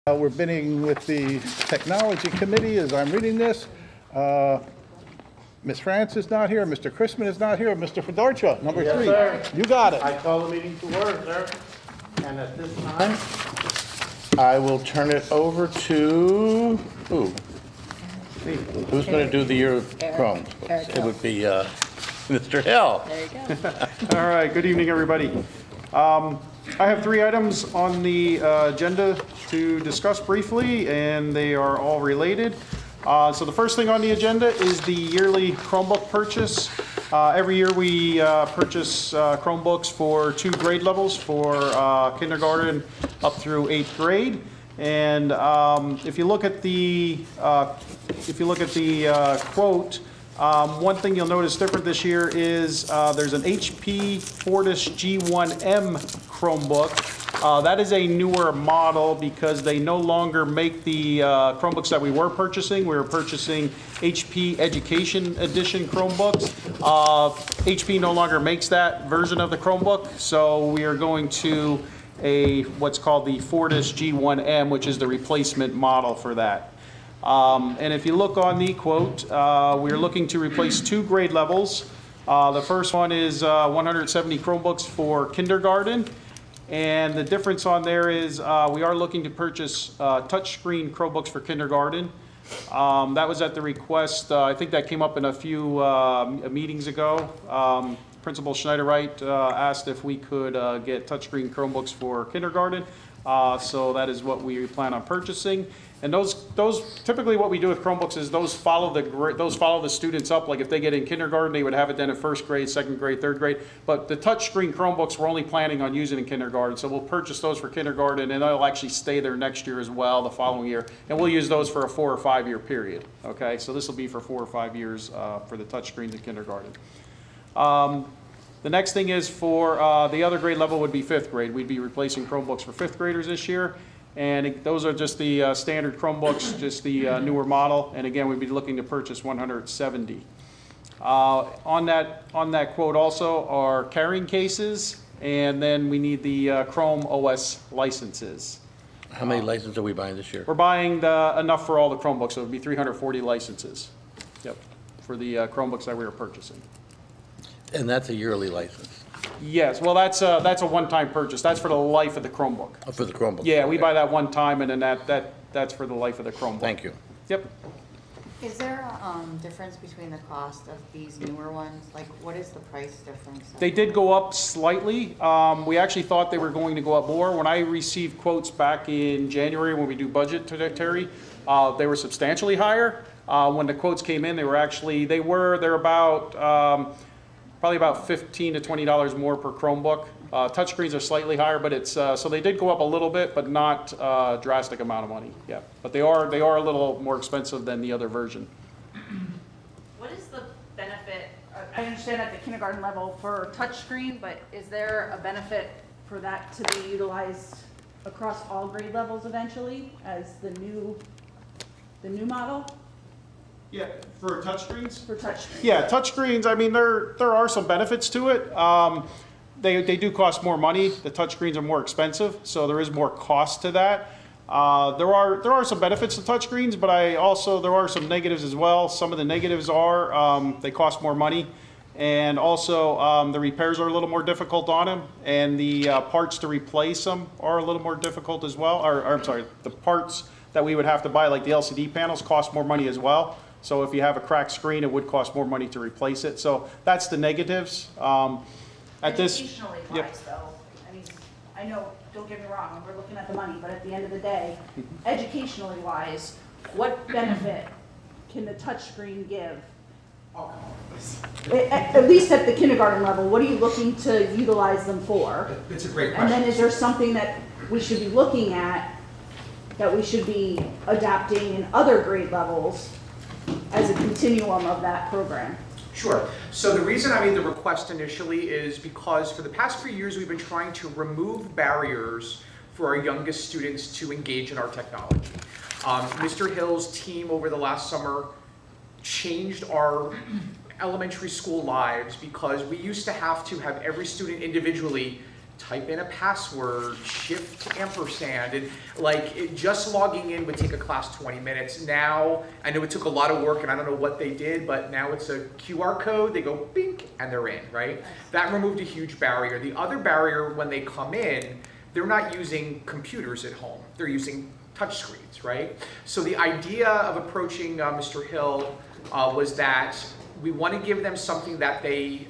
We're bidding with the Technology Committee as I'm reading this. Ms. France is not here, Mr. Chrisman is not here, Mr. Fedorcha, number Yes, 3. sir. You got it. I call the meeting to order, sir. And at this time, I will turn it over to, who? Who's going to do the year of Chromebooks? It would be Mr. Hill. There you go. All right, good evening, everybody. I have 3 items on the agenda to discuss briefly, and they are all related. So the first thing on the agenda is the yearly Chromebook purchase. Every year we purchase Chromebooks for 2 grade levels, for kindergarten up through 8th grade. And if you look at the quote, one thing you'll notice different this year is there's an HP Fortis G1M Chromebook. That is a newer model because they no longer make the Chromebooks that we were purchasing. We were purchasing HP Education Edition Chromebooks. HP no longer makes that version of the Chromebook, so we are going to what's called the Fortis G1M, which is the replacement model for that. And if you look on the quote, we're looking to replace 2 grade levels. The first one is 170 Chromebooks for kindergarten. And the difference on there is we are looking to purchase touchscreen Chromebooks for kindergarten. That was at the request, I think that came up in a few meetings ago. Principal Schneiderite asked if we could get touchscreen Chromebooks for kindergarten. So that is what we plan on purchasing. And those typically what we do with Chromebooks is those follow the students up. Like if they get in kindergarten, they would have it then in 1st grade, 2nd grade, 3rd grade. But the touchscreen Chromebooks we're only planning on using in kindergarten, so we'll purchase those for kindergarten, and they'll actually stay there next year as well, the following year, and we'll use those for a 4 or 5 year period. Okay, so this will be for 4 or 5 years for the touchscreens in kindergarten. The next thing is for the other grade level would be 5th grade. We'd be replacing Chromebooks for 5th graders this year. And those are just the standard Chromebooks, just the newer model. And again, we'd be looking to purchase 170. On that quote also are carrying cases, and then we need the Chrome OS licenses. How many licenses are we buying this year? We're buying enough for all the Chromebooks, so it would be 340 licenses. Yep, for the Chromebooks that we are purchasing. And that's a yearly license? Yes, well, that's a one-time purchase. That's for the life of the Chromebook. Oh, for the Chromebook? Yeah, we Okay. buy that one time, and then that's for the life of the Chromebook. Thank you. Yep. Is there a difference between the cost of these newer ones? Like, what is the price difference? They did go up slightly. We actually thought they were going to go up more. When I received quotes back in January when we do budget, Terry, they were substantially higher. When the quotes came in, they're about probably about $15 to $20 more per Chromebook. Touchscreens are slightly higher, but it's so they did go up a little bit, but not a drastic amount of money. Yeah, but they are a little more expensive than the other version. What is the benefit? I understand at the kindergarten level for touchscreen, but is there a benefit for that to be utilized across all grade levels eventually as the new model Yeah, for touchscreens? for touchscreen? Yeah, touchscreens, I mean, there are some benefits to it. They do cost more money. The touchscreens are more expensive, so there is more cost to that. There are some benefits to touchscreens, but there are some negatives as well. Some of the negatives are they cost more money, and also the repairs are a little more difficult on them, and the parts to replace them are a little more difficult as well. I'm sorry, the parts that we would have to buy, like the LCD panels, cost more money as well. So if you have a cracked screen, it would cost more money to replace it. So that's the negatives. Educationally Yep. wise though, I mean, I know, don't get me wrong, we're looking at the money, but at the end of the day, educationally wise, what benefit can the touchscreen give? At least at the kindergarten level, what are you looking to utilize them for? It's a great And question. then is there something that we should be looking at, that we should be adapting in other grade levels as a continuum of that program? Sure. So the reason I made the request initially is because for the past few years we've been trying to remove barriers for our youngest students to engage in our technology. Mr. Hill's team over the last summer changed our elementary school lives because we used to have every student individually type in a password, shift ampersand, and just logging in would take a class 20 minutes. Now, I know it took a lot of work and I don't know what they did, but now it's a QR code, they go bink and they're in, right? That removed a huge barrier. The other barrier when they come in, they're not using computers at home, they're using touchscreens, right? So the idea of approaching Mr. Hill was that we want to give them something that they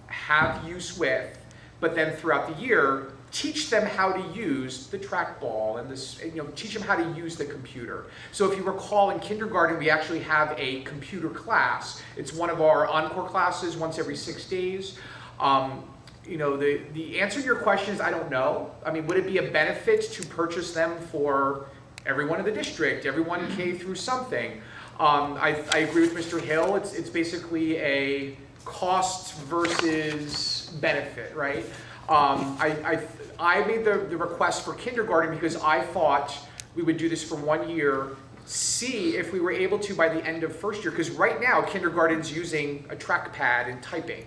have use with, but then throughout the year, teach them how to use the trackball and this, teach them how to use the computer. So if you recall, in kindergarten, we actually have a computer class. It's one of our encore classes once every 6 days. The answer to your question is I don't know. I mean, would it be a benefit to purchase them for everyone in the district, everyone K through something? I agree with Mr. Hill. It's basically a cost versus benefit, right? I made the request for kindergarten because I thought we would do this for 1 year, see if we were able to by the end of first year, because right now kindergarten's using a trackpad and typing.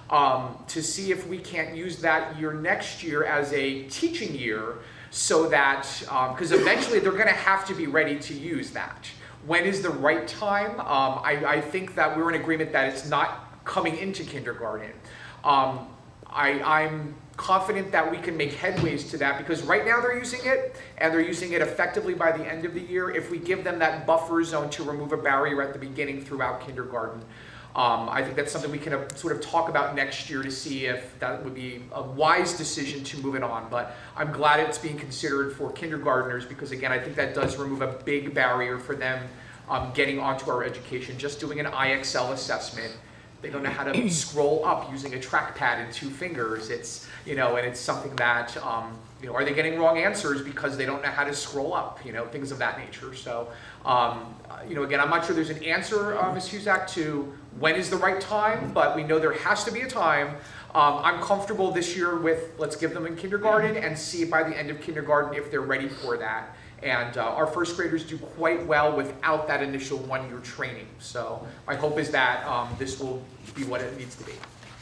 To see if we can't use that year next year as a teaching year, so that, because eventually they're going to have to be ready to use that. When is the right time? I think that we're in agreement that it's not coming into kindergarten. I'm confident that we can make headways to that, because right now they're using it, and they're using it effectively by the end of the year. If we give them that buffer zone to remove a barrier at the beginning throughout kindergarten, I think that's something we can sort of talk about next year to see if that would be a wise decision to move it on. But I'm glad it's being considered for kindergartners, because again, I think that does remove a big barrier for them getting onto our education. Just doing an IXL assessment, they don't know how to scroll up using a trackpad and 2 fingers. It's, and it's something that, are they getting wrong answers because they don't know how to scroll up, things of that nature. So, again, I'm not sure there's an answer, Ms. Husak, to when is the right time, but we know there has to be a time. I'm comfortable this year with, let's give them in kindergarten and see by the end of kindergarten if they're ready for that. And our first graders do quite well without that initial 1 year training. So my hope is that this will be what it needs to be.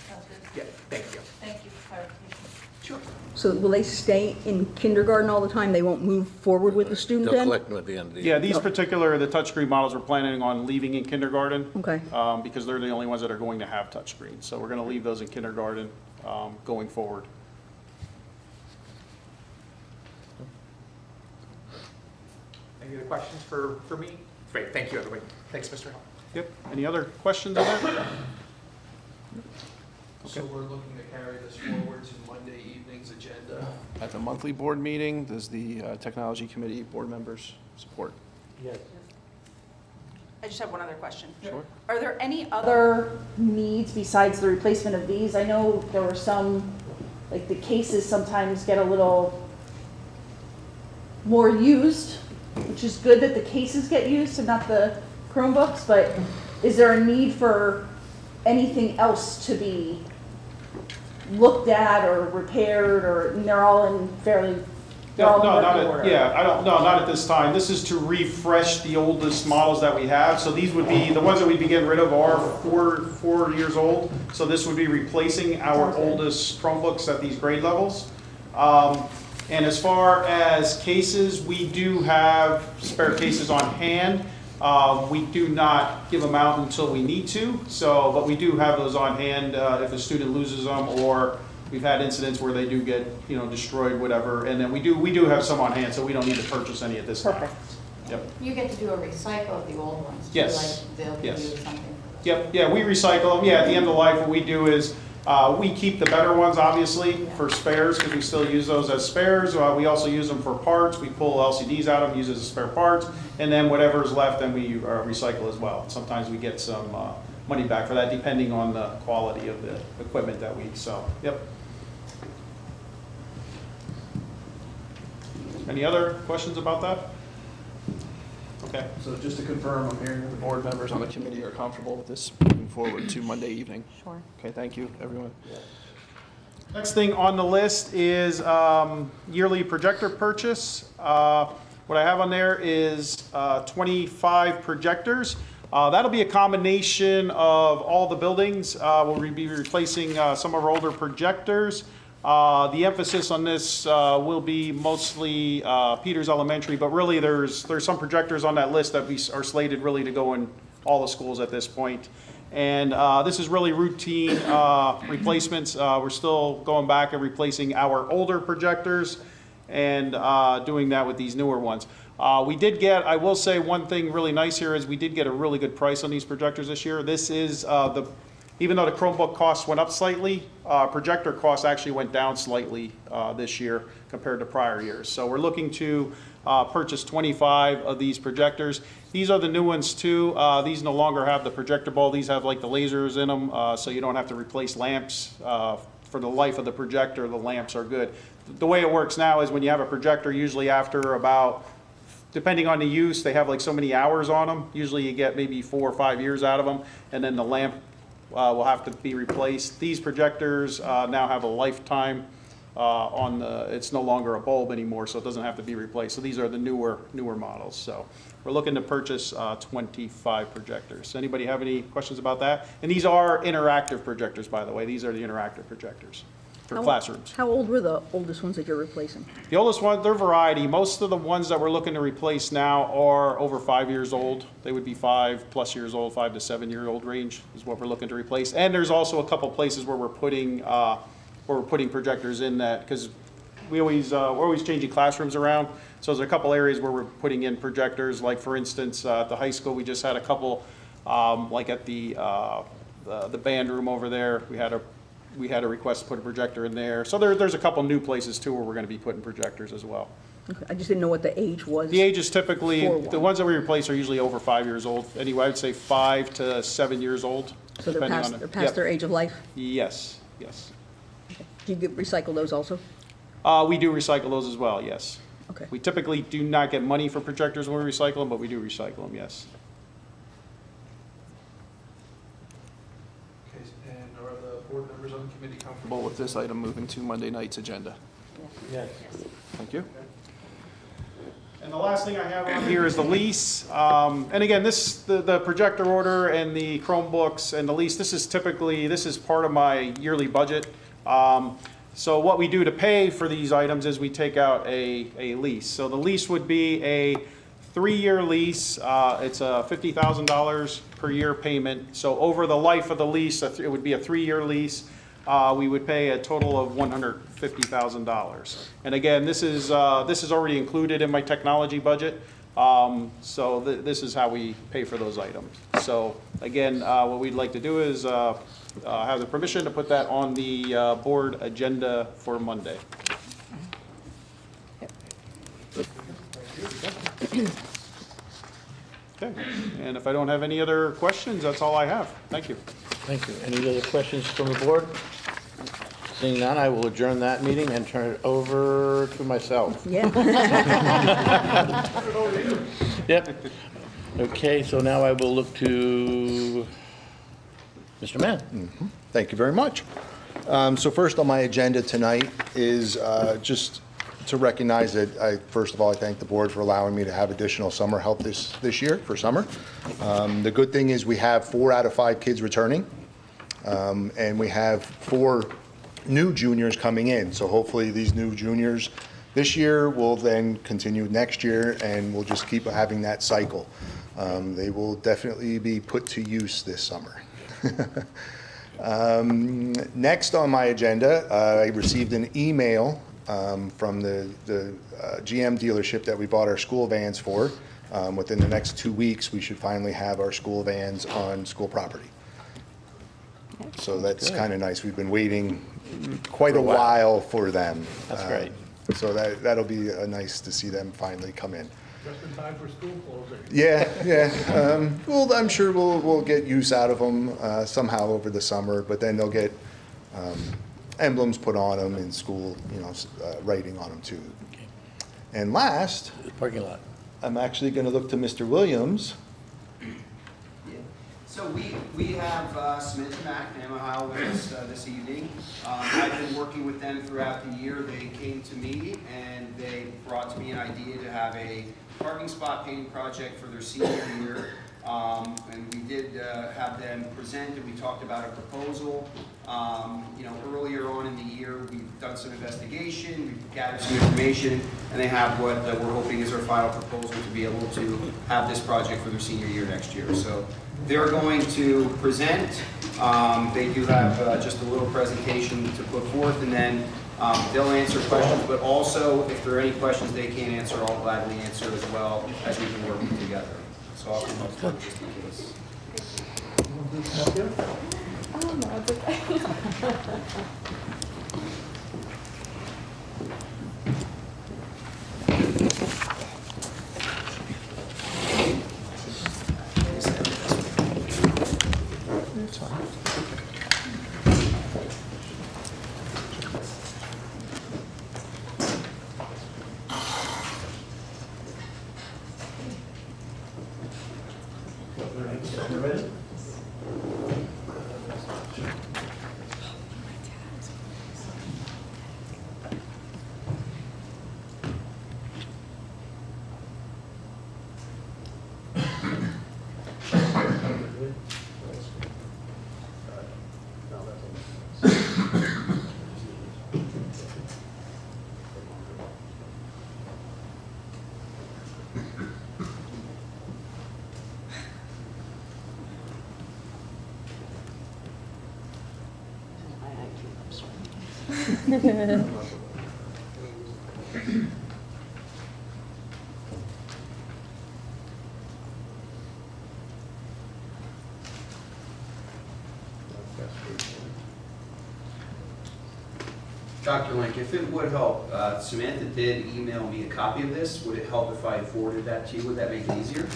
Sounds good. Yeah, thank you. Thank you for clarification. Sure. So will they stay in kindergarten all the time? They won't move forward with the student They'll then? collect them at the end of the year. Yeah, these particular, the touchscreen models, we're planning on leaving in kindergarten. Okay. Because they're the only ones that are going to have touchscreens. So we're going to leave those in kindergarten going forward. Any other questions for me? Great, thank you, everybody. Thanks, Mr. Hill. Yep. Any other questions on that? So we're looking to carry this forward to Monday evening's agenda. At the monthly board meeting, does the Technology Committee board members support? I just have one other question. Sure. Are there any other needs besides the replacement of these? I know there were some, like the cases sometimes get a little more used, which is good that the cases get used and not the Chromebooks, but is there a need for anything else to be looked at or repaired, or and they're all in fairly, they're all in working order? Not at this time. This is to refresh the oldest models that we have. So these would be, the ones that we'd be getting rid of are four years old. So this would be replacing our oldest Chromebooks at these grade levels. And as far as cases, we do have spare cases on hand. We do not give them out until we need to, but we do have those on hand if a student loses them, or we've had incidents where they do get, destroyed, whatever. And then we do have some on hand, so we don't need to purchase any at this time. Perfect. Yep. You get to do a recycle of the old ones, too, Yes. like they'll give Yes. you something. Yep, yeah, we recycle them. Yeah, at the end of life, what we do is we keep the better ones, obviously, for spares, because we still use those as spares. We also use them for parts. We pull LCDs out of them, use it as spare parts, and then whatever's left, then we recycle as well. Sometimes we get some money back for that, depending on the quality of the equipment that we sell. Yep. Any other questions about that? Okay. So just to confirm, I'm hearing that the board members on the committee are comfortable with this moving forward to Monday evening. Sure. Okay, thank you, everyone. Next thing on the list is yearly projector purchase. What I have on there is 25 projectors. That'll be a combination of all the buildings. We'll be replacing some of our older projectors. The emphasis on this will be mostly Peters Elementary, but really there's some projectors on that list that are slated really to go in all the schools at this point. And this is really routine replacements. We're still going back and replacing our older projectors and doing that with these newer ones. We did get, I will say one thing really nice here is we did get a really good price on these projectors this year. This is even though the Chromebook costs went up slightly, projector costs actually went down slightly this year compared to prior years. So we're looking to purchase 25 of these projectors. These are the new ones too. These no longer have the projector ball. These have like the lasers in them, so you don't have to replace lamps. For the life of the projector, the lamps are good. The way it works now is when you have a projector, usually after about, depending on the use, they have like so many hours on them. Usually you get maybe 4 or 5 years out of them, and then the lamp will have to be replaced. These projectors now have a lifetime on the, it's no longer a bulb anymore, so it doesn't have to be replaced. So these are the newer models. So we're looking to purchase 25 projectors. Anybody have any questions about that? And these are interactive projectors, by the way. These are the interactive projectors for classrooms. How old were the oldest ones that you're replacing? The oldest one, they're variety. Most of the ones that we're looking to replace now are over 5 years old. They would be 5+ years old, 5 to 7 year old range is what we're looking to replace. And there's also a couple places where we're putting projectors in that, because we're always changing classrooms around. So there's a couple areas where we're putting in projectors. Like for instance, at the high school, we just had a couple, like at the band room over there, we had a request to put a projector in there. So there's a couple new places too where we're going to be putting projectors as well. Okay, I just didn't know what the age was. The age is typically, For the one. ones that we replace are usually over 5 years old. Anyway, I would say 5 to 7 years old. So they're depending past, on they're it. past Yep. their age of life? Yes. Do you recycle those also? We do recycle those as well, yes. Okay. We typically do not get money for projectors when we recycle them, but we do recycle them, yes. Okay, and are the board members on the committee comfortable with this item moving to Monday night's agenda? Yes. Thank you. And the last thing I have on here is the lease. And again, the projector order and the Chromebooks and the lease, this is part of my yearly budget. So what we do to pay for these items is we take out a lease. So the lease would be a 3-year lease. It's a $50,000 per year payment. So over the life of the lease, it would be a 3-year lease. We would pay a total of $150,000. And again, this is already included in my technology budget. So this is how we pay for those items. So again, what we'd like to do is have the permission to put that on the board agenda for Monday. Okay, and if I don't have any other questions, that's all I have. Thank you. Thank you. Any other questions from the board? Seeing none, I will adjourn that meeting and turn it over to myself. Yeah. Yep. Okay, so now I will look to Mr. Mann. Thank you very much. So first on my agenda tonight is just to recognize that first of all, I thank the board for allowing me to have additional summer help this year for summer. The good thing is we have 4 out of 5 kids returning, and we have 4 new juniors coming in. So hopefully these new juniors this year will then continue next year, and we'll just keep having that cycle. They will definitely be put to use this summer. Next on my agenda, I received an email from the GM dealership that we bought our school vans for. Within the next 2 weeks, we should finally have our school vans on school property. So that's kind of nice. We've been waiting quite a while for them. That's great. So that'll be nice to see them finally come in. Just in time for school closing. Yeah. Well, I'm sure we'll get use out of them somehow over the summer, but then they'll get emblems put on them in school, writing on them too. And last, Parking lot. I'm actually going to look to Mr. Williams. So we have Smith and Mack and Ohio with us this evening. I've been working with them throughout the year. They came to me and they brought to me an idea to have a parking spot painting project for their senior year. And we did have them present, and we talked about a proposal. Earlier on in the year, we've done some investigation, we've gathered some information, and they have what we're hoping is our final proposal to be able to have this project for their senior year next year. So they're going to present. They do have just a little presentation to put forth, and then they'll answer questions, but also if there are any questions they can't answer, I'll gladly answer as well as we've been working together. So I'll come up front just in case. Dr. Link, if it would help, Samantha did email me a copy of this. Would it help if I forwarded that to you? Would that make it easier?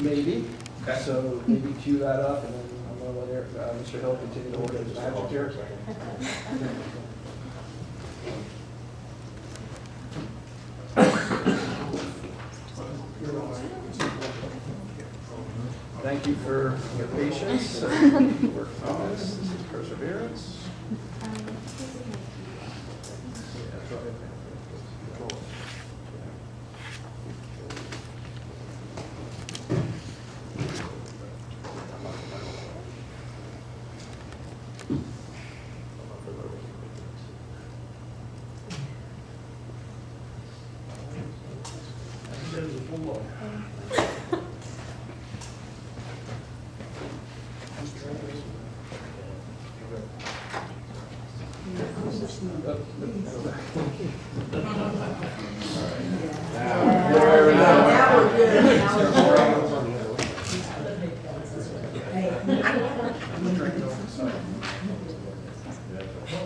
Maybe. Okay. So maybe queue that up, and then I'm going to let Mr. Hill continue to order his magic here. Thank you for your patience. Working on this. This is perseverance.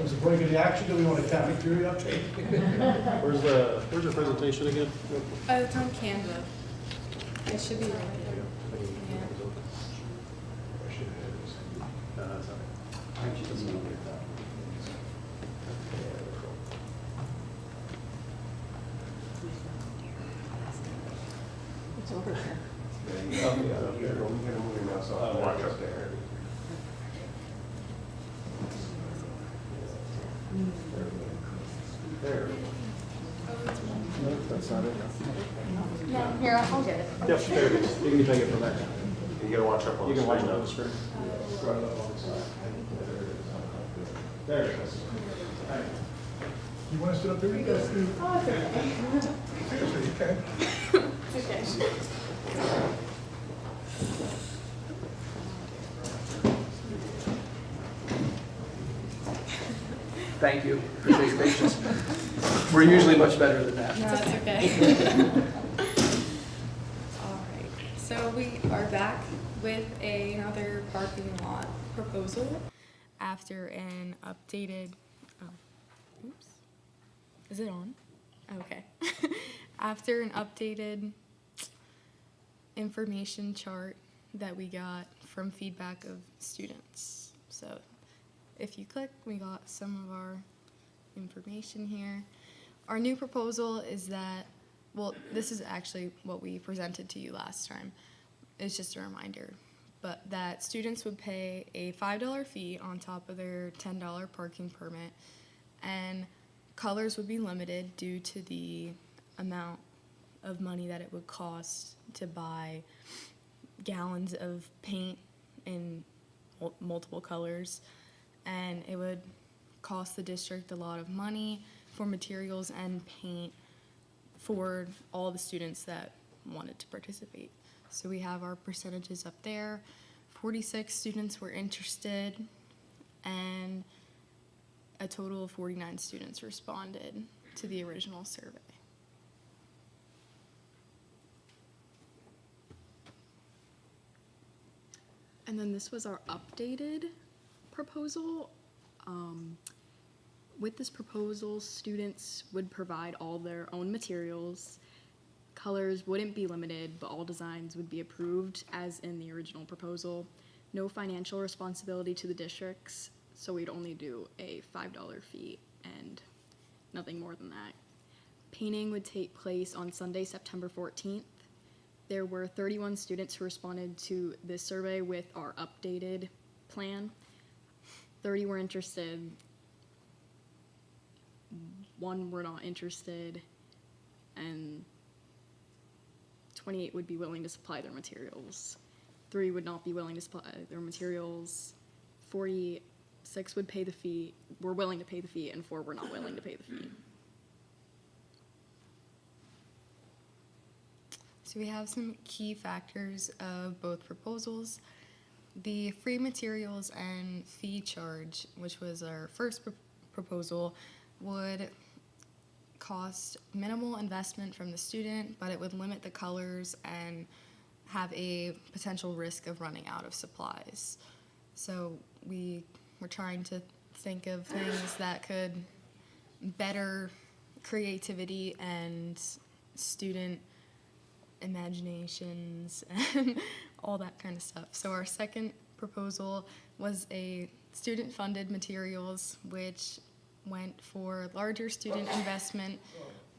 Was the break of the action? Do we want a cafeteria update? Where's your presentation again? It's on Canva. It should be right there. It's over there. Watch up there. There. No, that's not it. No, here, I'll get it. Yep, there it is. You can take it from there. You gotta watch up on You the can watch screen. it on the screen. There it is. You want to sit up there? Okay. Thank you. Appreciate your patience. We're usually much better than that. No, that's okay. All right, so we are back with another parking lot proposal after an updated, oops, is it on? Okay. After an updated information chart that we got from feedback of students. So if you click, we got some of our information here. Our new proposal is that, well, this is actually what we presented to you last time. It's just a reminder, but that students would pay a $5 fee on top of their $10 parking permit, and colors would be limited due to the amount of money that it would cost to buy gallons of paint in multiple colors, and it would cost the district a lot of money for materials and paint for all the students that wanted to participate. So we have our percentages up there. 46 students were interested, and a total of 49 students responded to the original survey. And then this was our updated proposal. With this proposal, students would provide all their own materials. Colors wouldn't be limited, but all designs would be approved as in the original proposal. No financial responsibility to the districts, so we'd only do a $5 fee and nothing more than that. Painting would take place on Sunday, September 14th. There were 31 students who responded to this survey with our updated plan. 30 were interested, 1 were not interested, and 28 would be willing to supply their materials. 3 would not be willing to supply their materials. 46 would pay the fee, were willing to pay the fee, and 4 were not willing to pay the fee. So we have some key factors of both proposals. The free materials and fee charge, which was our first proposal, would cost minimal investment from the student, but it would limit the colors and have a potential risk of running out of supplies. So we were trying to think of things that could better creativity and student imaginations and all that kind of stuff. So our second proposal was a student-funded materials, which went for larger student investment,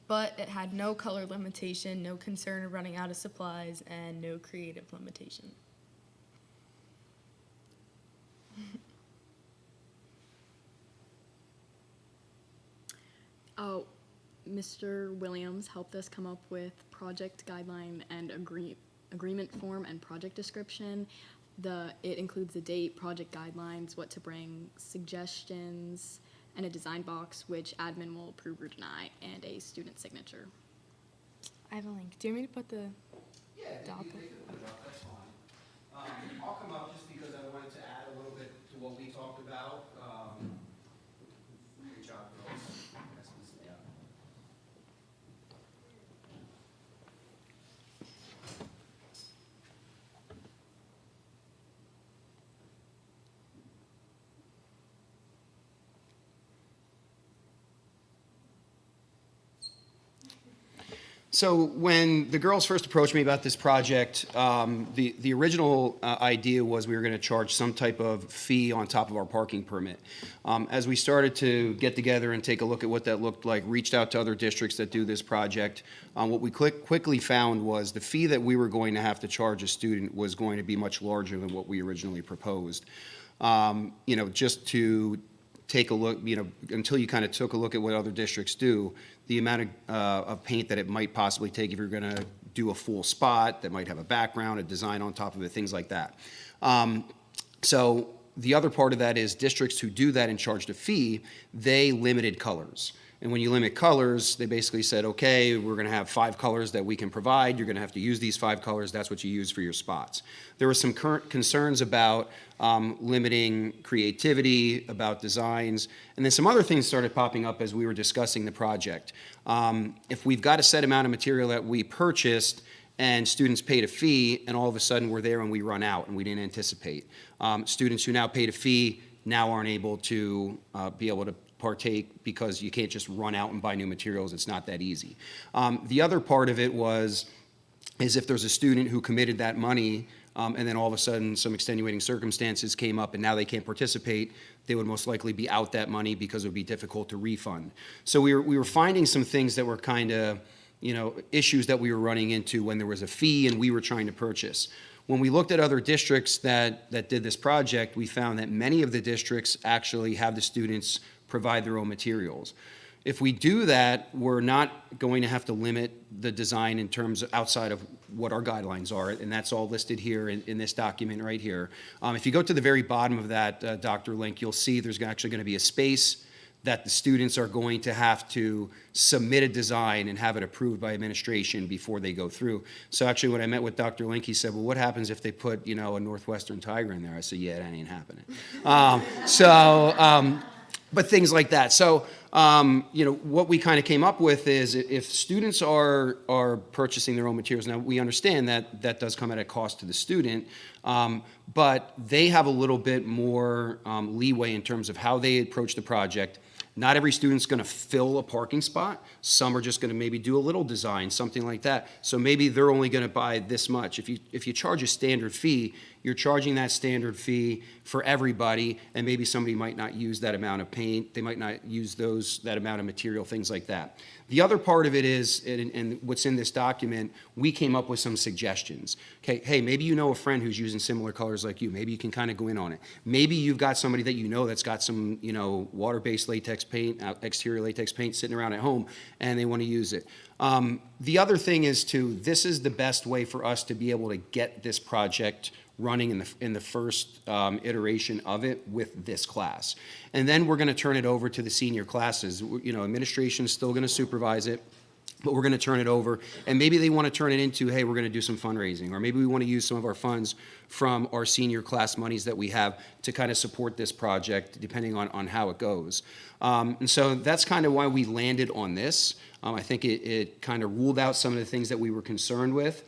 but it had no color limitation, no concern of running out of supplies, and no creative limitation. Oh, Mr. Williams helped us come up with project guideline and agreement form and project description. It includes the date, project guidelines, what to bring, suggestions, and a design box which admin will approve or deny, and a student signature. I have a link. Do you want me to put the Yeah, you can put it up, that's fine. I'll come up just because I wanted to add a little bit to what we talked about. Good job, girls. That's this layout. So when the girls first approached me about this project, the original idea was we were going to charge some type of fee on top of our parking permit. As we started to get together and take a look at what that looked like, reached out to other districts that do this project, what we quickly found was the fee that we were going to have to charge a student was going to be much larger than what we originally proposed. Just to take a look, until you kind of took a look at what other districts do, the amount of paint that it might possibly take if you're going to do a full spot that might have a background, a design on top of it, things like that. So the other part of that is districts who do that and charged a fee, they limited colors. And when you limit colors, they basically said, okay, we're going to have 5 colors that we can provide. You're going to have to use these 5 colors. That's what you use for your spots. There were some current concerns about limiting creativity, about designs, and then some other things started popping up as we were discussing the project. If we've got a set amount of material that we purchased and students paid a fee, and all of a sudden we're there and we run out and we didn't anticipate. Students who now paid a fee now aren't able to be able to partake because you can't just run out and buy new materials. It's not that easy. The other part of it is if there's a student who committed that money and then all of a sudden some extenuating circumstances came up and now they can't participate, they would most likely be out that money because it would be difficult to refund. So we were finding some things that were kind of, issues that we were running into when there was a fee and we were trying to purchase. When we looked at other districts that did this project, we found that many of the districts actually have the students provide their own materials. If we do that, we're not going to have to limit the design in terms of outside of what our guidelines are, and that's all listed here in this document right here. If you go to the very bottom of that, Dr. Link, you'll see there's actually going to be a space that the students are going to have to submit a design and have it approved by administration before they go through. So actually, when I met with Dr. Link, he said, well, what happens if they put, a Northwestern Tiger in there? I said, yeah, that ain't happening. But things like that. So, what we kind of came up with is if students are purchasing their own materials, now we understand that that does come at a cost to the student, but they have a little bit more leeway in terms of how they approach the project. Not every student's going to fill a parking spot. Some are just going to maybe do a little design, something like that. So maybe they're only going to buy this much. If you charge a standard fee, you're charging that standard fee for everybody, and maybe somebody might not use that amount of paint. They might not use that amount of material, things like that. The other part of it is, and what's in this document, we came up with some suggestions. Okay, hey, maybe you know a friend who's using similar colors like you. Maybe you can kind of go in on it. Maybe you've got somebody that you know that's got some, water-based latex paint, exterior latex paint sitting around at home, and they want to use it. The other thing is this is the best way for us to be able to get this project running in the first iteration of it with this class. And then we're going to turn it over to the senior classes. Administration is still going to supervise it, but we're going to turn it over. And maybe they want to turn it into, hey, we're going to do some fundraising, or maybe we want to use some of our funds from our senior class monies that we have to kind of support this project, depending on how it goes. And so that's kind of why we landed on this. I think it kind of ruled out some of the things that we were concerned with.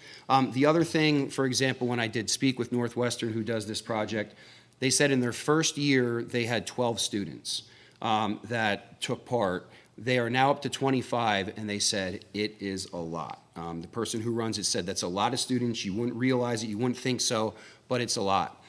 The other thing, for example, when I did speak with Northwestern, who does this project, they said in their first year they had 12 students that took part. They are now up to 25, and they said it is a lot. The person who runs it said that's a lot of students. You wouldn't realize it, you wouldn't think so, but it's a lot.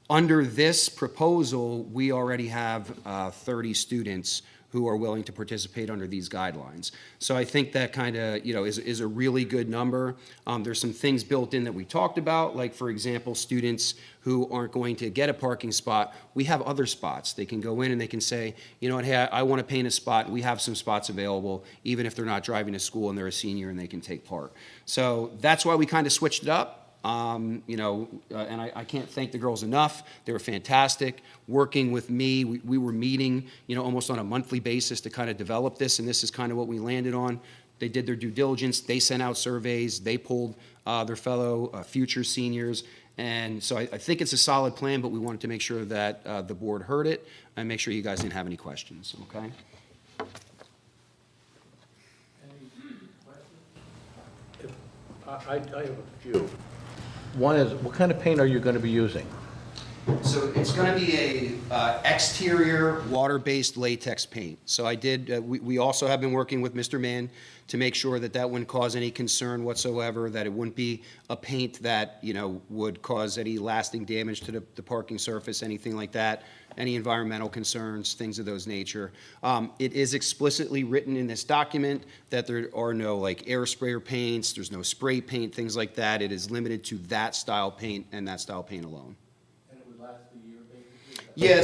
Under this proposal, we already have 30 students who are willing to participate under these guidelines. So I think that kind of, is a really good number. There's some things built in that we talked about, like, for example, students who aren't going to get a parking spot, we have other spots. They can go in and they can say, hey, I want to paint a spot. We have some spots available, even if they're not driving to school and they're a senior and they can take part. So that's why we kind of switched it up. And I can't thank the girls enough. They were fantastic working with me. We were meeting, almost on a monthly basis to kind of develop this, and this is kind of what we landed on. They did their due diligence. They sent out surveys. They pulled their fellow future seniors. And so I think it's a solid plan, but we wanted to make sure that the board heard it and make sure you guys didn't have any questions, okay? I have a few. One is, what kind of paint are you going to be using? So it's going to be a exterior water-based latex paint. So we also have been working with Mr. Mann to make sure that that wouldn't cause any concern whatsoever, that it wouldn't be a paint that, would cause any lasting damage to the parking surface, anything like that, any environmental concerns, things of those nature. It is explicitly written in this document that there are no air sprayer paints, there's no spray paint, things like that. It is limited to that style paint and that style paint alone. Yeah,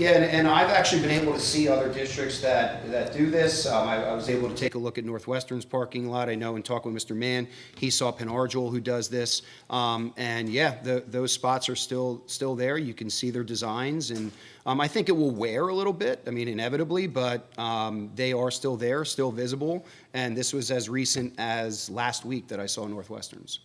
and I've actually been able to see other districts that do this. I was able to take a look at Northwestern's parking lot. I know and talk with Mr. Mann. He saw Penargil, who does this. And yeah, those spots are still there. You can see their designs, and I think it will wear a little bit, inevitably, but they are still there, still visible. And this was as recent as last week that I saw Northwestern's.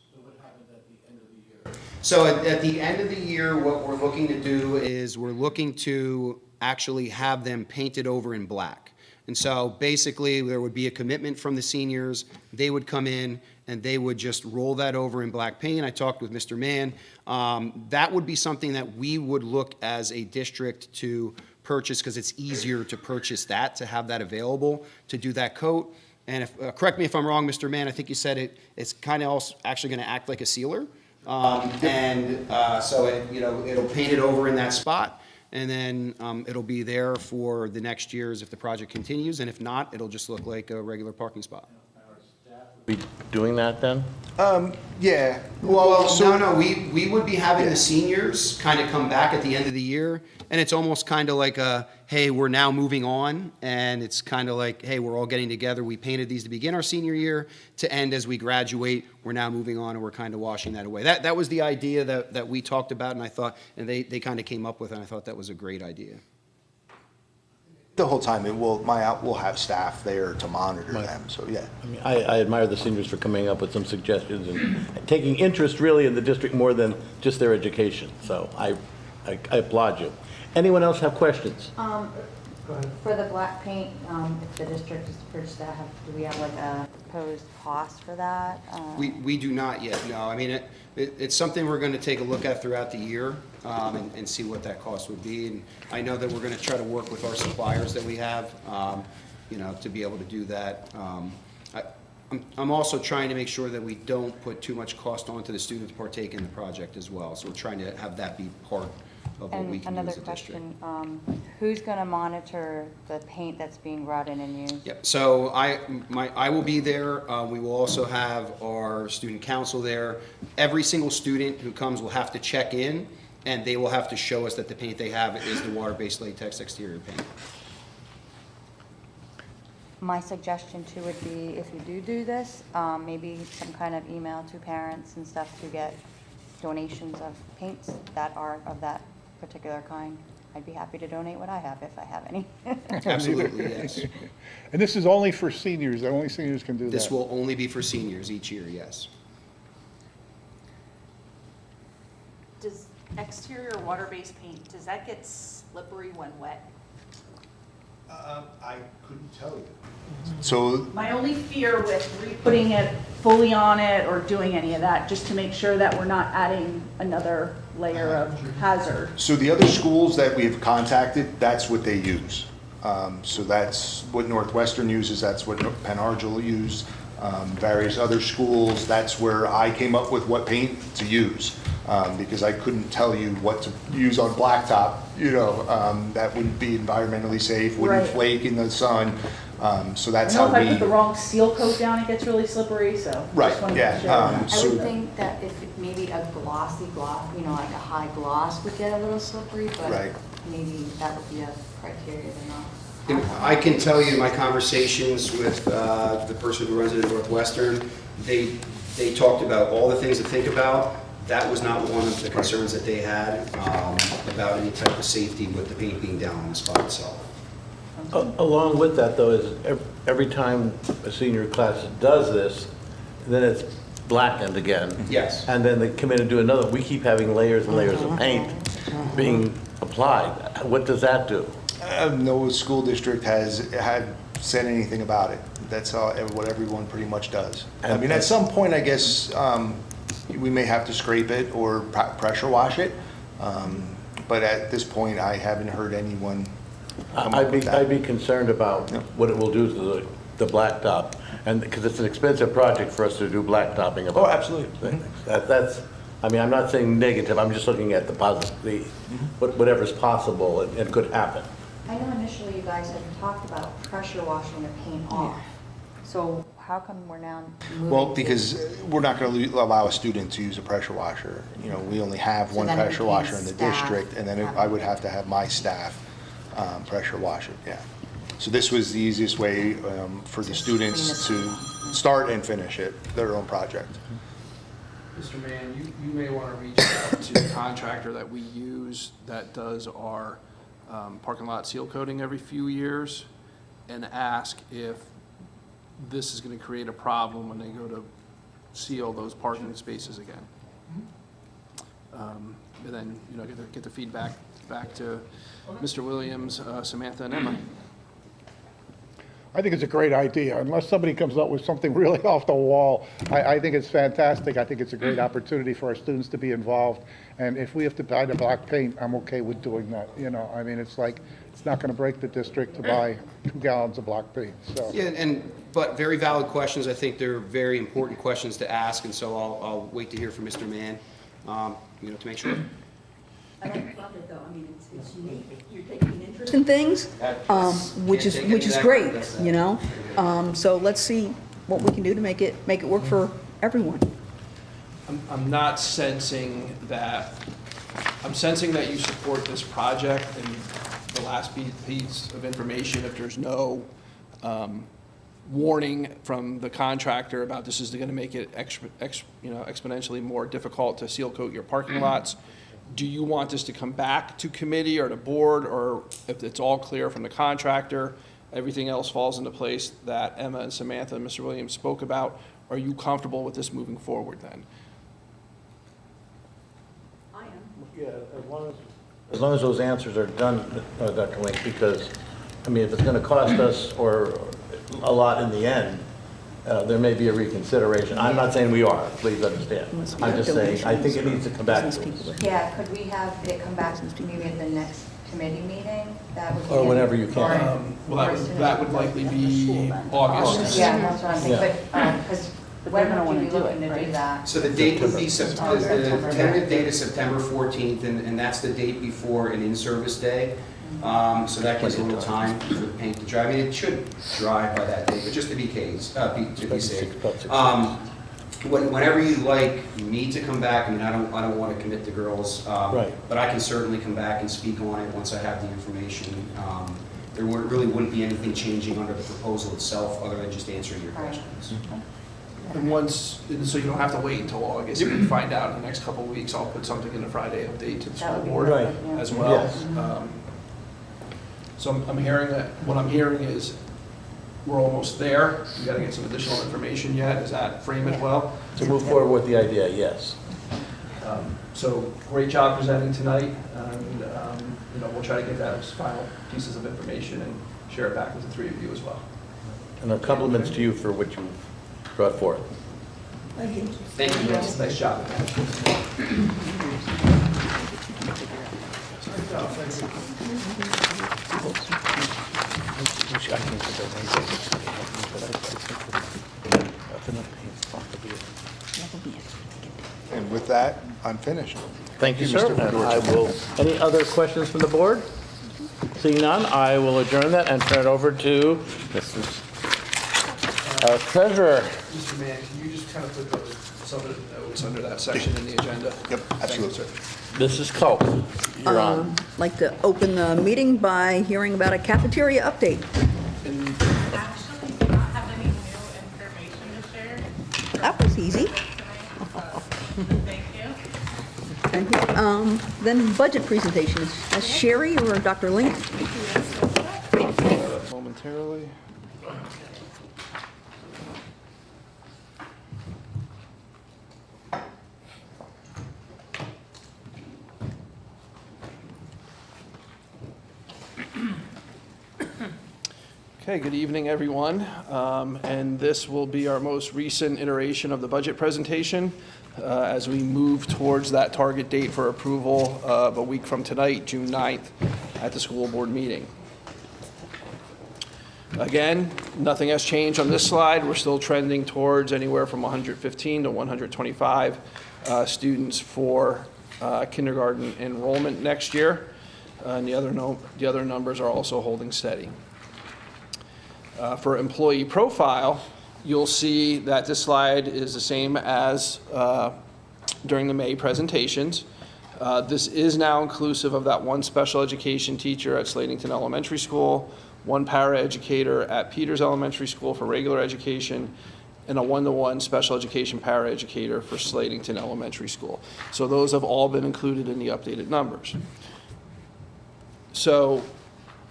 So at the end of the year, what we're looking to do is we're looking to actually have them painted over in black. And so basically, there would be a commitment from the seniors. They would come in and they would just roll that over in black paint. I talked with Mr. Mann. That would be something that we would look as a district to purchase, because it's easier to purchase that, to have that available, to do that coat. And correct me if I'm wrong, Mr. Mann, I think you said it's kind of also actually going to act like a sealer. So it'll paint it over in that spot, and then it'll be there for the next years if the project continues, and if not, it'll just look like a regular parking spot. Our Be doing that then? Yeah. Well, so- no, we would be having the seniors kind of come back at the end of the year, and it's almost kind of like a, hey, we're now moving on, and it's kind of like, hey, we're all getting together. We painted these to begin our senior year, to end as we graduate. We're now moving on, and we're kind of washing that away. That was the idea that we talked about, and I thought, and they kind of came up with, and I thought that was a great idea. The whole time, we'll have staff there to monitor them, so yeah. I mean, I admire the seniors for coming up with some suggestions and taking interest really in the district more than just their education. So I applaud you. Anyone else have questions? For the black paint, if the district is to purchase that, do we have like a proposed cost for that? We do not yet, no. I mean, it's something we're going to take a look at throughout the year and see what that cost would be. And I know that we're going to try to work with our suppliers that we have, to be able to do that. I'm also trying to make sure that we don't put too much cost onto the students to partake in the project as well. So we're trying to have that be part of what we can do as a district. And another question, who's going to monitor the paint that's being brought in and used? Yep, so I will be there. We will also have our student council there. Every single student who comes will have to check in, and they will have to show us that the paint they have is the water-based latex exterior paint. My suggestion too would be, if you do this, maybe some kind of email to parents and stuff to get donations of paints that are of that particular kind. I'd be happy to donate what I have if I have any. Absolutely, yes. And this is only for seniors, only seniors can do that? This will only be for seniors each year, yes. Does exterior water-based paint, does that get slippery when wet? I couldn't tell you. So, My only fear with putting it fully on it or doing any of that, just to make sure that we're not adding another layer of hazard. so the other schools that we have contacted, that's what they use. So that's what Northwestern uses, that's what Penn Argyl used. Various other schools, that's where I came up with what paint to use. Because I couldn't tell you what to use on blacktop, that wouldn't be environmentally safe, wouldn't Right. flake in the sun. So that's I know how if I put the we, wrong seal coat down, it gets really slippery, so. Right, just wanna make yeah, sure. I would think that if maybe a glossy gloss, like a high gloss would get a little slippery, but Right. maybe that would be a criteria to not. I can tell you my conversations with the person who runs it at Northwestern, they talked about all the things to think about. That was not one of the concerns that they had about any type of safety with the paint being down on the spot itself. Along with that, though, is every time a senior class does this, then it's blackened again. Yes. And then they come in and do another. We keep having layers and layers of paint being applied. What does that do? no school district has said anything about it. That's what everyone pretty much does. I mean, at some point, I guess, we may have to scrape it or pressure wash it. But at this point, I haven't heard anyone come up with that. I'd be concerned about what it will do to the blacktop, and because it's an expensive project for us to do blacktopping of. Oh, absolutely. That's, I mean, I'm not saying negative, I'm just looking at the positive, whatever's possible and could happen. I know initially you guys had talked about pressure washing the paint off. So how come we're now moving? Well, because we're not going to allow a student to use a pressure washer. You know, we only have one then it pressure washer in the became staff district, and then I would have to have my staff pressure wash it, yeah. So this was the easiest way for the students to start and finish it, their own project. Mr. Mann, you may want to reach out to the contractor that we use that does our parking lot seal coating every few years and ask if this is going to create a problem when they go to seal those parking spaces again. And then, you know, get the feedback back to Mr. Williams, Samantha, and Emma. I think it's a great idea, unless somebody comes up with something really off the wall. I think it's fantastic. I think it's a great opportunity for our students to be involved. And if we have to buy the black paint, I'm okay with doing that, you know. I mean, it's like, it's not gonna break the district to buy 2 gallons of black paint, so. Yeah, but very valid questions. I think they're very important questions to ask, and so I'll wait to hear from Mr. Mann, you know, to make sure. I love it though, I mean, it's unique, you're taking an interest in things, which is great, you know? So let's see what we can do to make it work for everyone. I'm not sensing that, I'm sensing that you support this project, and the last piece of information, if there's no warning from the contractor about this is gonna make it exponentially more difficult to seal coat your parking lots, do you want this to come back to committee or to board, or if it's all clear from the contractor, everything else falls into place that Emma and Samantha and Mr. Williams spoke about, are you comfortable with this moving forward then? Yeah, as long as those answers are done, Dr. Link, because, I mean, if it's gonna cost us or a lot in the end, there may be a reconsideration. I'm not saying we are, please understand. I'm just saying, I think it needs to come back to us. Yeah, could we have it come back maybe at the next committee meeting? That would be. Or whenever you can. Well, that would likely be August. Yeah, that's what I'm thinking, but, because when would you be looking to do that? So the date would be, the tentative date is September 14th, and that's the date before an in-service day. So that gives a little time for the paint to dry. I mean, it should dry by that date, but just to be safe. Whenever you'd like me to come back, I mean, I don't want to commit the girls, Right. but I can certainly come back and speak on it once I have the information. There really wouldn't be anything changing under the proposal itself, other than just answering your questions. And so you don't have to wait until August, you can find out in the next couple of weeks, I'll put something in the Friday update to the school board Right. as well. Yes. So I'm hearing that, what I'm hearing is, we're almost there, we gotta get some additional information yet, does that frame it well? To move forward with the idea, yes. So, great job presenting tonight, and, we'll try to get those final pieces of information and share it back with the three of you as well. And our compliments to you for what you brought forth. Thank you. Nice job. And with that, I'm finished. Thank you, Mr. sir. And I Fedorchak. will, any other questions from the board? Seeing none, I will adjourn that and turn it over to our treasurer. Mr. Mann, can you just kind of put those, some of the notes under that section in the agenda? Yep, Thank you, absolutely. sir. Mrs. Coe, you're on. Like to open the meeting by hearing about a cafeteria update. Actually, do not have any new information to share. That was easy. Thank you. And then budget presentations. Sherry or Dr. Link? Momentarily. Okay, good evening, everyone. And this will be our most recent iteration of the budget presentation as we move towards that target date for approval of a week from tonight, June 9th, at the school board meeting. Again, nothing has changed on this slide. We're still trending towards anywhere from 115 to 125 students for kindergarten enrollment next year. And the other numbers are also holding steady. For employee profile, you'll see that this slide is the same as during the May presentations. This is now inclusive of that one special education teacher at Slatington Elementary School, one paraeducator at Peters Elementary School for regular education, and a one-to-one special education paraeducator for Slatington Elementary School. So those have all been included in the updated numbers. So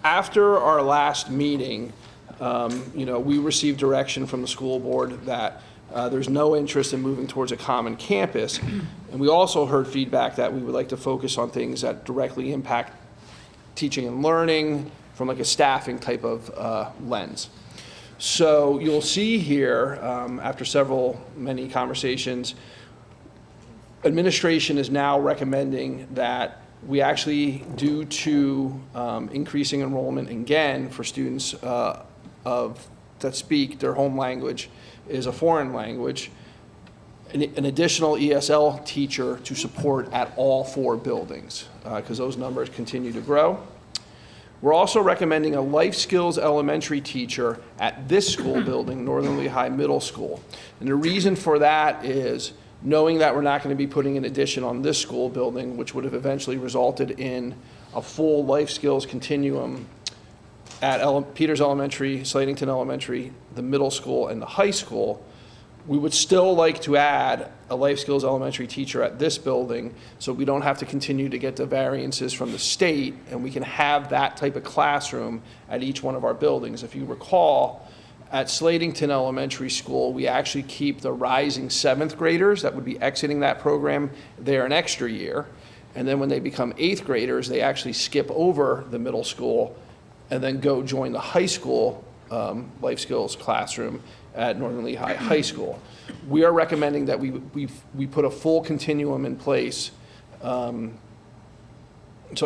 after our last meeting, we received direction from the school board that there's no interest in moving towards a common campus. And we also heard feedback that we would like to focus on things that directly impact teaching and learning from like a staffing type of lens. So you'll see here, after many conversations, administration is now recommending that we actually, due to increasing enrollment again for students that speak their home language is a foreign language, an additional ESL teacher to support at all 4 buildings, because those numbers continue to grow. We're also recommending a life skills elementary teacher at this school building, Northern Lehigh Middle School. And the reason for that is knowing that we're not going to be putting an addition on this school building, which would have eventually resulted in a full life skills continuum at Peters Elementary, Slatington Elementary, the middle school, and the high school. We would still like to add a life skills elementary teacher at this building so we don't have to continue to get the variances from the state, and we can have that type of classroom at each one of our buildings. If you recall, at Slatington Elementary School, we actually keep the rising 7th graders that would be exiting that program there an extra year. And then when they become 8th graders, they actually skip over the middle school and then go join the high school life skills classroom at Northern Lehigh High School. We are recommending that we put a full continuum in place, so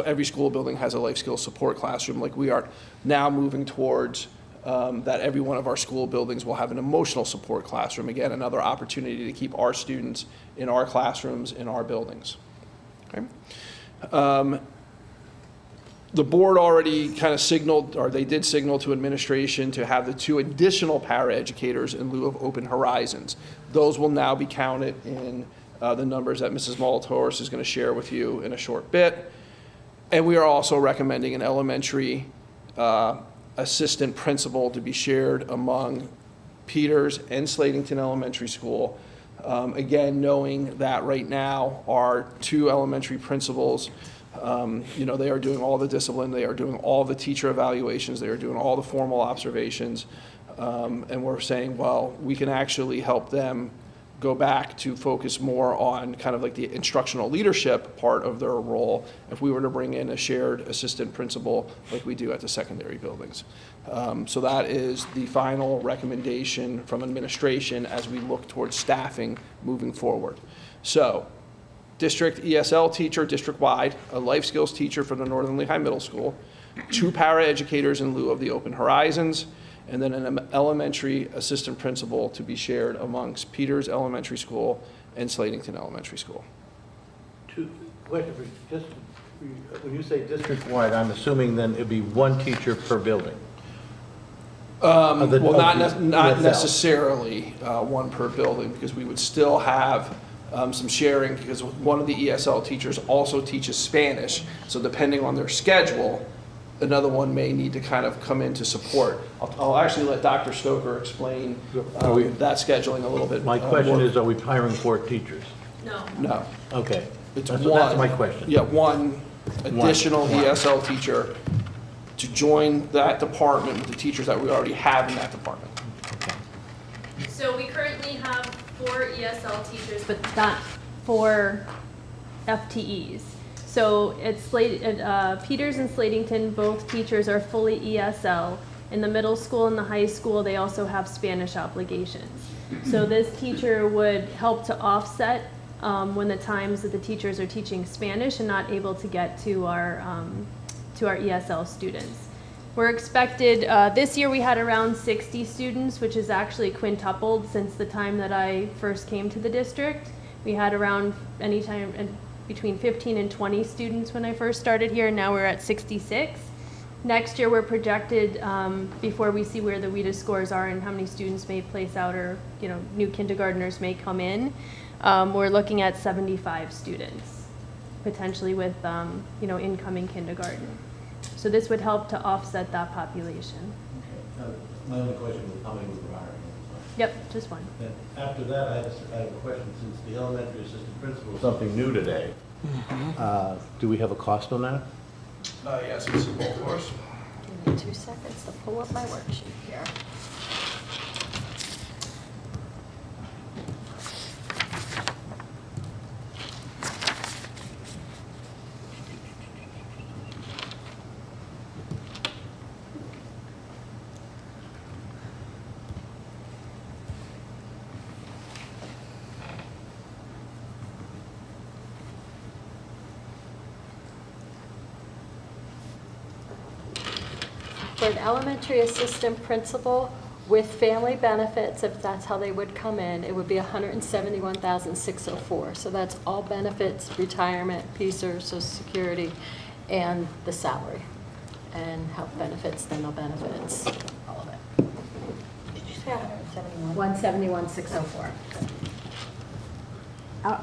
every school building has a life skills support classroom, like we are now moving towards that every one of our school buildings will have an emotional support classroom. Again, another opportunity to keep our students in our classrooms, in our buildings. Okay? The board already kind of signaled, or they did signal to administration to have the 2 additional paraeducators in lieu of Open Horizons. Those will now be counted in the numbers that Mrs. Molitoris is going to share with you in a short bit. And we are also recommending an elementary assistant principal to be shared among Peters and Slatington Elementary School. Again, knowing that right now our 2 elementary principals, they are doing all the discipline, they are doing all the teacher evaluations, they are doing all the formal observations, and we're saying, well, we can actually help them go back to focus more on kind of like the instructional leadership part of their role if we were to bring in a shared assistant principal like we do at the secondary buildings. So that is the final recommendation from administration as we look towards staffing moving forward. So, district ESL teacher, district-wide, a life skills teacher for the Northern Lehigh Middle School, 2 paraeducators in lieu of the Open Horizons, and then an elementary assistant principal to be shared amongst Peters Elementary School and Slatington Elementary School. When you say district-wide, I'm assuming then it'd be 1 teacher per building? Well, not necessarily 1 per building, because we would still have some sharing, because one of the ESL teachers also teaches Spanish, so depending on their schedule, another one may need to kind of come in to support. I'll actually let Dr. Stoker explain that scheduling a little bit. My question is, are we hiring 4 teachers? No. No. Okay. It's That's one. my question. Yeah, 1 additional ESL teacher to join that department with the teachers that we already have in that department. So we currently have 4 ESL teachers, but not 4 FTEs. So at Peters and Slatington, both teachers are fully ESL. In the middle school and the high school, they also have Spanish obligations. So this teacher would help to offset when the times that the teachers are teaching Spanish and not able to get to our ESL students. We're expected, this year we had around 60 students, which is actually quintupled since the time that I first came to the district. We had around between 15 and 20 students when I first started here, and now we're at 66. Next year we're projected, before we see where the WIDA scores are and how many students may place out or new kindergartners may come in, we're looking at 75 students, potentially with incoming kindergarten. So this would help to offset that population. Okay. My only question was how many we were hiring. Yep, just 1. And after that, I have a question. Since the elementary assistant principal is something new today, do we have a cost on that? Yes, Mrs. Molitoris. Give me 2 seconds to pull up my worksheet here. For an elementary assistant principal with family benefits, if that's how they would come in, it would be $171,604. So that's all benefits, retirement, PSER, Social Security, and the salary. and health benefits, dental benefits, all of it. Did you say 171? 171,604.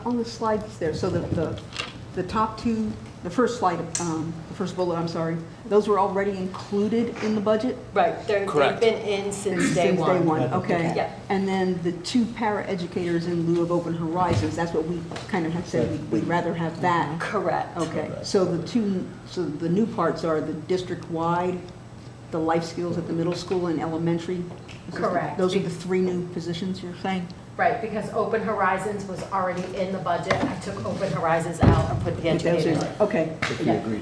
On the slides there, so the top two, the first slide, the first bullet, I'm sorry, those were already included in the budget? Right, they've been in since day one. Since day one, okay. Yeah. And then the two para-educators in lieu of Open Horizons, that's what we kind of have said, we'd rather have that. Correct. Okay, so the new parts are the district-wide, the life skills at the middle school and elementary? Correct. Those are the three new positions you're saying? Right, because Open Horizons was already in the budget. I took Open Horizons out and put the educators in. Okay.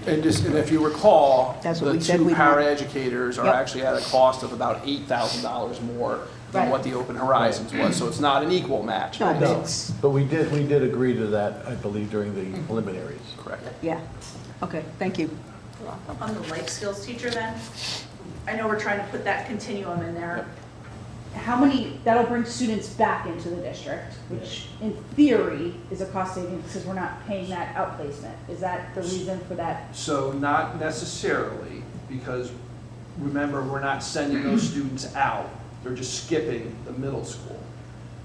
And if you recall, That's what the we said two we'd want. paraeducators are Yep. actually at a cost of about $8,000 more than Right. what the Open Horizons was, so it's not an equal match. No, but but it's- But we did agree to that, I believe, during the preliminaries. Correct. Yeah, okay, thank you. On the life skills teacher then, I know we're trying to put that continuum in there. How many, that'll bring students back into the district, which in theory is a cost savings because we're not paying that outplacement. Is that the reason for that? So not necessarily, because remember, we're not sending those students out. They're just skipping the middle school.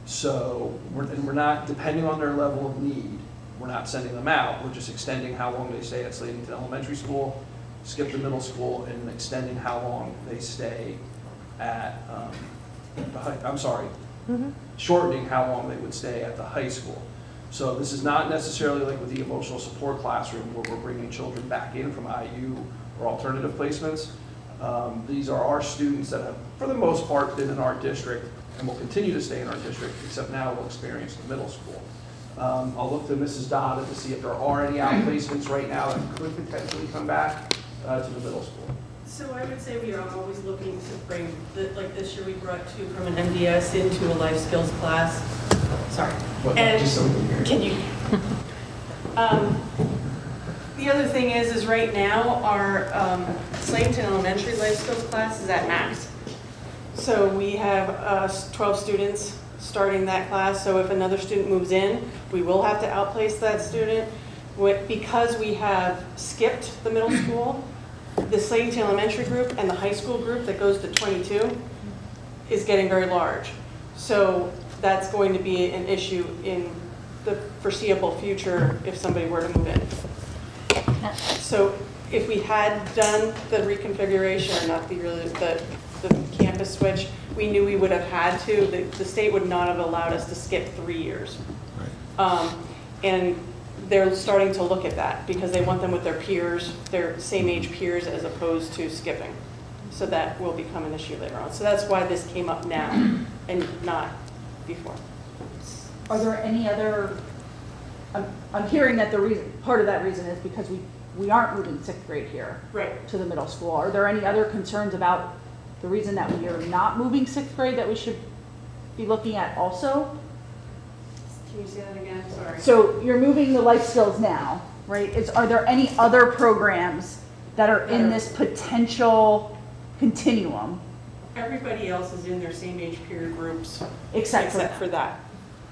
So, we're not, depending on their level of need, we're not sending them out. We're just extending how long they stay at Slatington Elementary School, skip the middle school, and extending how long they stay at, shortening how long they would stay at the high school. So this is not necessarily like with the emotional support classroom where we're bringing children back in from IU or alternative placements. These are our students that have, for the most part, been in our district and will continue to stay in our district, except now will experience the middle school. I'll look to Mrs. Dodd to see if there are any outplacements right now that could potentially come back to the middle school. So I would say we are always looking to bring, like this year we brought two from an MDS into a life skills class. Sorry. And can you? The other thing is right now our Slatington Elementary life skills class is at max. So we have 12 students starting that class. So if another student moves in, we will have to outplace that student. Because we have skipped the middle school, the Slatington Elementary group and the high school group that goes to 22 is getting very large. So that's going to be an issue in the foreseeable future if somebody were to move in. So if we had done the reconfiguration, or not the campus switch, we knew we would have had to. The state would not have allowed us to skip 3 years. And they're starting to look at that because they want them with their peers, their same age peers, as opposed to skipping. So that will become an issue later on. So that's why this came up now and not before. Are there any other, I'm hearing that the reason, part of that reason is because we aren't moving 6th grade here to the middle school. Are there any other concerns about the reason that we are not moving 6th grade that we should be looking at also? Can you say that again? Sorry. So you're moving the life skills now, right? Are there any other programs that are in this potential continuum? Everybody else is in their same age peer groups. Except for that.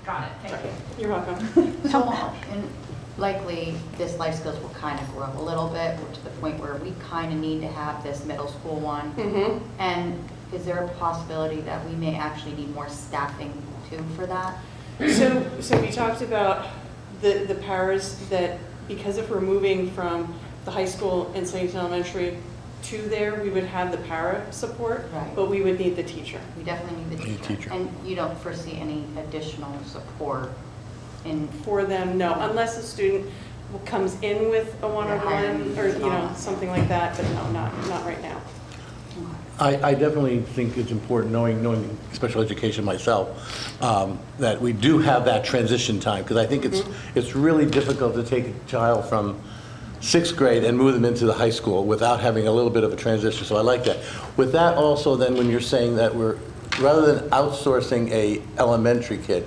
Got it, thank you. You're welcome. So, and likely, this life skills will kind of grow up a little bit to the point where we kind of need to have this middle school one. Mm-hmm. And is there a possibility that we may actually need more staffing too for that? So we talked about the paras that, because if we're moving from the high school in Slatington Elementary to there, we would have the para support, Right. but we would need the teacher. We definitely need the teacher. And you don't foresee any additional support in? For them, no, unless a student comes in with a one-on-one or, something like that, but no, not right now. I definitely think it's important, knowing special education myself, that we do have that transition time, because I think it's really difficult to take a child from 6th grade and move them into the high school without having a little bit of a transition, so I like that. With that also, then, when you're saying that rather than outsourcing a elementary kid,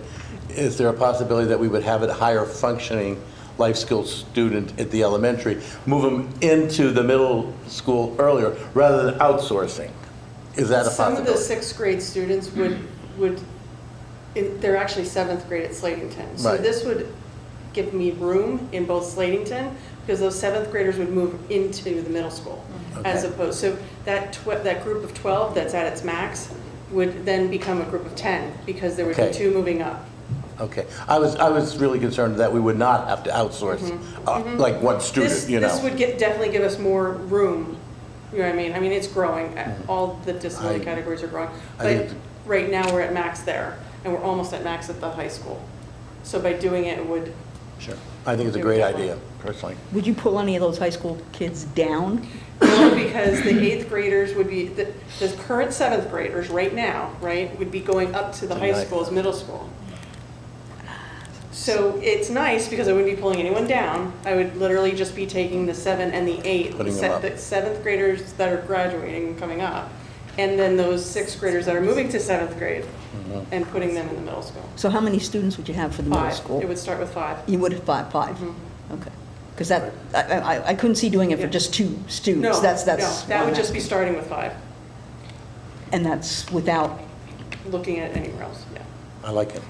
is there a possibility that we would have a higher functioning life skills student at the elementary, move them into the middle school earlier, rather than outsourcing? Is that a possibility? Some of the 6th grade students they're actually 7th grade at Slatington. So Right. this would give me room in both Slatington, because those 7th graders would move into the middle school. As opposed, so that that group of 12 that's at its max would then become a group of 10, because there would be Okay. 2 moving up. Okay. I was really concerned that we would not have to outsource, like one student, you know? This would definitely give us more room, you know what I mean? I mean, it's growing, all the disability categories are growing. I But think right now, we're at max there, and we're almost at max at the high school. So by doing it, it would. Sure. I think it's a great idea, personally. Would you pull any of those high school kids down? No, because the 8th graders would be, the current 7th graders right now, right, would be going up to the high school as middle school. So it's nice because I wouldn't be pulling anyone down. I would literally just be taking the 7 and the 8, Putting them up. the 7th graders that are graduating and coming up, and then those 6th graders that are moving to 7th grade and putting them in the middle school. So how many students would you have for the middle 5. school? It would start with 5. You would have 5. Okay. Because that, I couldn't see doing it for just 2 students. No, That's no, that would just be starting with 5, And that's without, looking at anywhere else, yeah. I like it.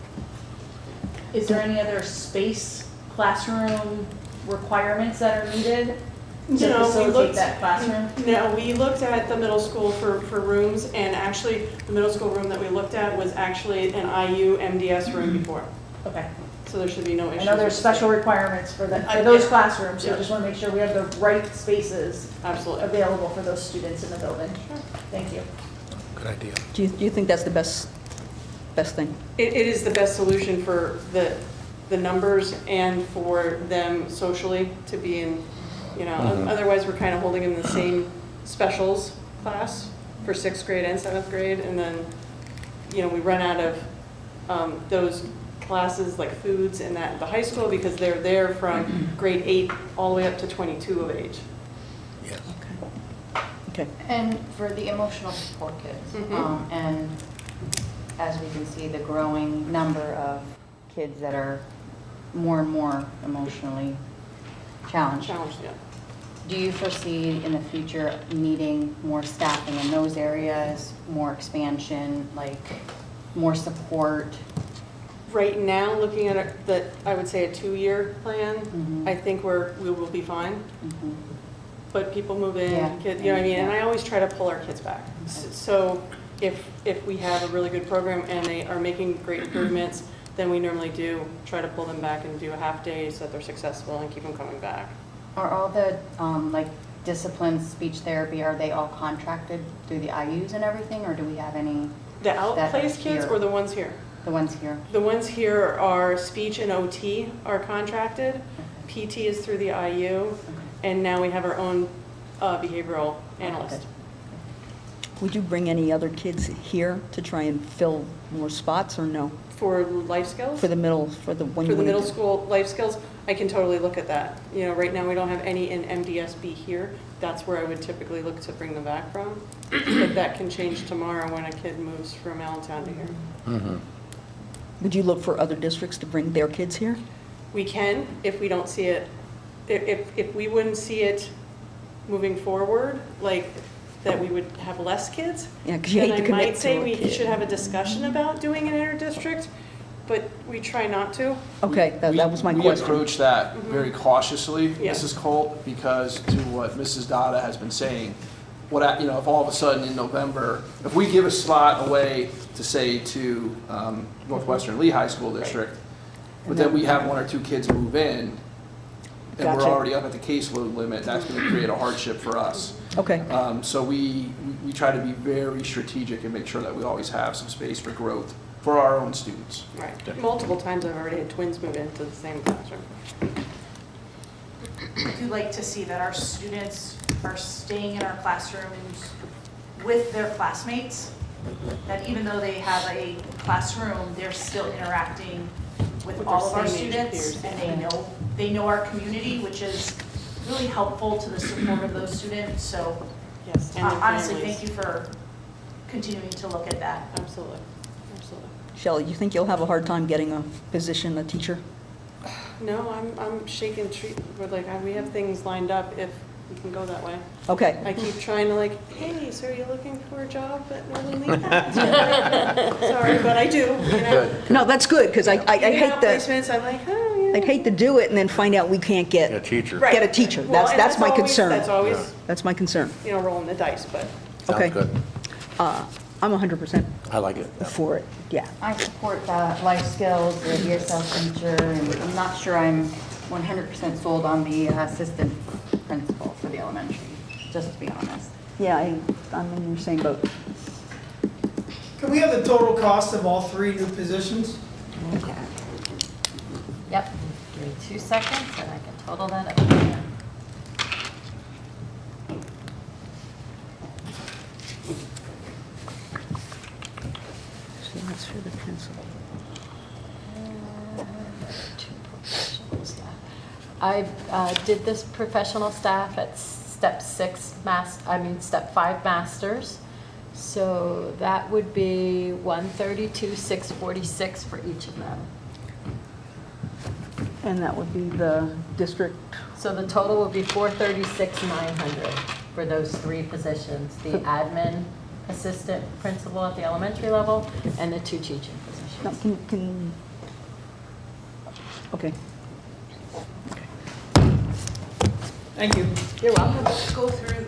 Is there any other space, classroom requirements that are needed to No, we facilitate looked- that classroom? No, we looked at the middle school for rooms, and actually, the middle school room that we looked at was actually an IU MDS room before. Okay. So there should be no I issues. know there's with special the- requirements for those Yeah. classrooms, so Yeah. just want to make sure we have the right spaces Absolutely. available for those students in the building. Thank you. Good idea. do you think that's the best thing? It is the best solution for the numbers and for them socially to be in, you know, otherwise we're kind of holding them in the same specials class for 6th grade and 7th grade, and then, you know, we run out of those classes like foods and that at the high school because they're there from grade 8 all the way up to 22 of age. Yes. Okay. And for the emotional support kids, and as we can see, the growing number of kids that are more and more emotionally challenged. Challenged, yeah. Do you foresee in the future needing more staffing in those areas, more expansion, like more support? Right now, looking at I would say a 2-year plan, I think we will be fine. But people move in, Yeah. kids, you know what I mean? And I always try to pull our kids back. So if we have a really good program and they are making great improvements, then we normally do try to pull them back and do a half day so that they're successful and keep them coming back. Are all the, like, disciplines, speech therapy, are they all contracted through the IUs and everything, or do we have any? The that are outplaced kids here? or the ones here? The ones here. The ones here are speech and OT are contracted. PT is through the IU. And now we have our own behavioral analyst. Would you bring any other kids here to try and fill more spots, or no? For life skills? For the middle, For the middle school life skills, I can totally look at that. You know, right now, we don't have any in MDSB here. That's where I would typically look to bring them back from. But that can change tomorrow when a kid moves from Allentown to here. Would you look for other districts to bring their kids here? We can, if we don't see it, if we wouldn't see it moving forward, like that we would have less kids. Yeah, 'cause you hate to then I commit might say to a we kid. should have a discussion about doing an inter-district, but we try not to. Okay, that was my We question. approach that very cautiously, Yeah. Mrs. Colt, because to what Mrs. Dada has been saying, you know, if all of a sudden in November, if we give a slot away to say to Northwestern Lehigh School District, but then we have 1 or 2 kids move in, and we're Gotcha. already up at the caseload limit, that's going to create a hardship for us. Okay, So we try to be very strategic and make sure that we always have some space for growth for our own students. Right. Multiple times I've already had twins move into the same classroom. I do like to see that our students are staying in our classrooms with their classmates, that even though they have a classroom, they're still interacting with With all of their our same age students, peers. and they know our community, which is really helpful to the support of those students, so Yes, and their honestly, families. thank you for continuing to look at that. Absolutely, absolutely. Shelley, you think you'll have a hard time getting a position, a teacher? No, I'm shaking, but like, we have things lined up if we can go that way. Okay. I keep trying to like, hey, so are you looking for a job at Northern Lehigh? Sorry, but I do, you know. No, that's good, because I You know, hate that. placements, I'm like, oh, I'd hate to do it and then find out we can't get A teacher. Right. get a teacher. Well, and That's my always- concern. That's always, That's my concern. you know, rolling the dice, but. Okay. Sounds good. I'm 100% I like it. for it, yeah. I support the life skills, the ESL teacher, and I'm not sure I'm 100% sold on the assistant principal for the elementary, just to be honest. Yeah, I'm in your same boat. Can we have the total cost of all 3 new positions? Okay. Yep, give me 2 seconds and I can total that up here. So that's for the principal. I did this professional staff at step 5 masters. So that would be 132,646 for each of them. And that would be the district, So the total would be 436,900 for those 3 positions, the admin assistant principal at the elementary level and the 2 teaching no, positions. okay. Thank you. You're welcome. Let's go through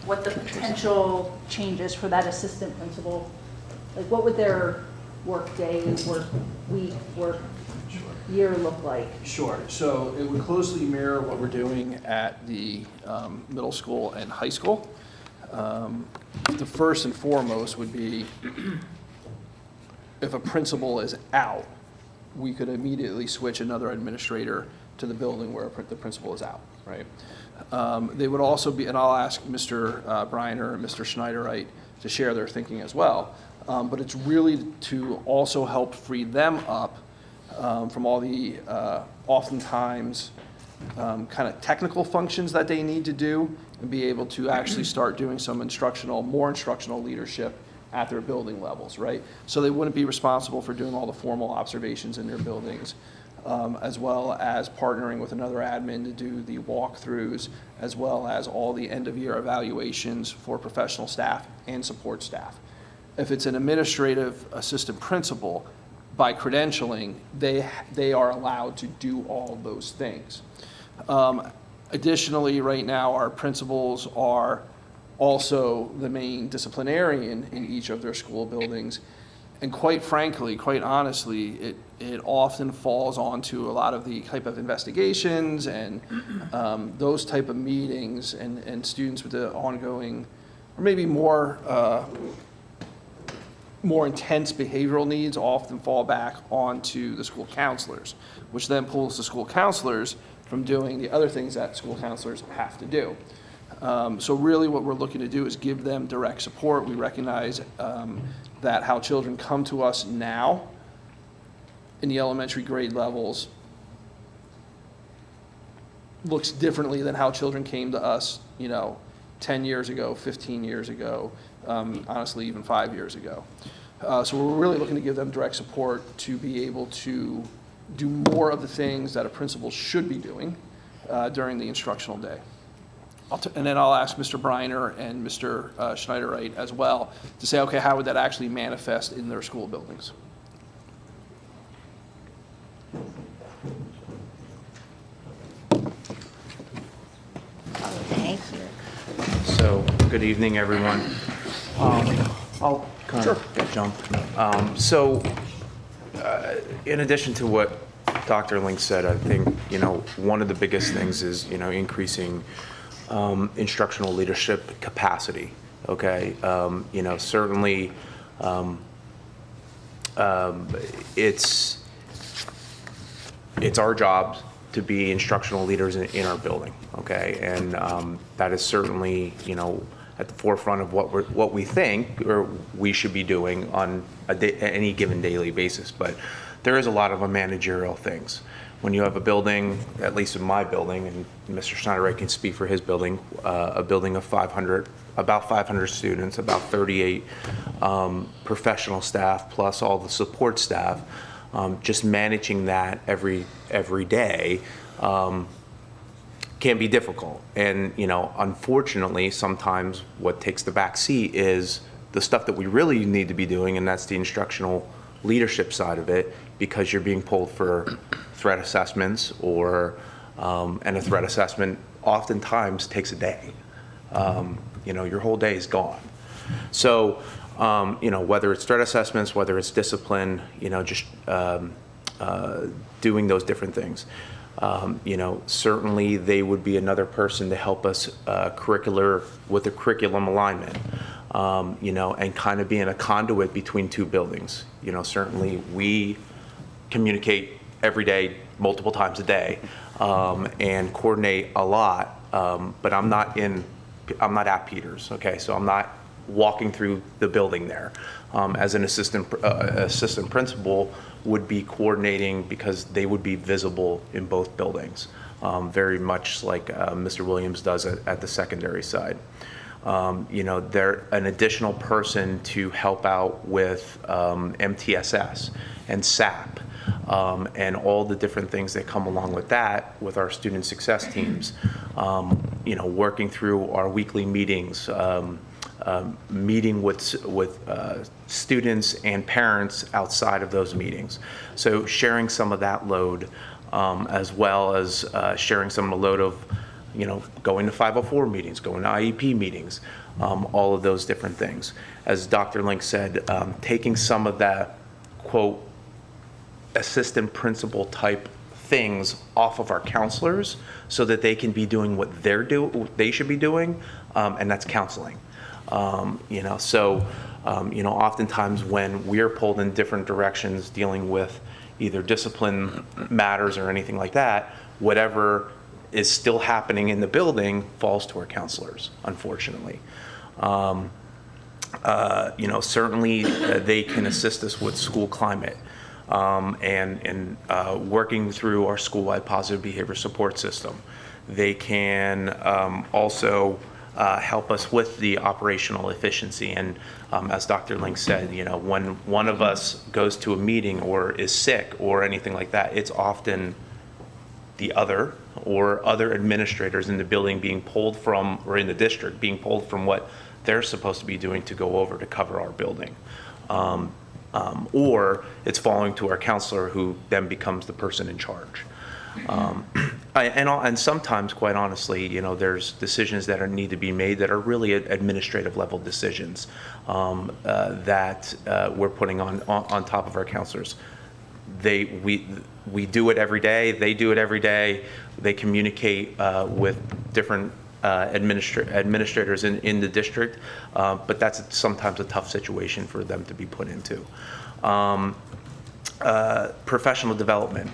what the potential changes for that assistant principal, like what would their work day, work week, work year look like? Sure. So it would closely mirror what we're doing at the middle school and high school. The first and foremost would be if a principal is out, we could immediately switch another administrator to the building where the principal is out, right? They would also be, and I'll ask Mr. Briner and Mr. Schneiderite to share their thinking as well, but it's really to also help free them up from all the oftentimes kind of technical functions that they need to do and be able to actually start doing some more instructional leadership at their building levels, right? So they wouldn't be responsible for doing all the formal observations in their buildings, as well as partnering with another admin to do the walkthroughs, as well as all the end-of-year evaluations for professional staff and support staff. If it's an administrative assistant principal, by credentialing, they are allowed to do all of those things. Additionally, right now, our principals are also the main disciplinarian in each of their school buildings. And quite frankly, quite honestly, it often falls onto a lot of the type of investigations and those type of meetings, and students with the ongoing, or maybe more intense behavioral needs often fall back onto the school counselors, which then pulls the school counselors from doing the other things that school counselors have to do. So really what we're looking to do is give them direct support. We recognize that how children come to us now in the elementary grade levels looks differently than how children came to us, 10 years ago, 15 years ago, honestly, even 5 years ago. So we're really looking to give them direct support to be able to do more of the things that a principal should be doing during the instructional day. And then I'll ask Mr. Briner and Mr. Schneiderite as well to say, okay, how would that actually manifest in their school buildings? Thank you. So, good evening, everyone. I'll kind of jump. In addition to what Dr. Link said, I think, one of the biggest things is, increasing instructional leadership capacity, okay? Certainly, it's our job to be instructional leaders in our building, okay? And that is certainly, at the forefront of what we think or we should be doing on any given daily basis. But there is a lot of managerial things. When you have a building, at least in my building, and Mr. Schneiderite can speak for his building, a building of about 500 students, about 38 professional staff, plus all the support staff, just managing that every day can be difficult. And, unfortunately, sometimes what takes the back seat is the stuff that we really need to be doing, and that's the instructional leadership side of it, because you're being pulled for threat assessments and a threat assessment oftentimes takes a day. Your whole day is gone. So, whether it's threat assessments, whether it's discipline, just doing those different things. Certainly they would be another person to help us with the curriculum alignment, and kind of being a conduit between two buildings. Certainly we communicate every day, multiple times a day, and coordinate a lot, but I'm not at Peters, okay? So I'm not walking through the building there. As an assistant principal would be coordinating because they would be visible in both buildings, very much like Mr. Williams does at the secondary side. They're an additional person to help out with MTSS and SAP, and all the different things that come along with that with our student success teams, working through our weekly meetings, meeting with students and parents outside of those meetings. So sharing some of that load, as well as sharing some of the load of, going to 504 meetings, going to IEP meetings, all of those different things. As Dr. Link said, taking some of that, quote, assistant principal type things off of our counselors so that they can be doing what they should be doing, and that's counseling. Oftentimes when we're pulled in different directions dealing with either discipline matters or anything like that, whatever is still happening in the building falls to our counselors, unfortunately. Certainly they can assist us with school climate, and working through our school-wide positive behavior support system. They can also help us with the operational efficiency. And as Dr. Link said, when one of us goes to a meeting or is sick or anything like that, it's often the other or other administrators in the building being pulled from, or in the district, being pulled from what they're supposed to be doing to go over to cover our building. Or it's falling to our counselor, who then becomes the person in charge. And sometimes, quite honestly, there's decisions that need to be made that are really administrative level decisions, that we're putting on top of our counselors. We do it every day. They do it every day. They communicate with different administrators in the district, but that's sometimes a tough situation for them to be put into. Professional development,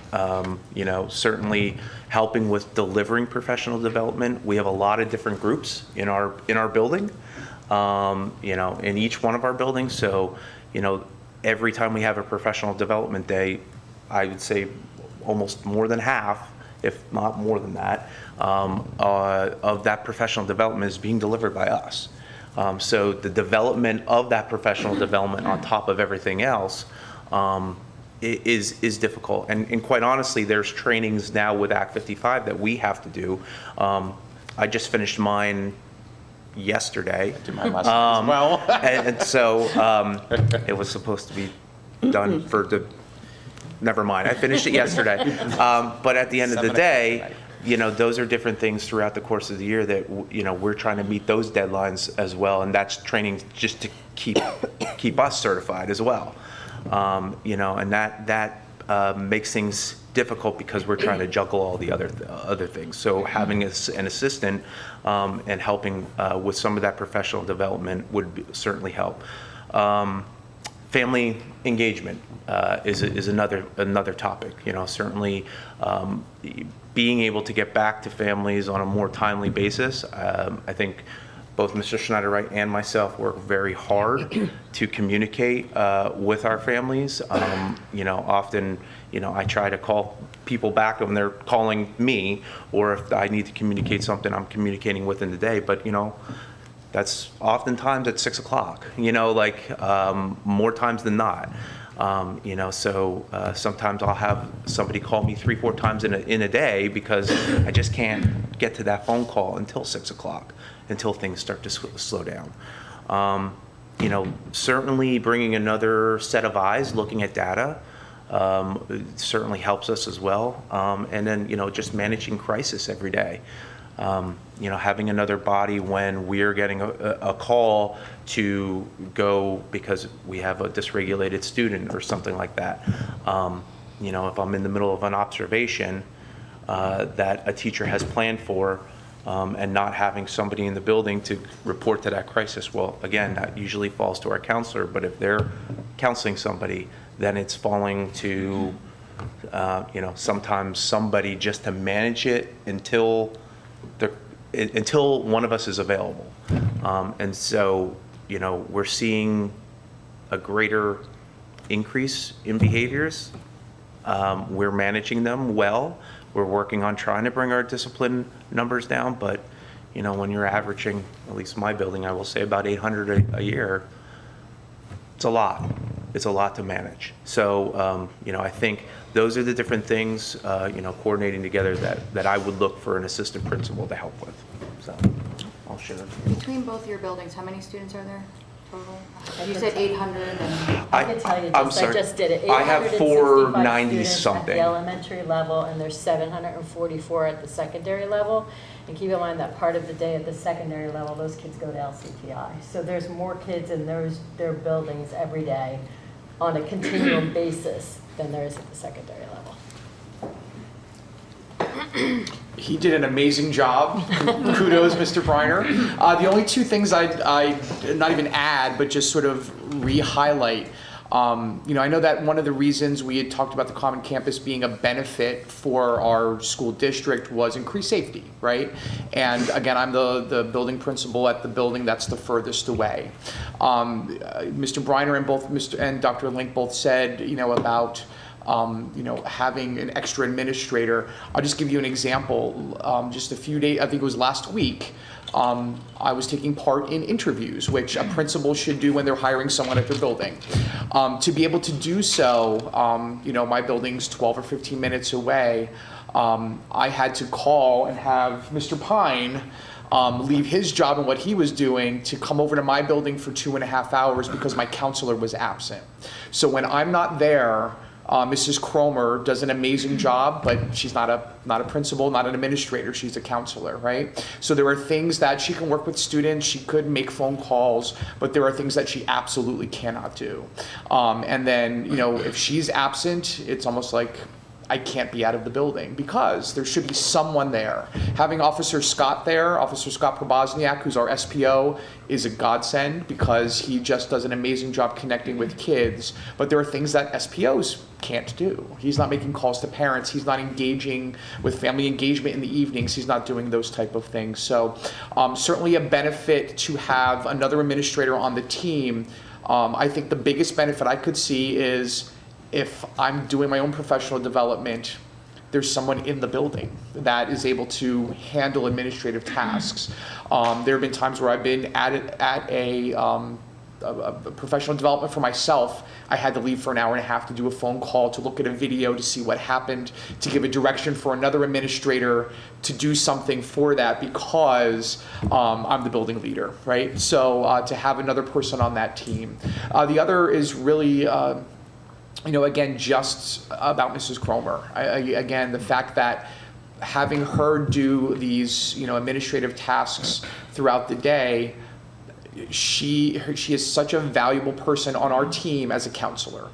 certainly helping with delivering professional development. We have a lot of different groups in our building, in each one of our buildings. So, every time we have a professional development day, I would say almost more than half, if not more than that, of that professional development is being delivered by us. So the development of that professional development on top of everything else is difficult. And quite honestly, there's trainings now with Act 55 that we have to do. I just finished mine yesterday. I do mine last night as well. and so it was supposed to be done never mind, I finished it yesterday. But at the end of the day, those are different things throughout the course of the year that, we're trying to meet those deadlines as well. And that's training just to keep us certified as well. And that makes things difficult because we're trying to juggle all the other things. So having an assistant and helping with some of that professional development would certainly help. Family engagement is another topic. Certainly being able to get back to families on a more timely basis. I think both Mr. Schneider-Wright and myself work very hard to communicate with our families. Often, I try to call people back when they're calling me, or if I need to communicate something, I'm communicating within the day. But that's oftentimes at 6 o'clock. More times than not. So sometimes I'll have somebody call me 3-4 times in a day because I just can't get to that phone call until 6 o'clock, until things start to slow down. Certainly bringing another set of eyes, looking at data, It certainly helps us as well. And then, just managing crisis every day. Having another body when we're getting a call to go because we have a dysregulated student or something like that. If I'm in the middle of an observation that a teacher has planned for, and not having somebody in the building to report to that crisis, well, again, that usually falls to our counselor, but if they're counseling somebody, then it's falling to, sometimes somebody just to manage it until one of us is available. And so, we're seeing a greater increase in behaviors. We're managing them well. We're working on trying to bring our discipline numbers down, but when you're averaging, at least my building, I will say about 800 a year, it's a lot. It's a lot to manage. So, I think those are the different things, coordinating together that I would look for an assistant principal to help with. So, I'll share. Between both your buildings, how many students are there total? You said 800 and... I can tell you I'm this, I sorry. just did it. I have 490 At something. the elementary level, and there's 744 at the secondary level. And keep in mind that part of the day at the secondary level, those kids go to LCTI. So there's more kids in their buildings every day on a continuum basis than there is at the secondary level. He did an amazing job. Kudos, Mr. Briner. The only two things I'd not even add, but just sort of re-highlight. I know that one of the reasons we had talked about the common campus being a benefit for our school district was increased safety, right? And again, I'm the building principal at the building that's the furthest away. Mr. Briner and Dr. Link both said, about having an extra administrator. I'll just give you an example. Just a few days, I think it was last week, I was taking part in interviews, which a principal should do when they're hiring someone at their building. To be able to do so, my building's 12 or 15 minutes away. I had to call and have Mr. Pine leave his job and what he was doing to come over to my building for 2.5 hours because my counselor was absent. So when I'm not there, Mrs. Cromer does an amazing job, but she's not a principal, not an administrator. She's a counselor, right? So there are things that she can work with students. She could make phone calls, but there are things that she absolutely cannot do. And then, if she's absent, it's almost like I can't be out of the building because there should be someone there. Having Officer Scott there, Officer Scott Probozniak, who's our SPO, is a godsend because he just does an amazing job connecting with kids. But there are things that SPOs can't do. He's not making calls to parents. He's not engaging with family engagement in the evenings. He's not doing those type of things. So certainly a benefit to have another administrator on the team. I think the biggest benefit I could see is if I'm doing my own professional development, there's someone in the building that is able to handle administrative tasks. There have been times where I've been at a professional development for myself. I had to leave for an hour and a half to do a phone call, to look at a video, to see what happened, to give a direction for another administrator to do something for that because I'm the building leader, right? So to have another person on that team. The other is really, again, just about Mrs. Cromer. Again, the fact that having her do these, administrative tasks throughout the day, she is such a valuable person on our team as a counselor,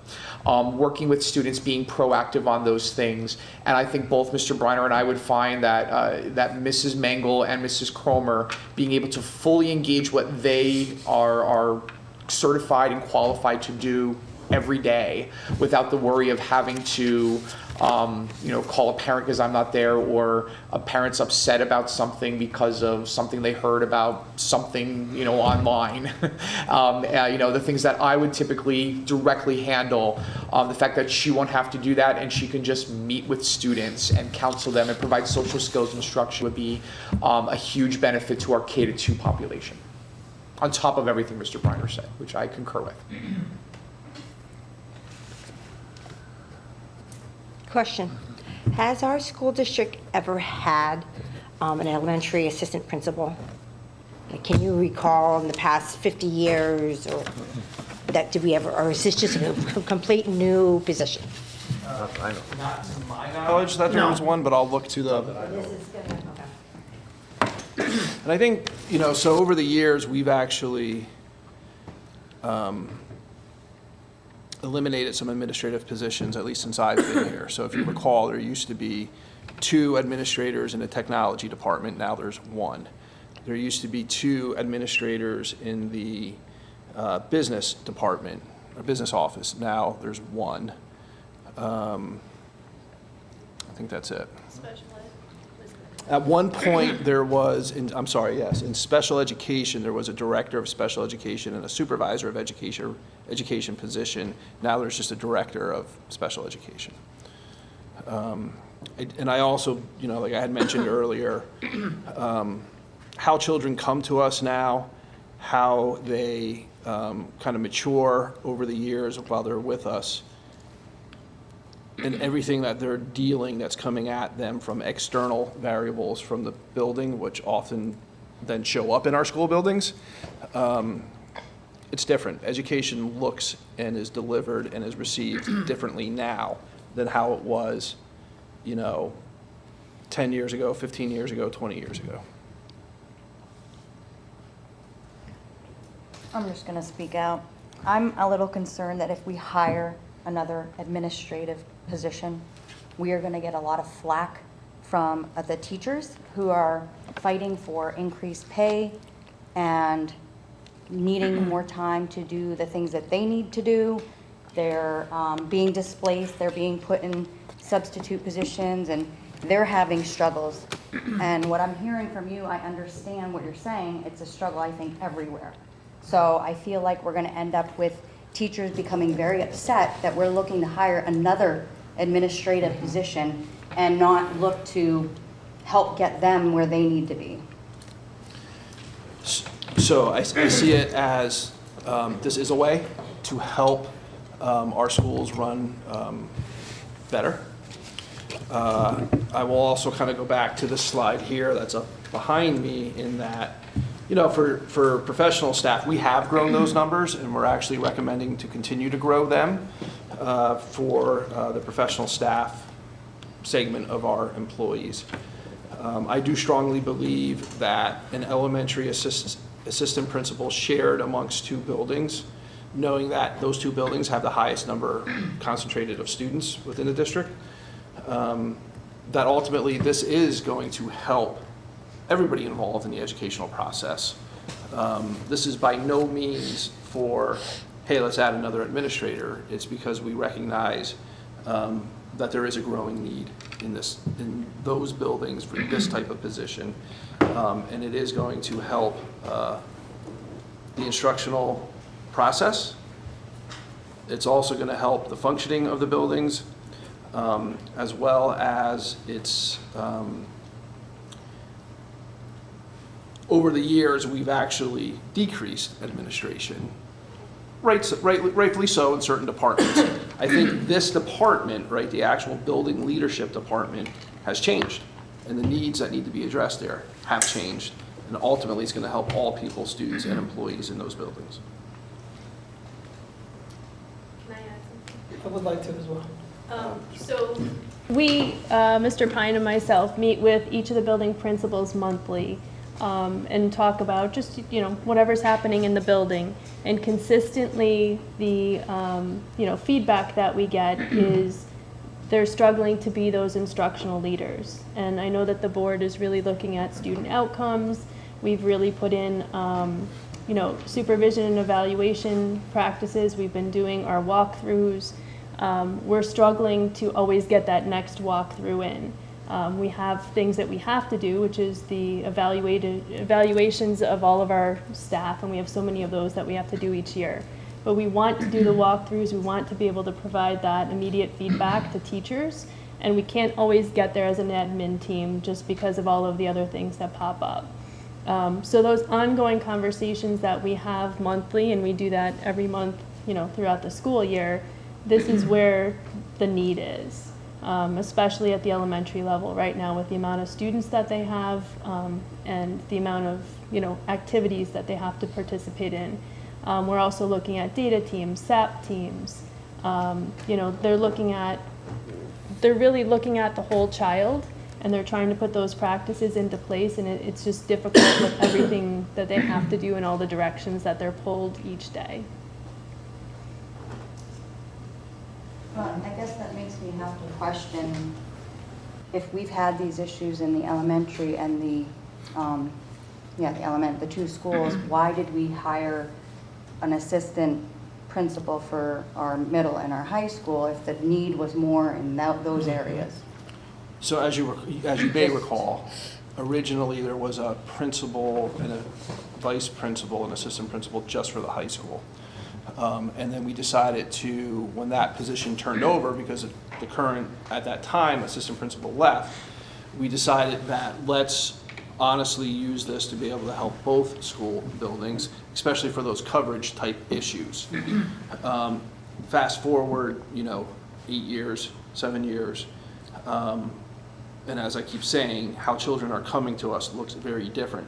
working with students, being proactive on those things. And I think both Mr. Briner and I would find that that Mrs. Mangle and Mrs. Cromer being able to fully engage what they are certified and qualified to do every day without the worry of having to call a parent because I'm not there, or a parent's upset about something because of something they heard about something online. The things that I would typically directly handle, the fact that she won't have to do that and she can just meet with students and counsel them and provide social skills instruction would be a huge benefit to our K-2 population, on top of everything Mr. Briner said, which I concur with. Question. Has our school district ever had an elementary assistant principal? Can you recall in the past 50 years, or did we ever, or is this just a complete new position? I know. Not to my knowledge that there was one, but I'll look to the. This is gonna, okay. And I think, so over the years, we've actually eliminated some administrative positions, at least since I've been here. So if you recall, there used to be 2 administrators in the technology department, now there's 1. There used to be 2 administrators in the business department, or business office, now there's 1. I think that's it. At one point, there was, in special education, there was a director of special education and a supervisor of education position. Now there's just a director of special education. And I also, like I had mentioned earlier, how children come to us now, how they kind of mature over the years while they're with us, and everything that they're dealing that's coming at them from external variables from the building, which often then show up in our school buildings. It's different. Education looks and is delivered and is received differently now than how it was, 10 years ago, 15 years ago, 20 years ago. I'm just going to speak out. I'm a little concerned that if we hire another administrative position, we are going to get a lot of flack from the teachers who are fighting for increased pay and needing more time to do the things that they need to do. They're being displaced, they're being put in substitute positions, and they're having struggles. And what I'm hearing from you, I understand what you're saying. It's a struggle, I think, everywhere. So I feel like we're going to end up with teachers becoming very upset that we're looking to hire another administrative position and not look to help get them where they need to be. So I see it as this is a way to help our schools run better. I will also kind of go back to this slide here that's up behind me in that, for professional staff, we have grown those numbers and we're actually recommending to continue to grow them for the professional staff segment of our employees. I do strongly believe that an elementary assistant principal shared amongst 2 buildings, knowing that those 2 buildings have the highest number concentrated of students within the district, that ultimately this is going to help everybody involved in the educational process. This is by no means for, hey, let's add another administrator. It's because we recognize that there is a growing need in those buildings for this type of position. And it is going to help the instructional process. It's also going to help the functioning of the buildings, as well as its over the years, we've actually decreased administration, rightfully so in certain departments. I think this department, right, the actual building leadership department, has changed, and the needs that need to be addressed there have changed, and ultimately it's going to help all people, students and employees in those buildings. Can I add something? I would like to as well. So we, Mr. Pine and myself, meet with each of the building principals monthly and talk about just, whatever's happening in the building. And consistently, the, feedback that we get is they're struggling to be those instructional leaders. And I know that the board is really looking at student outcomes. We've really put in, supervision and evaluation practices. We've been doing our walkthroughs. We're struggling to always get that next walkthrough in. We have things that we have to do, which is the evaluations of all of our staff, and we have so many of those that we have to do each year. But we want to do the walkthroughs, we want to be able to provide that immediate feedback to teachers, and we can't always get there as an admin team just because of all of the other things that pop up. So those ongoing conversations that we have monthly, and we do that every month, throughout the school year, this is where the need is. Especially at the elementary level right now with the amount of students that they have and the amount of activities that they have to participate in. We're also looking at data teams, SAP teams. They're looking at they're really looking at the whole child, and they're trying to put those practices into place, and it's just difficult with everything that they have to do in all the directions that they're pulled each day. Well, I guess that makes me have to question if we've had these issues in the elementary and the two schools, why did we hire an assistant principal for our middle and our high school if the need was more in those areas? So as you may recall, originally there was a principal and a vice principal and assistant principal just for the high school. And then we decided to, when that position turned over, because the current, at that time, assistant principal left, we decided that let's honestly use this to be able to help both school buildings, especially for those coverage type issues. Fast forward, 8 years, 7 years, and as I keep saying, how children are coming to us looks very different.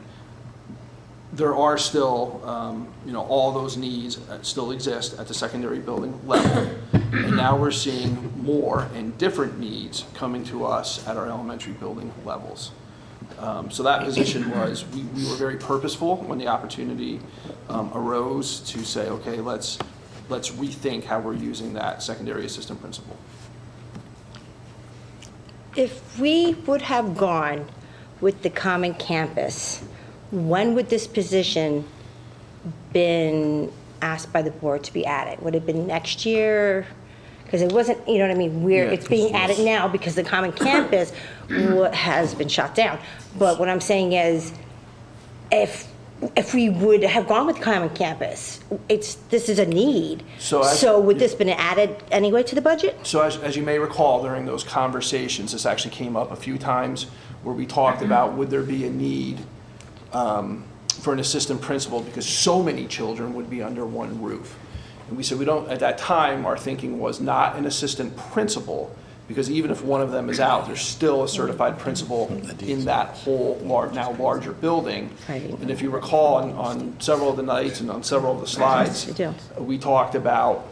There are still, all those needs still exist at the secondary building level. And now we're seeing more and different needs coming to us at our elementary building levels. So that position was, we were very purposeful when the opportunity arose to say, okay, let's rethink how we're using that secondary assistant principal. If we would have gone with the common campus, when would this position been asked by the board to be added? Would it have been next year? Because it wasn't, it's being added now because the common campus has been shut down. But what I'm saying is, if we would have gone with common campus, this is a need. So would this been added anyway to the budget? So as you may recall, during those conversations, this actually came up a few times where we talked about would there be a need for an assistant principal because so many children would be under one roof. And we said at that time, our thinking was not an assistant principal, because even if one of them is out, there's still a certified principal in that whole now larger building. Right. And if you recall, on several of the nights and on several of the slides, we talked about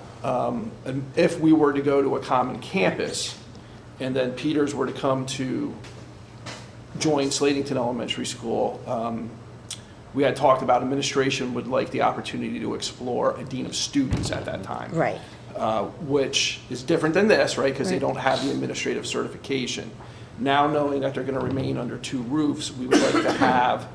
if we were to go to a common campus, and then Peters were to come to join Slatington Elementary School, we had talked about administration would like the opportunity to explore a dean of students at that time. Right. Which is different than this, right? Because they don't have the administrative certification. Now knowing that they're going to remain under two roofs, we would like to have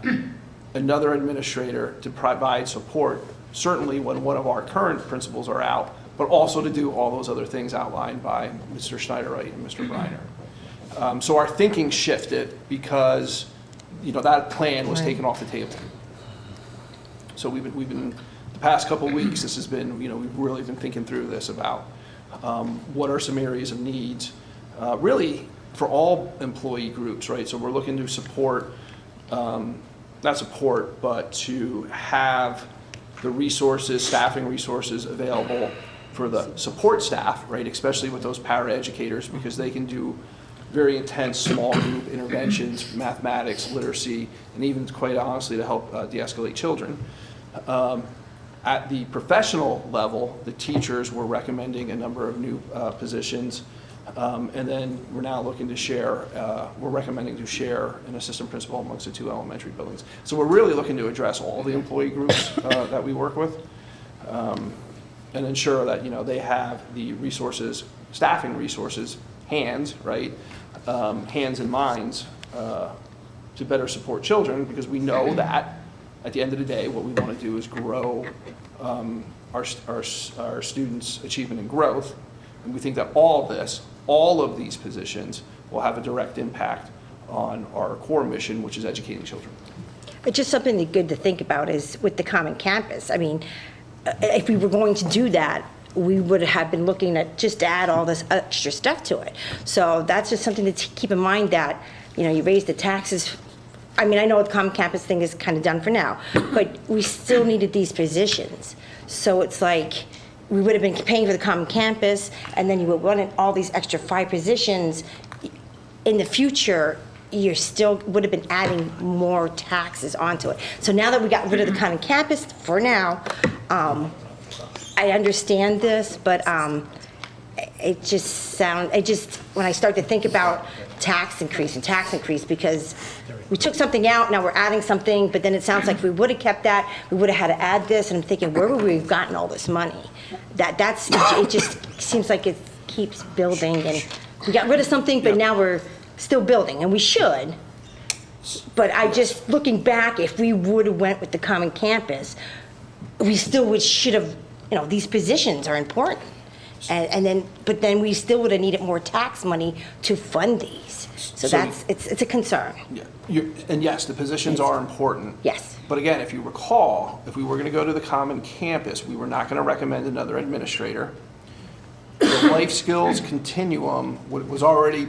another administrator to provide support, certainly when one of our current principals are out, but also to do all those other things outlined by Mr. Schneiderite and Mr. Briner. So our thinking shifted because, that plan was taken off the table. So we've been the past couple of weeks, this has been, we've really been thinking through this about what are some areas of needs, really for all employee groups, right? So we're looking to support, not support, but to have the resources, staffing resources available for the support staff, right? Especially with those paraeducators, because they can do very intense small group interventions, mathematics, literacy, and even quite honestly to help de-escalate children. At the professional level, the teachers were recommending a number of new positions, and then we're now looking to share, we're recommending to share an assistant principal amongst the two elementary buildings. So we're really looking to address all the employee groups that we work with, and ensure that they have the resources, staffing resources, hands, right, hands and minds to better support children, because we know that at the end of the day, what we want to do is grow our students' achievement and growth. And we think that all of these positions will have a direct impact on our core mission, which is educating children. It's just something good to think about is with the common campus. I mean, if we were going to do that, we would have been looking at just to add all this extra stuff to it. So that's just something to keep in mind that, you raise the taxes. I mean, I know the common campus thing is kind of done for now, but we still needed these positions. So it's like, we would have been paying for the common campus, and then you would want all these extra 5 positions. In the future, you still would have been adding more taxes onto it. So now that we got rid of the common campus, for now, I understand this, but it just when I start to think about tax increase, because we took something out, now we're adding something, but then it sounds like we would have kept that, we would have had to add this, and I'm thinking, where would we have gotten all this money? It just seems like it keeps building, and we got rid of something, but now we're still building, and we should. But looking back, if we would have went with the common campus, we still should have, these positions are important. But then we still would have needed more tax money to fund these. So it's a concern. Yeah, and yes, the positions are important. Yes. But again, if you recall, if we were going to go to the common campus, we were not going to recommend another administrator. The life skills continuum was already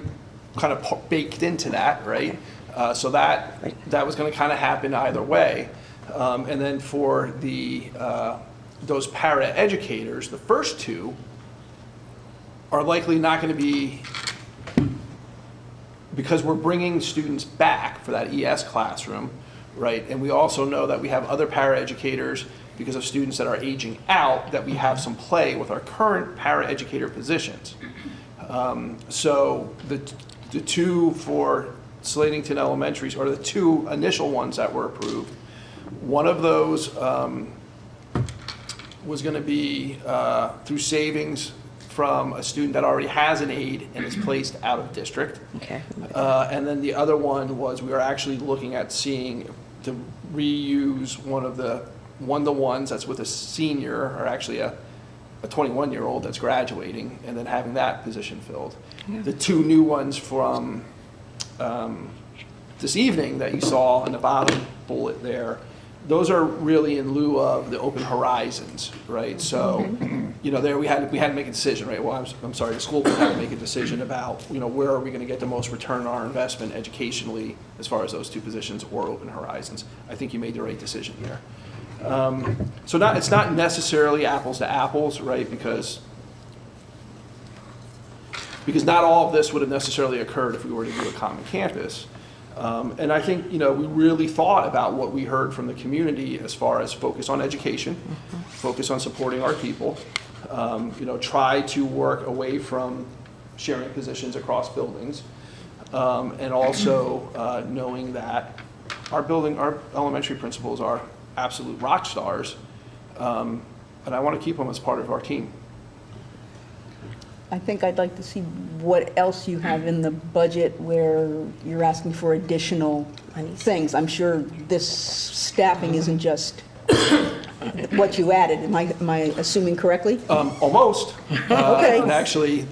kind of baked into that, right? So that was going to kind of happen either way. And then for those para educators, the first two are likely not going to be, because we're bringing students back for that ES classroom, right? And we also know that we have other para educators, because of students that are aging out, that we have some play with our current para educator positions. So the two for Slatington Elementaries, or the two initial ones that were approved, one of those was going to be through savings from a student that already has an aide and is placed out of district. Okay. And then the other one was, we are actually looking at seeing to reuse one of the one-to-ones that's with a senior, or actually a 21-year-old that's graduating, and then having that position filled. Yeah. The two new ones from this evening that you saw in the bottom bullet there, those are really in lieu of the open horizons, right? So, there we had to make a decision, right? Well, I'm sorry, the school board had to make a decision about, where are we going to get the most return on our investment educationally as far as those two positions or open horizons. I think you made the right decision here. So it's not necessarily apples to apples, right? Because not all of this would have necessarily occurred if we were to do a common campus. And I think, we really thought about what we heard from the community as far as focus on education, focus on supporting our people, try to work away from sharing positions across buildings, and also knowing that our elementary principals are absolute rock stars, and I want to keep them as part of our team. I think I'd like to see what else you have in the budget where you're asking for additional things. I'm sure this staffing isn't just what you added. Am I assuming correctly? Almost. Okay. And actually,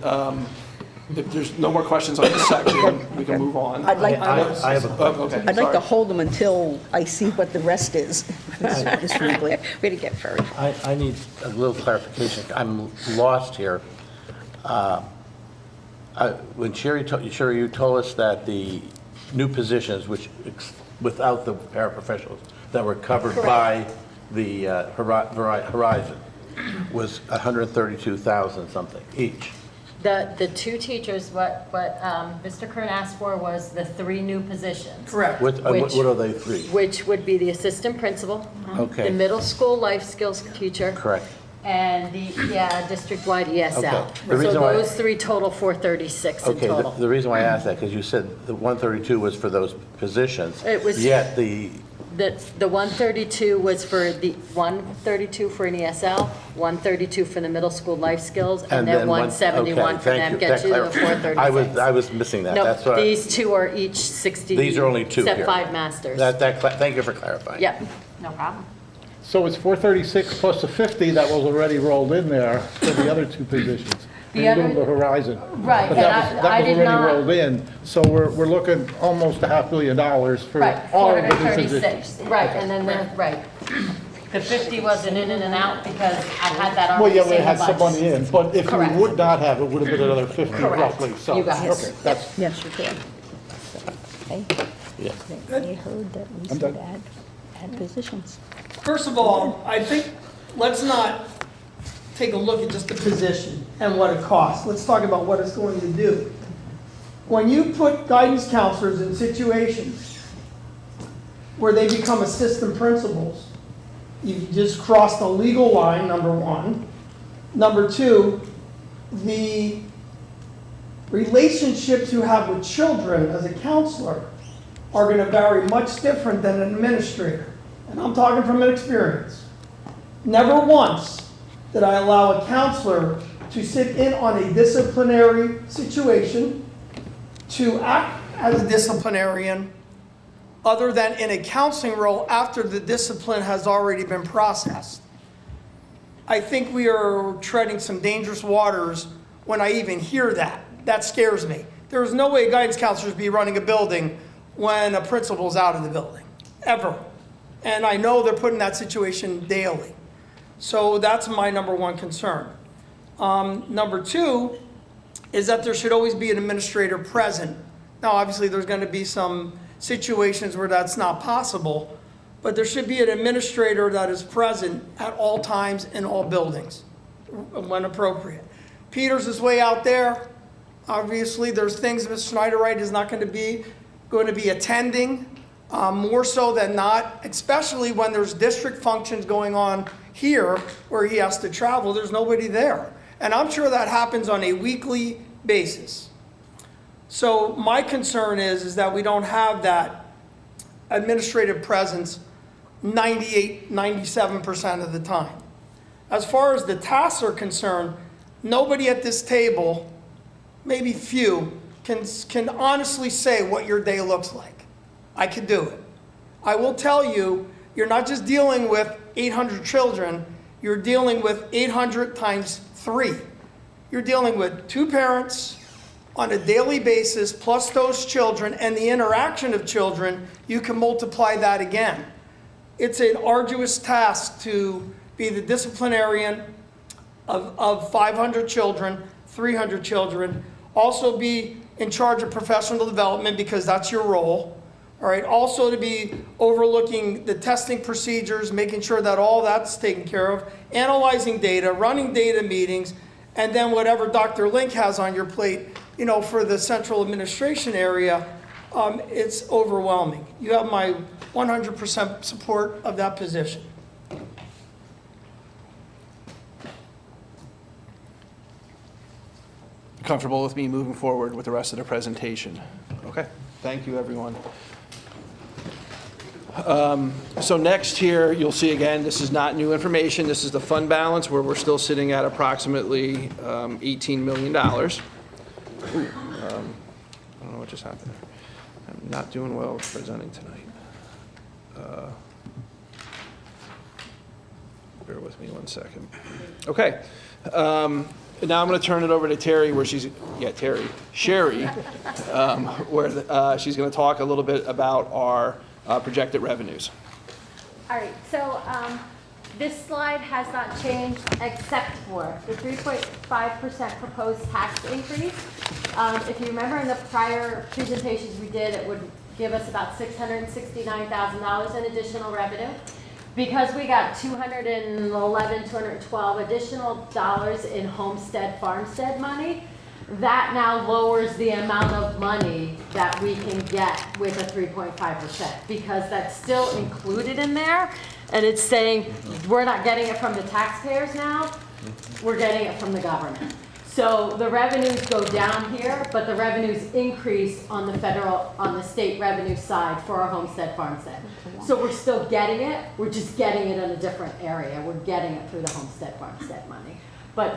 if there's no more questions on this section, we can move on. I'd like I have a Okay, I'd like to sorry. hold them until I see what the rest is, just frankly. Way to get furry. I need a little clarification. I'm lost here. When Sherry, you told us that the new positions, which without the paraprofessionals, that were covered by the Horizon, was 132,000 something each. The two teachers, what Mr. Kern asked for was the three new positions. Correct. What are they three? Which would be the assistant principal, Okay. the middle school life skills teacher, Correct. and the, district-wide ESL. Okay. The So reason why- those three total 436 in Okay, total. the reason why I asked that, because you said the 132 was for those positions. It was- Yet the, The 132 was for the 132 for an ESL, 132 for the middle school life skills, and then 171 okay, for thank them, you. get That you to the clar- 436. I was missing that. No, That's what I- these two are each 60. These are only two Except here. 5 masters. Thank you for clarifying. Yep, no problem. So it's 436 plus the 50 that was already rolled in there for the other two positions. The in lieu other- of the Horizon. Right, But and that was I did already not- rolled in, so we're looking almost $500 million for Right, all of the new 436, positions. right, and then right. The 50 wasn't in and out because I had that Well, already yeah, in we the had some budget. money in, but if we Correct. would not have, it would have been another 50 Correct. roughly, so. You got it. Okay, that's, Yes, you can. Yeah. They heard that we I'm said done. add positions. First of all, I think, let's not take a look at just the position and what it costs. Let's talk about what it's going to do. When you put guidance counselors in situations where they become assistant principals, you just crossed the legal line, number one. Number two, the relationships you have with children as a counselor are going to vary much different than an administrator. And I'm talking from an experience. Never once did I allow a counselor to sit in on a disciplinary situation, to act as a disciplinarian, other than in a counseling role after the discipline has already been processed. I think we are treading some dangerous waters when I even hear that. That scares me. There is no way guidance counselors be running a building when a principal's out of the building, ever. And I know they're put in that situation daily. So that's my number one concern. Number two is that there should always be an administrator present. Now, obviously, there's going to be some situations where that's not possible, but there should be an administrator that is present at all times in all buildings when appropriate. Peters is way out there. Obviously, there's things Mr. Schneiderwright is not going to be attending, more so than not, especially when there's district functions going on here where he has to travel. There's nobody there. And I'm sure that happens on a weekly basis. So my concern is that we don't have that administrative presence 98, 97% of the time. As far as the tasks are concerned, nobody at this table, maybe few, can honestly say what your day looks like. I could do it. I will tell you, you're not just dealing with 800 children, you're dealing with 800 times 3. You're dealing with 2 parents on a daily basis, plus those children, and the interaction of children, you can multiply that again. It's an arduous task to be the disciplinarian of 500 children, 300 children, also be in charge of professional development because that's your role. All right, also to be overlooking the testing procedures, making sure that all that's taken care of, analyzing data, running data meetings, and then whatever Dr. Link has on your plate, for the central administration area, it's overwhelming. You have my 100% support of that position. Comfortable with me moving forward with the rest of the presentation? Okay, thank you, everyone. So next here, you'll see again, this is not new information. This is the fund balance where we're still sitting at approximately $18 million. Ooh, I don't know what just happened there. I'm not doing well with presenting tonight. Bear with me one second. Okay. Now I'm going to turn it over to Terry, Sherry, where she's going to talk a little bit about our projected revenues. All right, so this slide has not changed except for the 3.5% proposed tax increase. If you remember in the prior presentations we did, it would give us about $669,000 in additional revenue. Because we got 212 additional dollars in homestead, farmstead money, that now lowers the amount of money that we can get with a 3.5% because that's still included in there. And it's saying we're not getting it from the taxpayers now, we're getting it from the government. So the revenues go down here, but the revenues increase on the state revenue side for our homestead, farmstead. So we're still getting it, we're just getting it in a different area. We're getting it through the homestead, farmstead money. But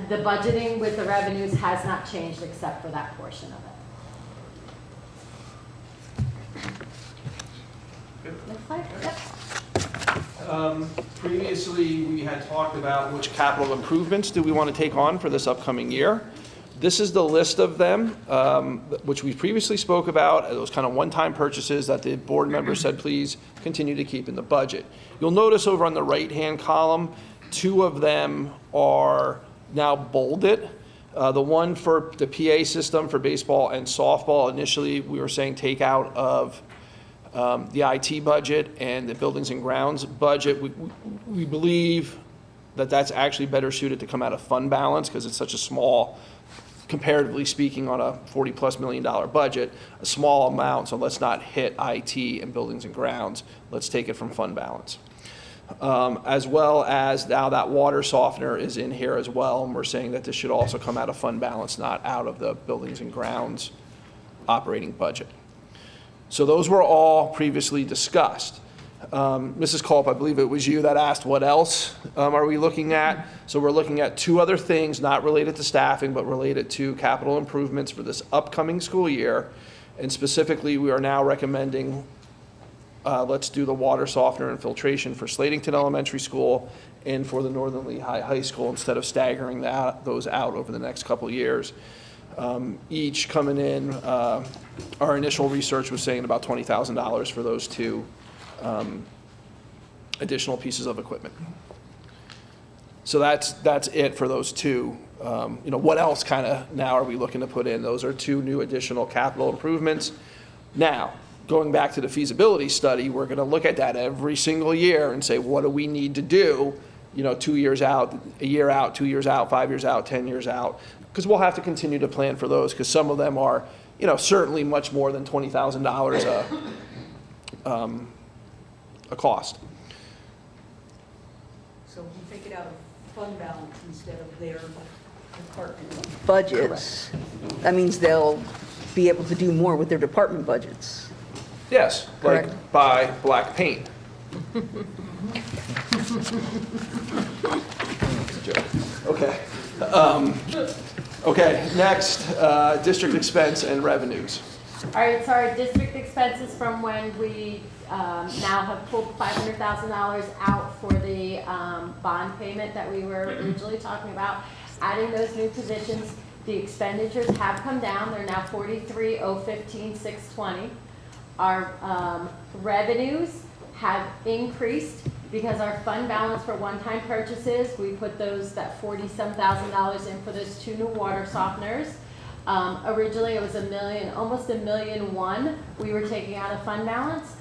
the budgeting with the revenues has not changed except for that portion of it. Next slide. Yep. Previously, we had talked about which capital improvements do we want to take on for this upcoming year. This is the list of them, which we previously spoke about, those kind of one-time purchases that the board members said, please continue to keep in the budget. You'll notice over on the right-hand column, 2 of them are now bolded. The one for the PA system for baseball and softball, initially we were saying take out of the IT budget and the buildings and grounds budget. We believe that that's actually better suited to come out of fund balance because it's such a small, comparatively speaking, on a $40+ million budget, a small amount, so let's not hit IT and buildings and grounds. Let's take it from fund balance. as well as now that water softener is in here as well, and we're saying that this should also come out of fund balance, not out of the buildings and grounds operating budget. So those were all previously discussed. Mrs. Culp, I believe it was you that asked what else are we looking at? So we're looking at two other things not related to staffing, but related to capital improvements for this upcoming school year. And specifically, we are now recommending let's do the water softener and filtration for Slatington Elementary School and for the Northern Lehigh High School instead of staggering those out over the next couple of years. Each coming in, our initial research was saying about $20,000 for those two additional pieces of equipment. So that's it for those two. What else kind of now are we looking to put in? Those are two new additional capital improvements. Now, going back to the feasibility study, we're going to look at that every single year and say, what do we need to do, 2 years out, a year out, 2 years out, 5 years out, 10 years out, because we'll have to continue to plan for those because some of them are, certainly much more than $20,000 a cost. So we take it out of fund balance instead of their department budgets. That means they'll be able to do more with their department budgets. Yes, Correct. like buy black paint. Okay. Okay, next, district expense and revenues. All right, so our district expenses from when we now have pulled $500,000 out for the bond payment that we were originally talking about, adding those new positions, the expenditures have come down. They're now $43,015,620. Our revenues have increased because our fund balance for one-time purchases, we put that $47,000 in for those two new water softeners. Originally it was almost $1.1 million we were taking out of fund balance.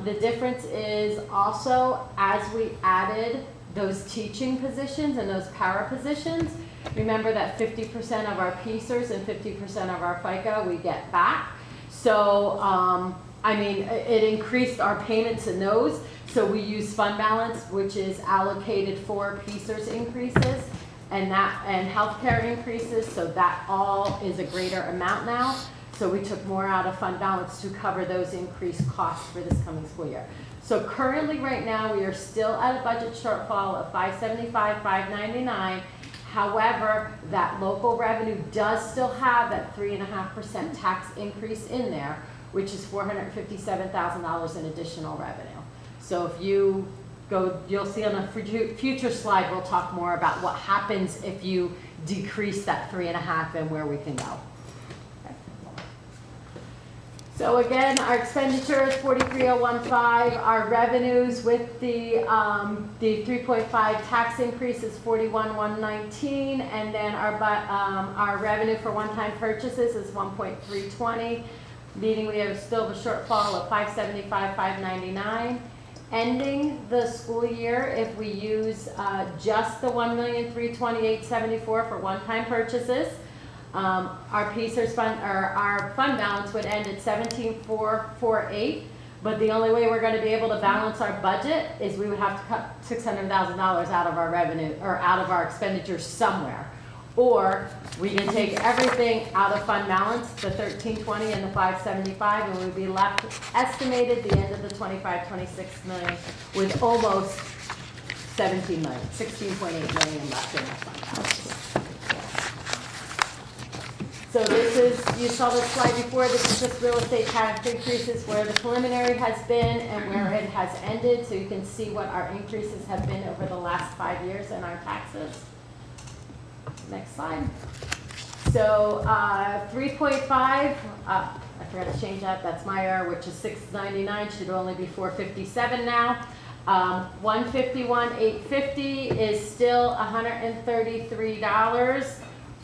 The difference is also as we added those teaching positions and those para positions, remember that 50% of our PSERS and 50% of our FICA we get back. So, it increased our payments in those. So we use fund balance, which is allocated for PSERS increases and healthcare increases. So that all is a greater amount now. So we took more out of fund balance to cover those increased costs for this coming school year. So currently, right now, we are still at a budget shortfall of $575,599. However, that local revenue does still have that 3.5% tax increase in there, which is $457,000 in additional revenue. So if you go, you'll see on a future slide, we'll talk more about what happens if you decrease that 3.5 and where we can go. Okay. So again, our expenditure is $43,015. Our revenues with the 3.5 tax increase is $41,119, and then our revenue for one-time purchases is $1.320. Meaning we have still a shortfall of $575,599. Ending the school year, if we use just the $1,328,74 for one-time purchases, our PSERS fund or our fund balance would end at $17,448. But the only way we're going to be able to balance our budget is we would have to cut $600,000 out of our revenue or out of our expenditures somewhere. Or we can take everything out of fund balance, the $1,320 and the $575, and we'd be left estimated the end of the 25-26 million with almost 17 million, 16.8 million left in that fund balance. So this is, you saw this slide before, this is just real estate tax increases where the preliminary has been and where it has ended, so you can see what our increases have been over the last 5 years in our taxes. Next slide. So 3.5, I forgot to change that, that's my error, which is $699, should only be $457 now. 151,850 is still $133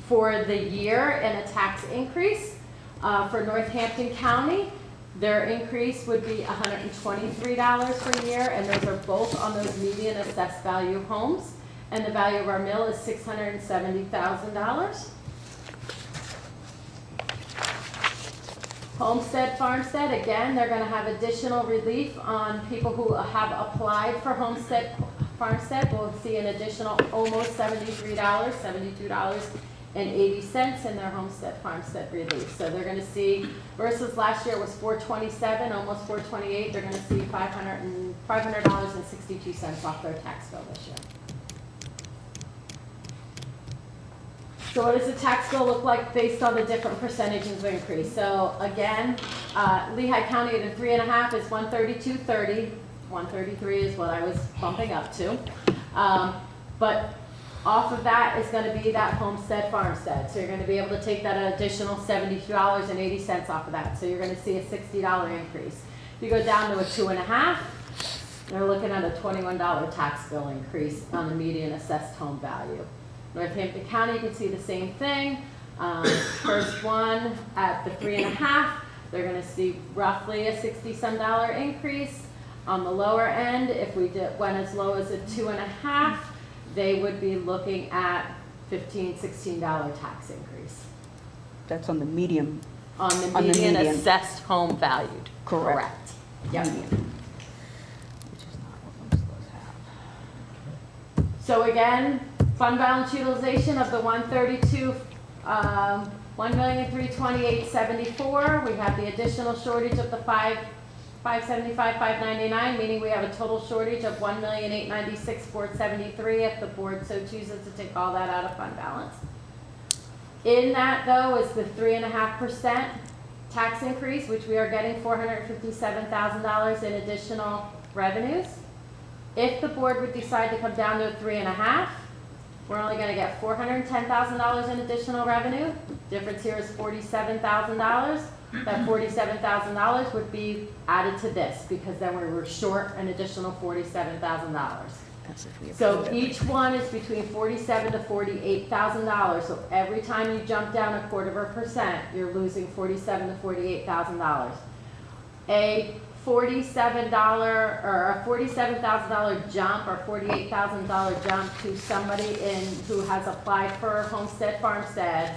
for the year in a tax increase. For Northampton County, their increase would be $123 per year, and those are both on those median assessed value homes. And the value of our mill is $670,000. Homestead, farmstead, again, they're gonna have additional relief on people who have applied for homestead, farmstead. We'll see an additional almost $73, $72.80 in their homestead, farmstead relief. So they're gonna see, versus last year it was $427, almost $428, they're gonna see $500.62 off their tax bill this year. So what does the tax bill look like based on the different percentages of increase? So again, Lehigh County at a 3.5 is $132.30. 133 is what I was bumping up to. But off of that is going to be that homestead, farmstead. So you're going to be able to take that additional $72.80 off of that. So you're going to see a $60 increase. If you go down to a 2.5, they're looking at a $21 tax bill increase on the median assessed home value. Northampton County, you can see the same thing. First one at the 3.5, they're going to see roughly a $60-some increase. On the lower end, if we went as low as a 2.5, they would be looking at $15, $16 tax increase. That's on the medium. On the median assessed home valued. Correct. Yep. So again, fund balance utilization of the 132, 1,328,74. We have the additional shortage of the 575, 599, meaning we have a total shortage of 1,896,473 if the board so chooses to take all that out of fund balance. In that though is the 3.5% tax increase, which we are getting $457,000 in additional revenues. If the board would decide to come down to a 3.5, we're only going to get $410,000 in additional revenue. Difference here is $47,000. That $47,000 would be added to this because then we were short an additional $47,000. So each one is between $47,000 to $48,000. So every time you jump down 0.25%, you're losing $47,000 to $48,000. A $47 or a $47,000 jump or $48,000 jump to somebody who has applied for homestead, farmstead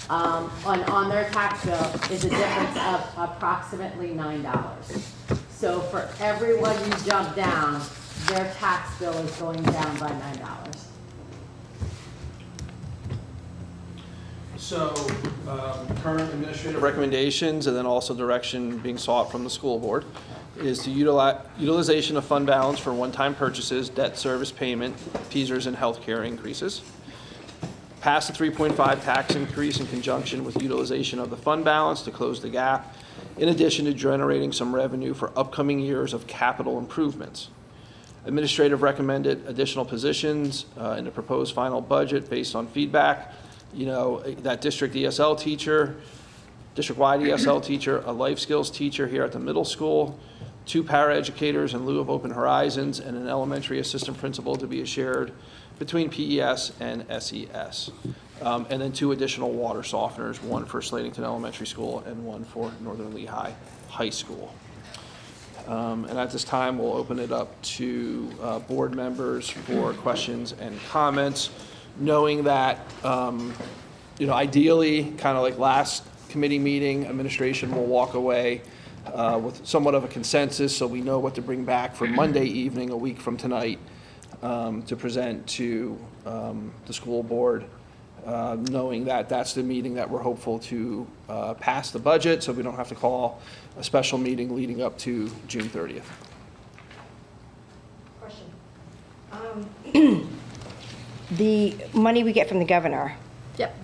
on their tax bill is a difference of approximately $9. So for everyone you jump down, their tax bill is going down by $9. So, current administrative recommendations and then also direction being sought from the school board is to utilization of fund balance for one-time purchases, debt service payment, PSERS, and healthcare increases. Pass the 3.5 tax increase in conjunction with utilization of the fund balance to close the gap, in addition to generating some revenue for upcoming years of capital improvements. Administrative recommended additional positions in the proposed final budget based on feedback. You know, that district ESL teacher, district-wide ESL teacher, a life skills teacher here at the middle school, 2 paraeducators in lieu of Open Horizons, and an elementary assistant principal to be shared between PES and SES. And then 2 additional water softeners, 1 for Slatington Elementary School and 1 for Northern Lehigh High School. And at this time, we'll open it up to board members for questions and comments, knowing that, you know, ideally, kind of like last committee meeting, administration will walk away with somewhat of a consensus so we know what to bring back for Monday evening, a week from tonight, to present to the school board, knowing that that's the meeting that we're hopeful to pass the budget so we don't have to call a special meeting leading up to June 30th. The money we get from the governor. Yep.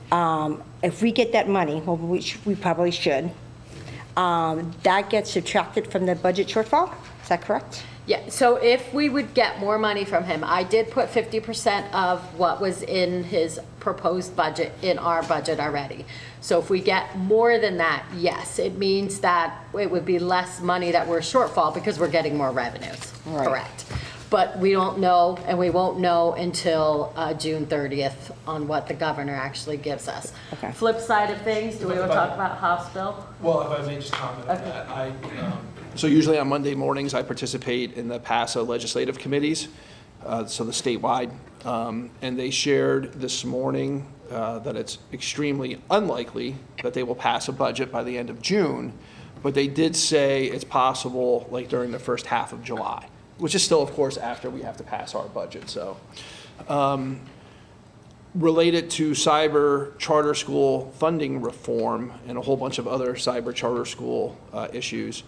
If we get that money, well, we probably should, that gets subtracted from the budget shortfall? Is that correct? Yeah, so if we would get more money from him, I did put 50% of what was in his proposed budget in our budget already. So if we get more than that, yes, it means that it would be less money that we're shortfall because we're getting more revenues. Right. Correct. But we don't know, and we won't know until June 30th on what the governor actually gives us. Okay. Flip side of things, do we want to talk about House bill? Well, if I may just comment on that, so usually on Monday mornings, I participate in the PASA legislative committees, so the statewide, and they shared this morning that it's extremely unlikely that they will pass a budget by the end of June, but they did say it's possible like during the first half of July, which is still, of course, after we have to pass our budget, so. Related to cyber charter school funding reform and a whole bunch of other cyber charter school issues,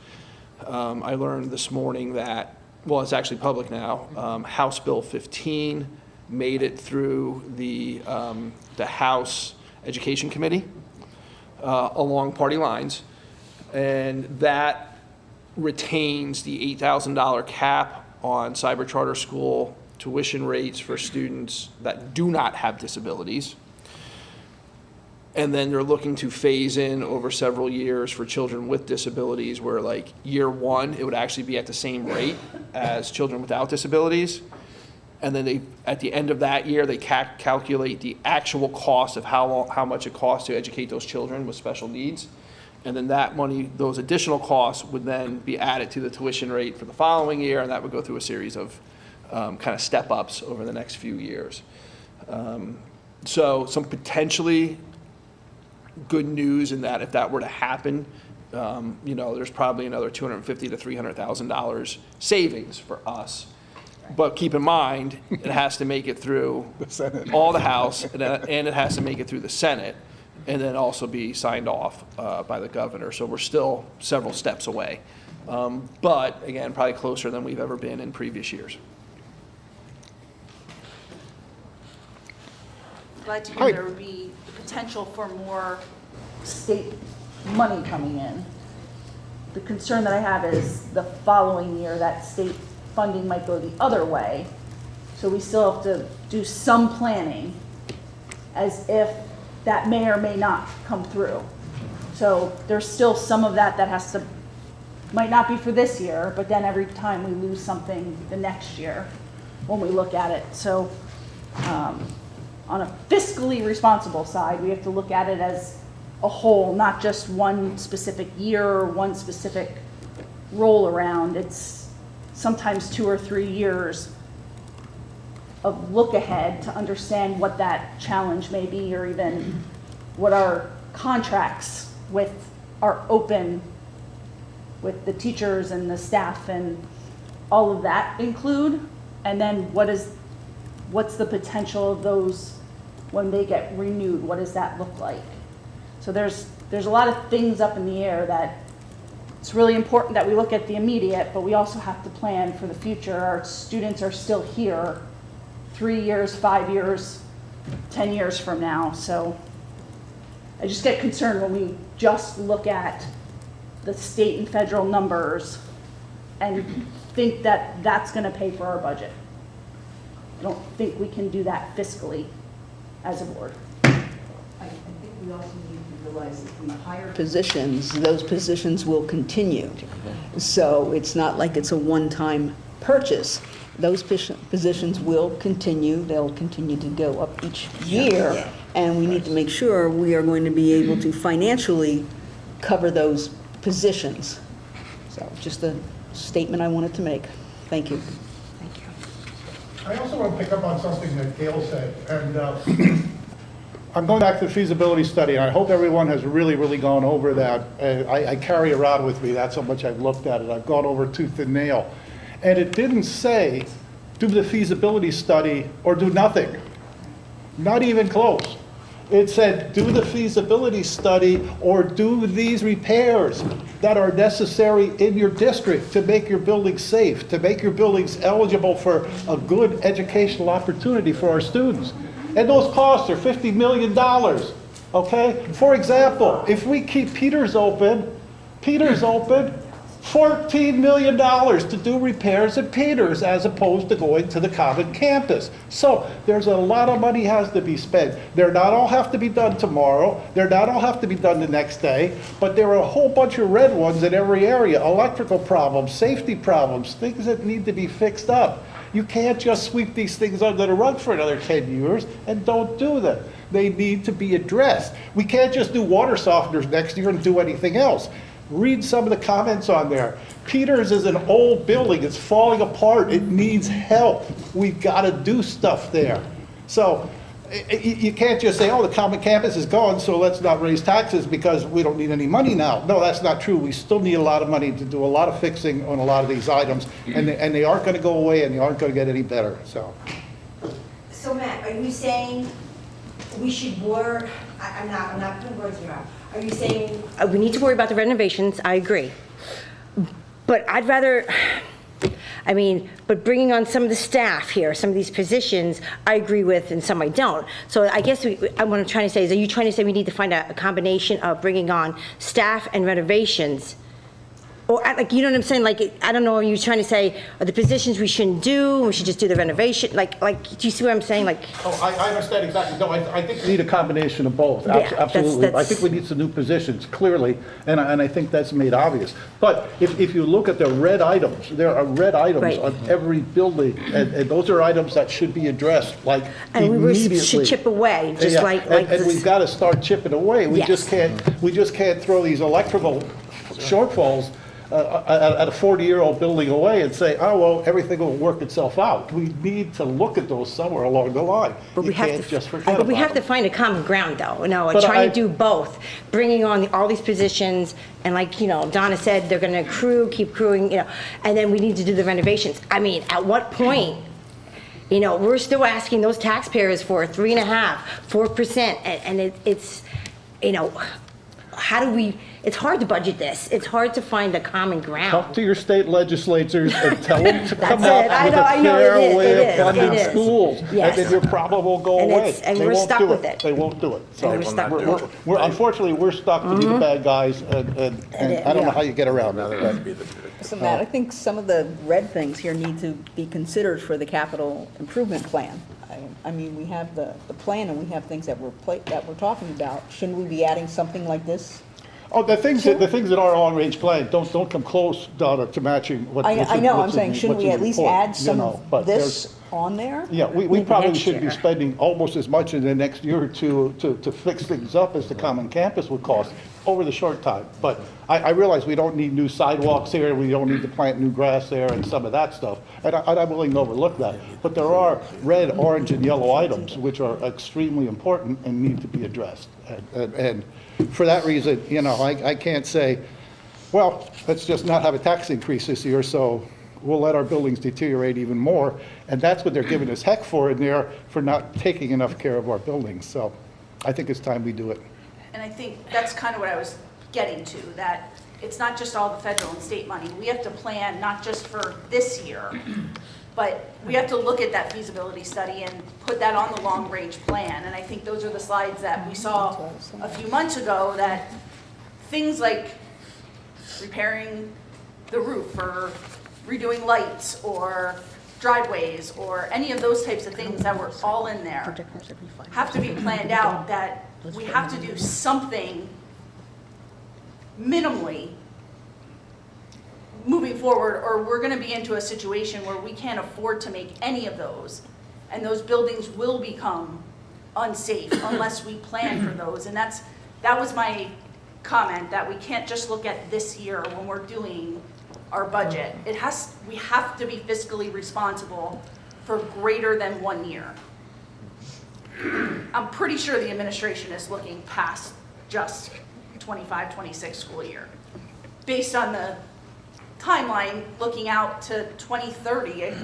I learned this morning that, well, it's actually public now, House Bill 15 made it through the House Education Committee along party lines, and that retains the $8,000 cap on cyber charter school tuition rates for students that do not have disabilities. And then they're looking to phase in over several years for children with disabilities, where like year one, it would actually be at the same rate as children without disabilities. And then at the end of that year, they calculate the actual cost of how much it costs to educate those children with special needs. And then that money, those additional costs would then be added to the tuition rate for the following year, and that would go through a series of kind of step-ups over the next few years. So some potentially good news in that if that were to happen, there's probably another $250,000 to $300,000 savings for us. But keep in mind, it has to make it through all the House, and it has to make it through the Senate, and then also be signed off by the governor. So we're still several steps away. But again, probably closer than we've ever been in previous years. Glad to hear there would be the potential for more state money coming in. The concern that I have is the following year, that state funding might go the other way. So we still have to do some planning as if that may or may not come through. So there's still some of that has to, might not be for this year, but then every time we lose something the next year when we look at it. So on a fiscally responsible side, we have to look at it as a whole, not just one specific year or one specific roll around. It's sometimes 2 or 3 years of look ahead to understand what that challenge may be, or even what our contracts are open with the teachers and the staff and all of that include, and then what's the potential of those when they get renewed? What does that look like? So there's a lot of things up in the air that it's really important that we look at the immediate, but we also have to plan for the future. Our students are still here 3 years, 5 years, 10 years from now. So I just get concerned when we just look at the state and federal numbers and think that that's going to pay for our budget. I don't think we can do that fiscally as a board. I think we also need to realize that we hire positions, those positions will continue. So it's not like it's a one-time purchase. Those positions will continue. They'll continue to go up each year. And we need to make sure we are going to be able to financially cover those positions. So just a statement I wanted to make. Thank you. I also want to pick up on something that Gail said, and I'm going back to the feasibility study, and I hope everyone has really gone over that. I carry around with me, that's how much I've looked at it. I've gone over tooth and nail. And it didn't say, do the feasibility study or do nothing. Not even close. It said, do the feasibility study or do these repairs that are necessary in your district to make your buildings safe, to make your buildings eligible for a good educational opportunity for our students. And those costs are $50 million, okay? For example, if we keep Peters open, $14 million to do repairs at Peters as opposed to going to the common campus. So there's a lot of money has to be spent. They're not all have to be done tomorrow. They're not all have to be done the next day, but there are a whole bunch of red ones in every area. Electrical problems, safety problems, things that need to be fixed up. You can't just sweep these things under the rug for another 10 years and don't do them. They need to be addressed. We can't just do water softeners next year and do anything else. Read some of the comments on there. Peters is an old building. It's falling apart. It needs help. We've got to do stuff there. So you can't just say, oh, the common campus is gone, so let's not raise taxes because we don't need any money now. No, that's not true. We still need a lot of money to do a lot of fixing on a lot of these items, and they aren't going to go away, and they aren't going to get any better, so. So Matt, are you saying we should worry, I'm not putting words in your mouth. Are you saying? We need to worry about the renovations, I agree. But I'd rather, but bringing on some of the staff here, some of these positions, I agree with and some I don't. So I guess what I'm trying to say is, are you trying to say we need to find a combination of bringing on staff and renovations? Or, like, you know what I'm saying? Like, I don't know, are you trying to say, are the positions we shouldn't do, we should just do the renovation? Like, do you see what I'm saying? Like. Oh, I understand exactly. No, I think we need a combination of both. Yeah, Absolutely. I that's- think we need some new positions, clearly, and I think that's made obvious. But if you look at the red items, there are red items Right. on every building, and those are items that should be addressed, like, And immediately. we should chip away, just Yeah, like and this. we've got to start chipping away. We Yes. just can't throw these electrical shortfalls at a 40-year-old building away and say, oh, well, everything will work itself out. We need to look at those somewhere along the line. But You we have can't to, just forget but we about have to it. find a common ground, though. No, But trying I- to do both, bringing on all these positions, and like, Donna said, they're gonna keep crewing, and then we need to do the renovations. At what point, we're still asking those taxpayers for 3.5%, 4%, and it's, how do we, it's hard to budget this. It's hard to find a common ground. Talk to your state legislatures and tell them to come That's up it. I with know, a I know, fair it is, way it of is, funding it is. schools. Yes. And then your problem will go And away. it's- and They we're won't stuck do with it. They won't do it. So we're stuck with it. unfortunately, we're stuck to be the bad guys, and I don't know how you get around that. So Matt, I think some of the red things here need to be considered for the capital improvement plan. We have the plan and we have things that we're talking about. Shouldn't we be adding something like this? Oh, the things that are long-range plan don't come close, Donna, to matching what. I know, I'm saying, shouldn't we at least add some of this on there? Yeah, we probably should be spending almost as much in the next year or two to fix things up as the common campus would cost over the short time. But I realize we don't need new sidewalks here, we don't need to plant new grass there and some of that stuff. And I'm willing to overlook that. But there are red, orange, and yellow items which are extremely important and need to be addressed. And for that reason, I can't say, well, let's just not have a tax increase this year, so we'll let our buildings deteriorate even more. And that's what they're giving us heck for in there, for not taking enough care of our buildings. So I think it's time we do it. And I think that's kind of what I was getting to, that it's not just all the federal and state money. We have to plan not just for this year, but we have to look at that feasibility study and put that on the long-range plan. And I think those are the slides that we saw a few months ago, that things like repairing the roof or redoing lights or driveways or any of those types of things that were all in there have to be planned out, that we have to do something minimally moving forward, or we're going to be into a situation where we can't afford to make any of those, and those buildings will become unsafe unless we plan for those. And that was my comment, that we can't just look at this year when we're doing our budget. We have to be fiscally responsible for greater than 1 year. I'm pretty sure the administration is looking past just 25, 26 school year. Based on the timeline, looking out to 2030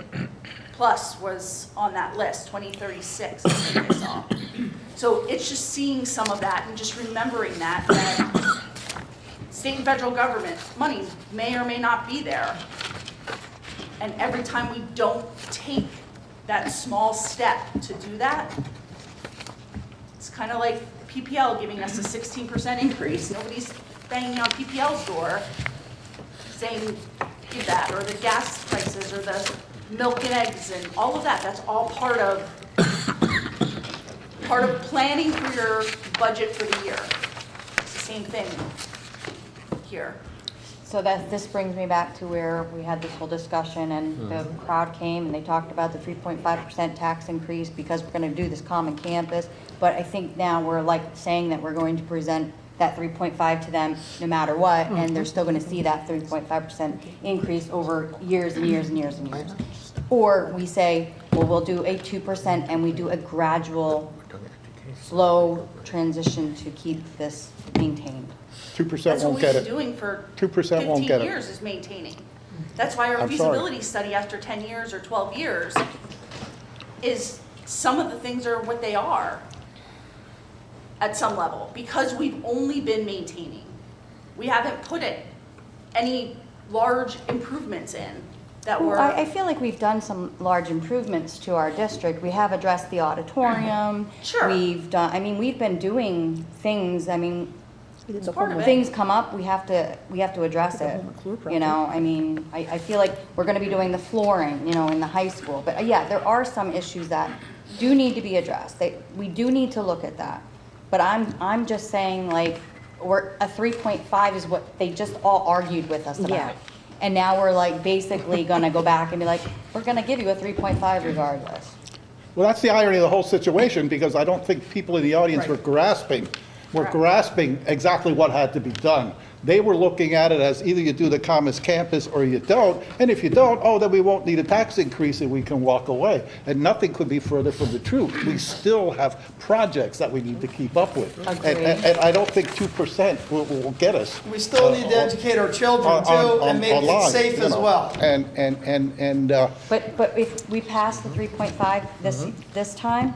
plus was on that list, 2036 I think I saw. So it's just seeing some of that and just remembering that state and federal government money may or may not be there. And every time we don't take that small step to do that, it's kind of like PPL giving us a 16% increase. Nobody's banging on PPL's door saying, give that, or the gas prices, or the milk and eggs, and all of that. That's all part of planning for your budget for the year. It's the same thing here. So this brings me back to where we had this whole discussion and the crowd came and they talked about the 3.5% tax increase because we're going to do this common campus. But I think now we're like saying that we're going to present that 3.5 to them no matter what, and they're still going to see that 3.5% increase over years and years and years and years. Or we say, well, we'll do a 2% and we do a gradual slow transition to keep this maintained. 2% That's what won't we've get been it. doing for 2% won't 15 get it. years is maintaining. That's why our I'm sorry. feasibility study after 10 years or 12 years is, some of the things are what they are at some level, because we've only been maintaining. We haven't put any large improvements in that Well, were. I feel like we've done some large improvements to our district. We have addressed the auditorium. Sure. We've done, I mean, we've been doing things, I mean, It's part of it. things come up, we have to address it. You know, I mean, I feel like we're gonna be doing the flooring, you know, in the high school. But yeah, there are some issues that do need to be addressed. We do need to look at that. But I'm just saying, like, a 3.5 is what they just all argued with us about. Yeah. And now we're like basically gonna go back and be like, we're gonna give you a 3.5 regardless. Well, that's the irony of the whole situation, because I don't think people in the audience were grasping exactly what had to be done. They were looking at it as either you do the Commerce Campus or you don't, and if you don't, oh, then we won't need a tax increase and we can walk away. And nothing could be further from the truth. We still have projects that we need to keep up with. And I don't think 2% will get us. We still need to educate our children too, and make it online, safe you as know. well. But if we pass the 3.5 this time,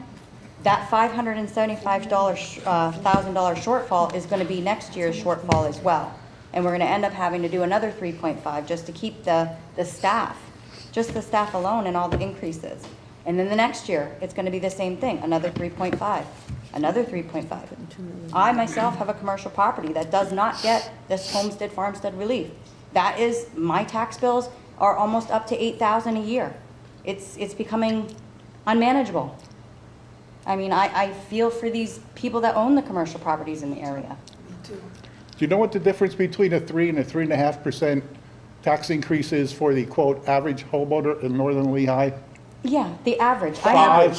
that $575,000 shortfall is gonna be next year's shortfall as well. And we're gonna end up having to do another 3.5 just to keep the staff, just the staff alone and all the increases. And then the next year, it's gonna be the same thing, another 3.5, another 3.5. I myself have a commercial property that does not get this homestead farmstead relief. That is, my tax bills are almost up to $8,000 a year. It's becoming unmanageable. I mean, I feel for these people that own the commercial properties in the area. Do you know what the difference between a 3 and a 3.5% tax increase is for the quote average homeowner in northern Lehigh? Yeah, the average. 5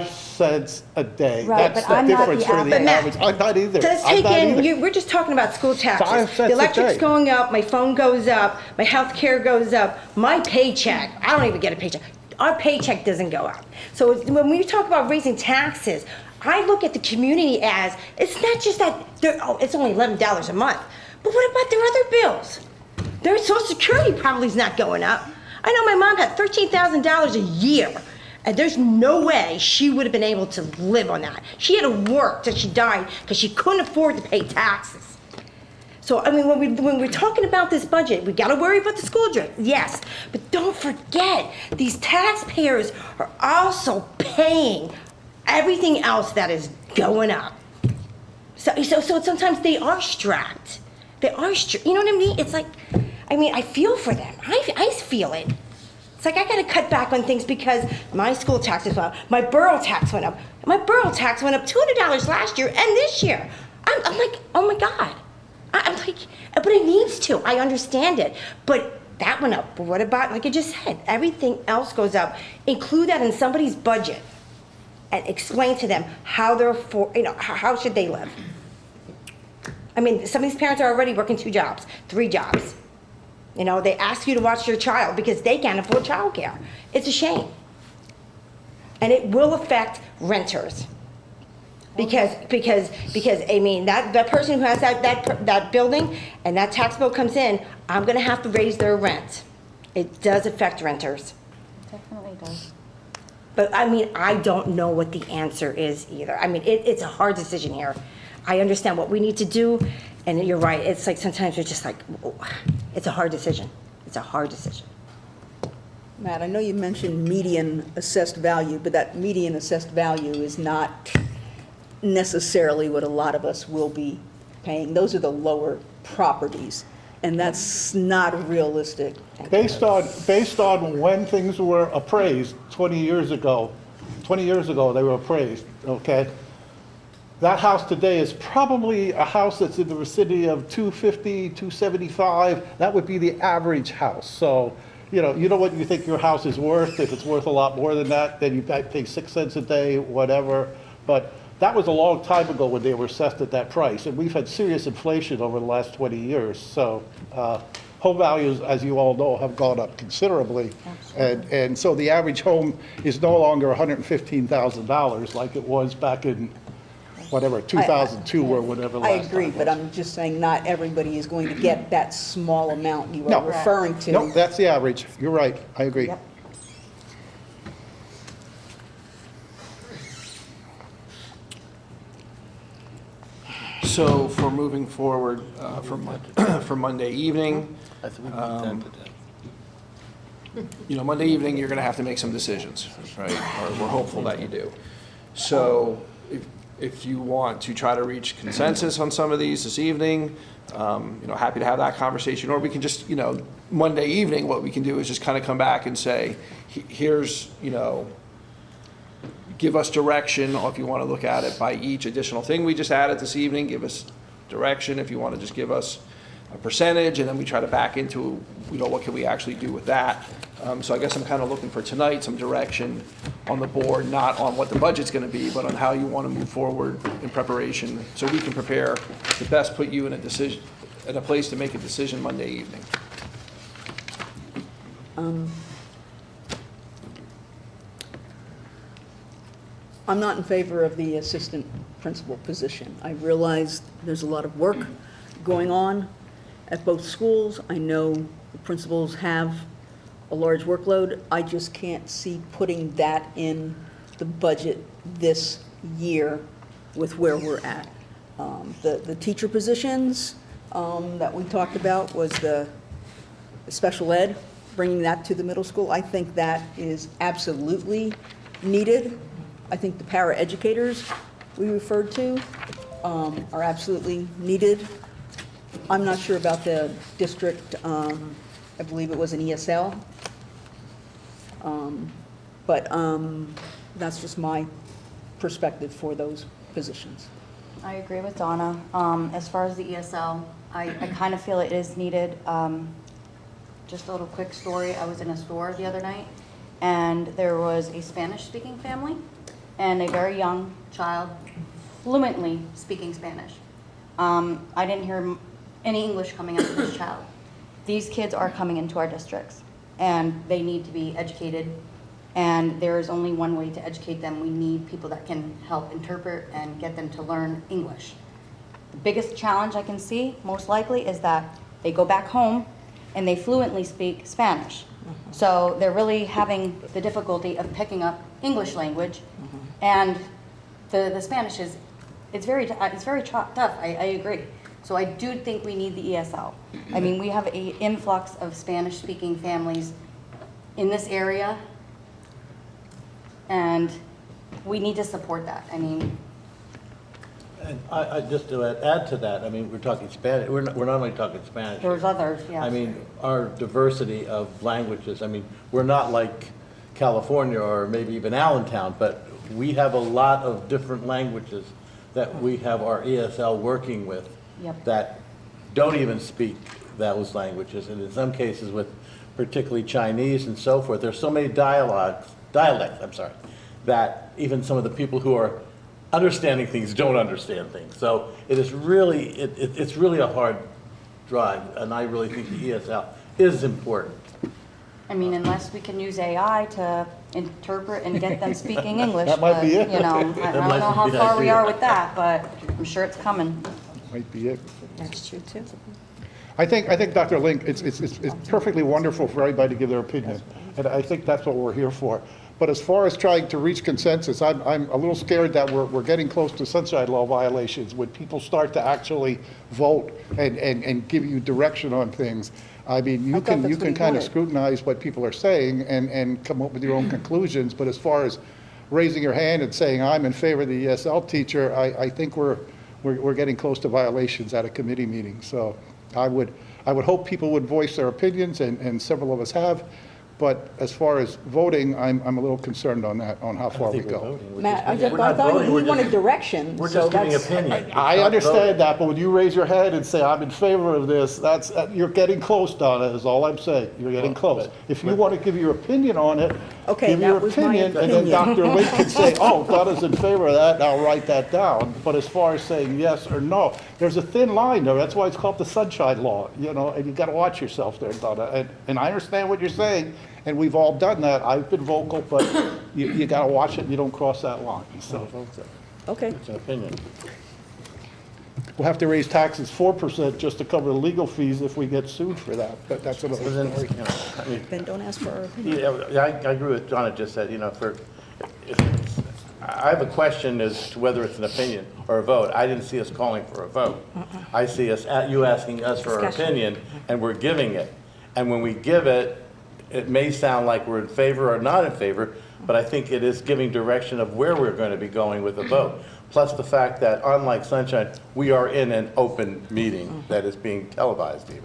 cents a day. Right, That's but I'm the not difference the for the average. average. I'm not either. Let's I'm take not either. in, we're just talking about school 5 taxes. cents a The electric's day. going up, my phone goes up, my health care goes up, my paycheck, I don't even get a paycheck. Our paycheck doesn't go up. So when we talk about raising taxes, I look at the community as, it's not just that, it's only $11 a month. But what about their other bills? Their Social Security probably is not going up. I know my mom had $13,000 a year, and there's no way she would have been able to live on that. She had to work till she died because she couldn't afford to pay taxes. So, I mean, when we're talking about this budget, we gotta worry about the school district, yes. But don't forget, these taxpayers are also paying everything else that is going up. So sometimes they are strapped. They are strapped, you know what I mean? It's like, I mean, I feel for them. I feel it. It's like I gotta cut back on things because my school taxes went up, my borough tax went up. My borough tax went up $200 last year and this year. I'm like, oh my God. I'm like, but it needs to, I understand it. But that went up, but what about, like I just said, everything else goes up. Include that in somebody's budget and explain to them how how should they live? I mean, some of these parents are already working 2 jobs, 3 jobs. You know, they ask you to watch their child because they can't afford childcare. It's a shame. And it will affect renters. Because I mean, that person who has that building and that tax bill comes in, I'm gonna have to raise their rent. It does affect renters. Definitely does. But I mean, I don't know what the answer is either. I mean, it's a hard decision here. I understand what we need to do, and you're right, it's like sometimes you're just like, oh, it's a hard decision. It's a hard decision. Matt, I know you mentioned median assessed value, but that median assessed value is not necessarily what a lot of us will be paying. Those are the lower properties, and that's not realistic. Based on when things were appraised 20 years ago they were appraised, okay? That house today is probably a house that's in the vicinity of 250, 275. That would be the average house. So, you know what you think your house is worth. If it's worth a lot more than that, then you pay 6 cents a day, whatever. But that was a long time ago when they were assessed at that price. And we've had serious inflation over the last 20 years. So home values, as you all know, have gone up considerably. And so the average home is no longer $115,000 like it was back in whatever, 2002 or whatever I last agree, time but was. I'm just saying not everybody is going to get that small amount you No. are referring to. No, that's the average. You're right. I agree. Yep. So for moving forward for Monday evening, Monday evening, you're going to have to make some decisions, right? Or we're hopeful that you do. So if you want to try to reach consensus on some of these this evening, happy to have that conversation. Or we can just, Monday evening, what we can do is just kind of come back and say, here's, give us direction, or if you want to look at it by each additional thing we just added this evening, give us direction. If you want to just give us a percentage, and then we try to back into, what can we actually do with that. So I guess I'm kind of looking for tonight some direction on the board, not on what the budget's going to be, but on how you want to move forward in preparation, so we can prepare to best put you in a place to make a decision Monday evening. I'm not in favor of the assistant principal position. I realize there's a lot of work going on at both schools. I know the principals have a large workload. I just can't see putting that in the budget this year with where we're at. The teacher positions that we talked about was the special ed, bringing that to the middle school. I think that is absolutely needed. I think the para-educators we referred to are absolutely needed. I'm not sure about the district, I believe it was an ESL. But that's just my perspective for those positions. I agree with Donna. As far as the ESL, I kind of feel it is needed. Just a little quick story. I was in a store the other night, and there was a Spanish-speaking family and a very young child fluently speaking Spanish. I didn't hear any English coming out of this child. These kids are coming into our districts, and they need to be educated, and there is only one way to educate them. We need people that can help interpret and get them to learn English. The biggest challenge I can see, most likely, is that they go back home and they fluently speak Spanish. So they're really having the difficulty of picking up English language, and the Spanish is, it's very tough, I agree. So I do think we need the ESL. I mean, we have an influx of Spanish-speaking families in this area, and we need to support that. I mean, And I just to add to that, I mean, we're talking Spanish, we're not only talking Spanish. there's others, yeah. I mean, our diversity of languages, I mean, we're not like California or maybe even Allentown, but we have a lot of different languages that we have our ESL working with. Yep. That don't even speak those languages, and in some cases with particularly Chinese and so forth, there's so many dialects, that even some of the people who are understanding things don't understand things. So it is really, it's really a hard drive, and I really think the ESL is important. I mean, unless we can use AI to interpret and get them speaking English. That might be but, it. I don't know how far we are with that, but I'm sure it's coming. Might be it. That's true, too. I think, Dr. Link, it's perfectly wonderful for everybody to give their opinion, and I think that's what we're here for. But as far as trying to reach consensus, I'm a little scared that we're getting close to sunshine law violations when people start to actually vote and give you direction on things. I mean, you can kind of scrutinize what people are saying and come up with your own conclusions, but as far as raising your hand and saying, I'm in favor of the ESL teacher, I think we're getting close to violations at a committee meeting. So I would hope people would voice their opinions, and several of us have. But as far as voting, I'm a little concerned on that, on how far we go. Matt, I thought he wanted direction. We're so just giving that's- opinion. I understand that, but when you raise your hand and say, I'm in favor of this, that's, you're getting close, Donna, is all I'm saying. You're getting close. If you want to give your opinion on it, Okay, give your that was my opinion, and then opinion. Dr. Link can say, oh, Donna's in favor of that, and I'll write that down. But as far as saying yes or no, there's a thin line there. That's why it's called the sunshine law, and you got to watch yourself there, Donna. And I understand what you're saying, and we've all done that. I've been vocal, but you got to watch it, and you don't cross that line. So Okay. It's an opinion. We'll have to raise taxes 4% just to cover the legal fees if we get sued for that, but that's another But then, story. you know, I mean, Then don't ask for our opinion. yeah, I agree with John, had just said, you know, I have a question as to whether it's an opinion or a vote. I didn't see us calling for a vote. I see us, you asking us for our Discussion. opinion, and we're giving it. And when we give it, it may sound like we're in favor or not in favor, but I think it is giving direction of where we're going to be going with the vote. Plus the fact that, unlike Sunshine, we are in an open meeting that is being televised even.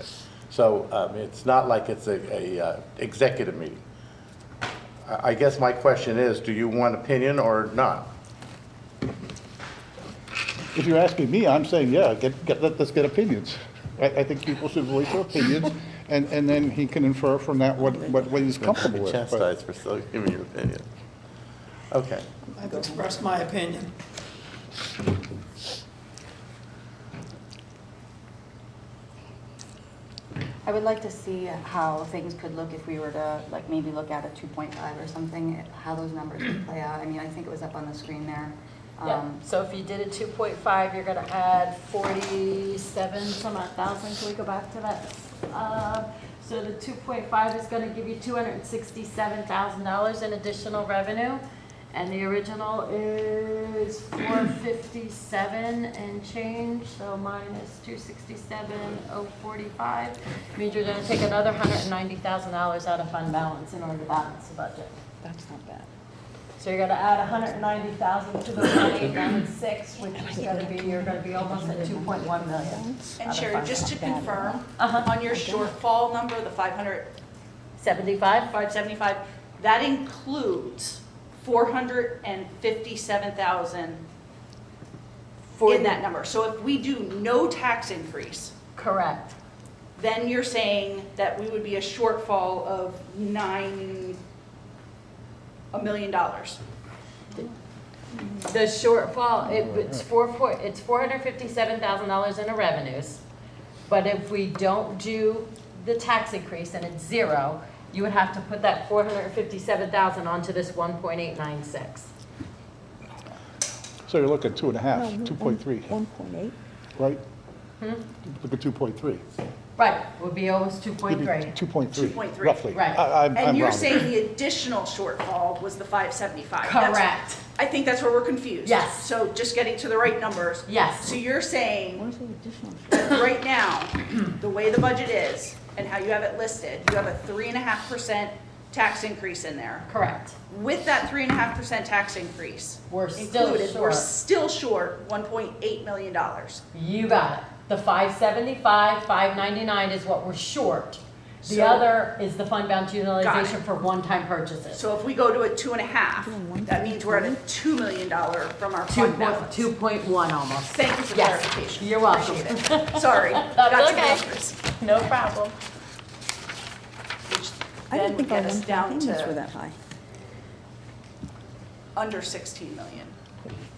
So it's not like it's a executive meeting. I guess my question is, do you want opinion or not? If you're asking me, I'm saying, yeah, let's get opinions. I think people should voice their opinions, and then he can infer from that what he's comfortable with. But- Chastised for still giving your opinion. Okay. I've expressed my opinion. I would like to see how things could look if we were to, like, maybe look at a 2.5 or something, how those numbers would play out. I mean, I think it was up on the screen there. Yeah, so if you did a 2.5, you're gonna add 47 some odd thousand. Can we go back to that? So the 2.5 is gonna give you $267,000 in additional revenue. And the original is 457 and change, so minus 267,045. Means you're gonna take another $190,000 out of fund balance in order to balance the budget. That's not bad. So you're gonna add 190,000 to the 1,896, which is gonna be, you're gonna be almost at 2.1 million. And Sherry, just to confirm, on your shortfall number, the 575, that includes 457,000 in that number. So if we do no tax increase, correct, then you're saying that we would be a shortfall of $1 million. The shortfall, it's $457,000 in the revenues, but if we don't do the tax increase and it's zero, you would have to put that 457,000 onto this 1.896. So you're looking at 2.5, 2.3, 1.8. right? Look at 2.3. Right, would be almost 2.3. 2.3, roughly. Right. I'm And you're rounding. saying the additional shortfall was the 575. That's- Correct. I think that's where we're confused. Yes. So just getting to the right numbers. Yes. So you're saying that right now, the way the budget is and how you have it listed, you have a 3.5% tax increase in there. Correct. With that 3.5% tax increase We're still included, we're short. still short $1.8 million. You got it. The 575, 599 is what we're short. The So- other is the fund balance Got utilization it. for one-time purchases. So if we go to a 2.5, that means we're at a $2 million from our fund balance. 2.1 almost. Thank you for Yes. clarification. You're welcome. Appreciate it. Sorry. That's Got to the okay. numbers. No problem. Which I then didn't would think our get us one-time down payments were to that high. under 16 million.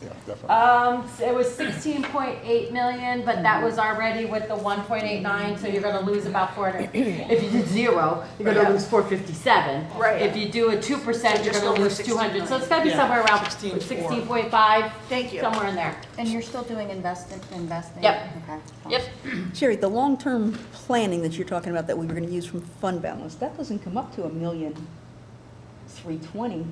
Yeah, definitely. It was 16.8 million, but that was already with the 1.89, so you're gonna lose about 400. If you did zero, you're gonna lose 457. Right. If you do a 2%, you're just gonna over lose 16 200. So it's million. gotta be Yeah, somewhere around 16.4. 16.5, Thank you. somewhere in there. And you're still doing investing? Yep. Okay. Yep. Sherry, the long-term planning that you're talking about that we were going to use from fund balance, that doesn't come up to $1,320,000.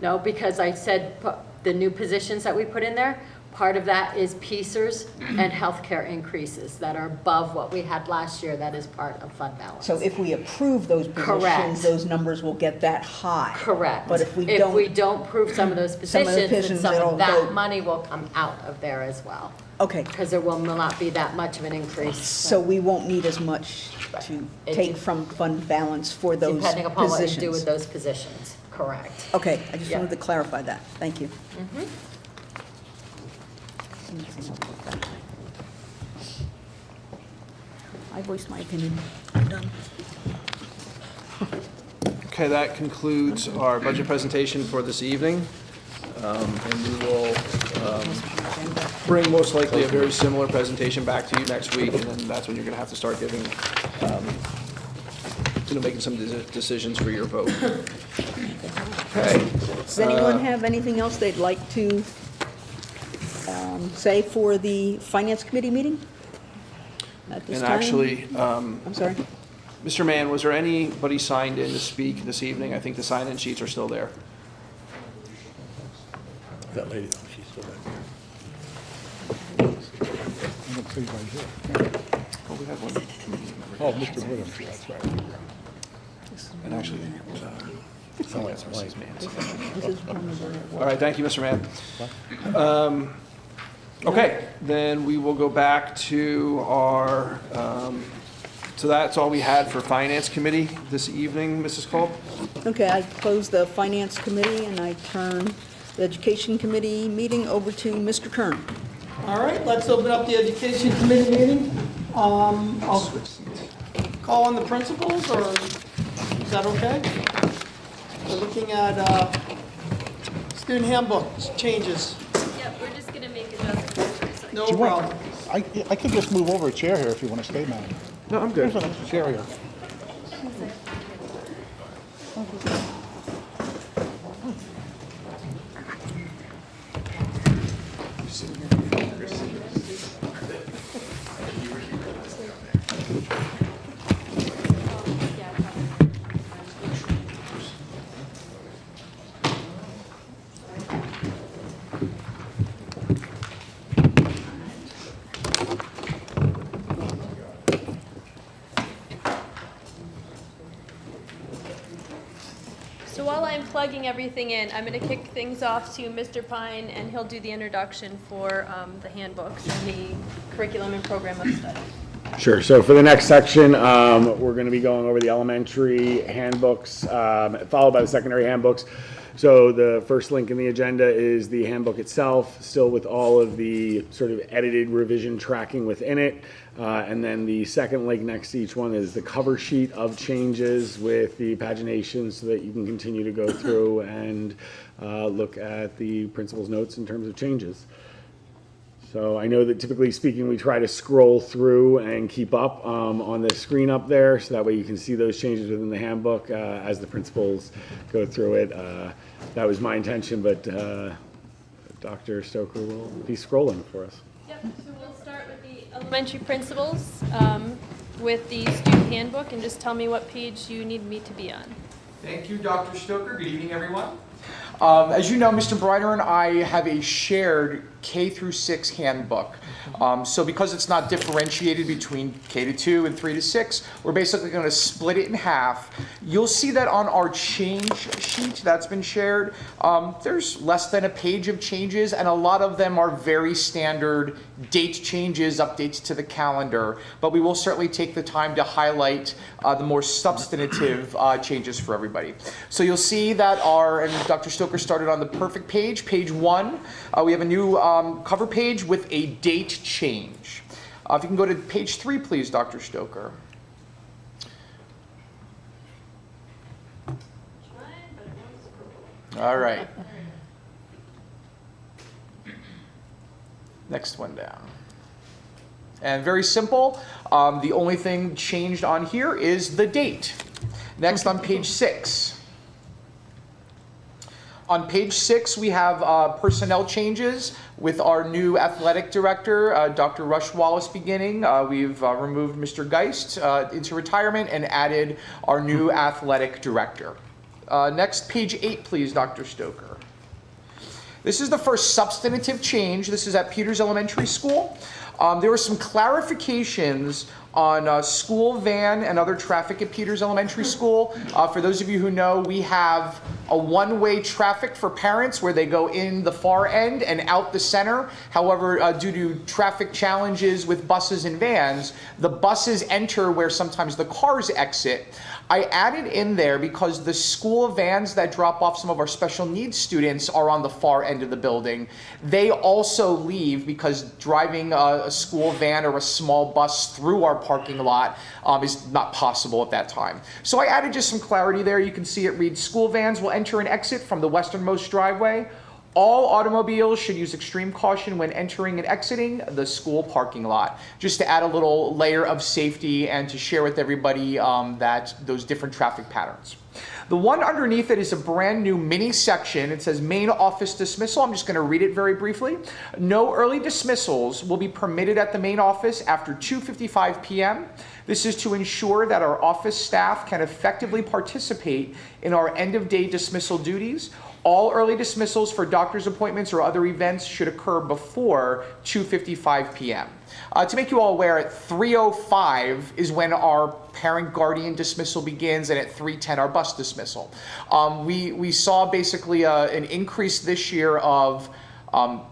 No, because I said the new positions that we put in there, part of that is PCERS and healthcare increases that are above what we had last year. That is part of fund balance. So if we approve those Correct. positions, those numbers will get that high. Correct. But if we If we don't, don't prove some of those Some of the positions, then positions, some it'll of that go- money will come out of there as well. okay, Because there will not be that much of an increase. so we won't need as much to It take de- from fund balance for those positions. Depending upon what you do with those positions, correct. Okay, I just Yeah. wanted to clarify that. Thank you. Mhm. I voiced my opinion. I'm done. Okay, that concludes our budget presentation for this evening. And we will bring most likely a very similar presentation back to you next week, and then that's when you're going to have to start giving, making some decisions for your vote. Okay. Does anyone have anything else they'd like to say for the Finance Committee meeting at this And time? actually, I'm sorry? Mr. Mann, was there anybody signed in to speak this evening? I think the sign-in sheets are still there. That lady, she's still there. I don't see it right here. Oh, we have one. Oh, Mr. Woodham, that's right. And actually, Oh, that's Mrs. Mann's. This is one of the- All right, thank you, Mr. Mann. Okay, then we will go back to our, so that's all we had for Finance Committee this evening, Mrs. Culp? Okay, I close the Finance Committee and I turn the Education Committee meeting over to Mr. Kern. All right, let's open up the Education Committee meeting. I'll call on the principals, or is that okay? We're looking at student handbook changes. Yep, we're just gonna make adjustments for a second. No Do you want- problem. I could just move over a chair here if you want to stay, man. No, I'm good. There's an extra chair here. So while I'm plugging everything in, I'm going to kick things off to Mr. Pine, and he'll do the introduction for the handbooks and the curriculum and program of study. Sure. So for the next section, we're going to be going over the elementary handbooks, followed by the secondary handbooks. So the first link in the agenda is the handbook itself, still with all of the sort of edited revision tracking within it. And then the second link next to each one is the cover sheet of changes with the pagination so that you can continue to go through and look at the principal's notes in terms of changes. So I know that typically speaking, we try to scroll through and keep up on the screen up there, so that way you can see those changes within the handbook as the principals go through it. That was my intention, but Dr. Stoker will be scrolling for us. Yep, so we'll start with the elementary principals with the student handbook, and just tell me what page you need me to be on. Thank you, Dr. Stoker. Good evening, everyone. As you know, Mr. Breiter and I have a shared K through 6 handbook. So because it's not differentiated between K to 2 and 3 to 6, we're basically going to split it in half. You'll see that on our change sheet that's been shared, there's less than a page of changes, and a lot of them are very standard date changes, updates to the calendar. But we will certainly take the time to highlight the more substantive changes for everybody. So you'll see that and Dr. Stoker started on the perfect page, page 1. We have a new cover page with a date change. If you can go to page 3, please, Dr. Stoker. All right. Next one down. And very simple. The only thing changed on here is the date. Next on page 6. On page 6, we have personnel changes with our new athletic director, Dr. Rush Wallace, beginning. We've removed Mr. Geist into retirement and added our new athletic director. Next, page 8, please, Dr. Stoker. This is the first substantive change. This is at Peters Elementary School. There were some clarifications on school van and other traffic at Peters Elementary School. For those of you who know, we have a one-way traffic for parents where they go in the far end and out the center. However, due to traffic challenges with buses and vans, the buses enter where sometimes the cars exit. I added in there because the school vans that drop off some of our special needs students are on the far end of the building. They also leave because driving a school van or a small bus through our parking lot is not possible at that time. So I added just some clarity there. You can see it reads, school vans will enter and exit from the westernmost driveway. All automobiles should use extreme caution when entering and exiting the school parking lot. Just to add a little layer of safety and to share with everybody that those different traffic patterns. The one underneath it is a brand new mini section. It says main office dismissal. I'm just going to read it very briefly. No early dismissals will be permitted at the main office after 2:55 p.m. This is to ensure that our office staff can effectively participate in our end-of-day dismissal duties. All early dismissals for doctor's appointments or other events should occur before 2:55 p.m. To make you all aware, at 3:05 is when our parent-guardian dismissal begins, and at 3:10 our bus dismissal. We saw basically an increase this year of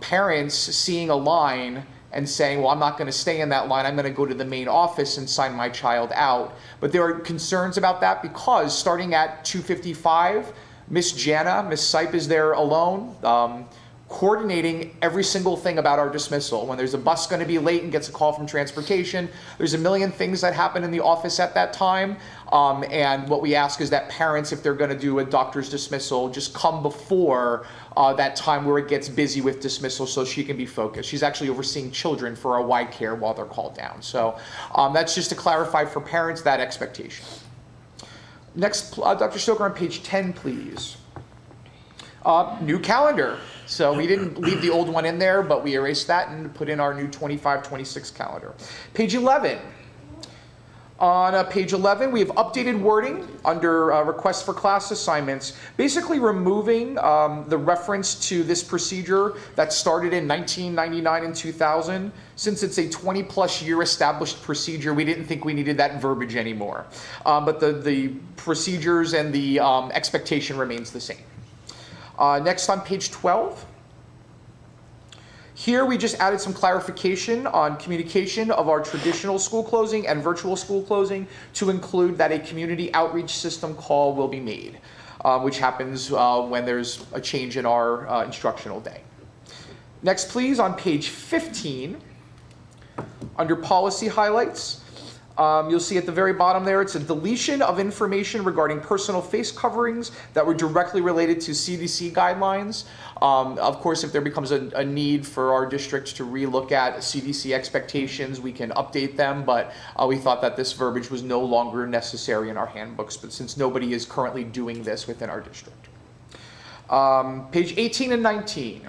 parents seeing a line and saying, well, I'm not going to stay in that line. I'm going to go to the main office and sign my child out. But there are concerns about that because starting at 2:55, Miss Jana, Miss Sipe is there alone, coordinating every single thing about our dismissal. When there's a bus going to be late and gets a call from transportation, there's a million things that happen in the office at that time. And what we ask is that parents, if they're going to do a doctor's dismissal, just come before that time where it gets busy with dismissal so she can be focused. She's actually overseeing children for our Y care while they're called down. So that's just to clarify for parents that expectation. Next, Dr. Stoker, on page 10, please. New calendar. So we didn't leave the old one in there, but we erased that and put in our new 25-26 calendar. Page 11. On page 11, we have updated wording under requests for class assignments, basically removing the reference to this procedure that started in 1999 and 2000. Since it's a 20-plus year established procedure, we didn't think we needed that verbiage anymore. But the procedures and the expectation remains the same. Next on page 12. Here we just added some clarification on communication of our traditional school closing and virtual school closing to include that a community outreach system call will be made, which happens when there's a change in our instructional day. Next, please, on page 15, under policy highlights, you'll see at the very bottom there, it's a deletion of information regarding personal face coverings that were directly related to CDC guidelines. Of course, if there becomes a need for our district to relook at CDC expectations, we can update them, but we thought that this verbiage was no longer necessary in our handbooks, but since nobody is currently doing this within our district. Page 18 and 19.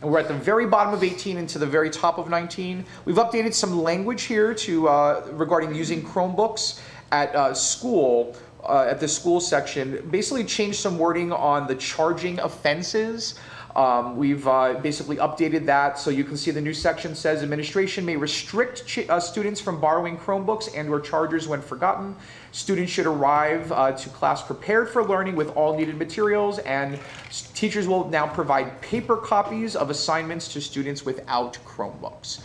And we're at the very bottom of 18 and to the very top of 19. We've updated some language here to regarding using Chromebooks at school, at the school section. Basically changed some wording on the charging offenses. We've basically updated that so you can see the new section says administration may restrict students from borrowing Chromebooks and or chargers when forgotten. Students should arrive to class prepared for learning with all needed materials, and teachers will now provide paper copies of assignments to students without Chromebooks.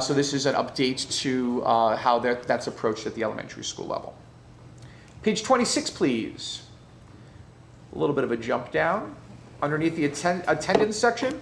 So this is an update to how that's approached at the elementary school level. Page 26, please. A little bit of a jump down. Underneath the attendance section,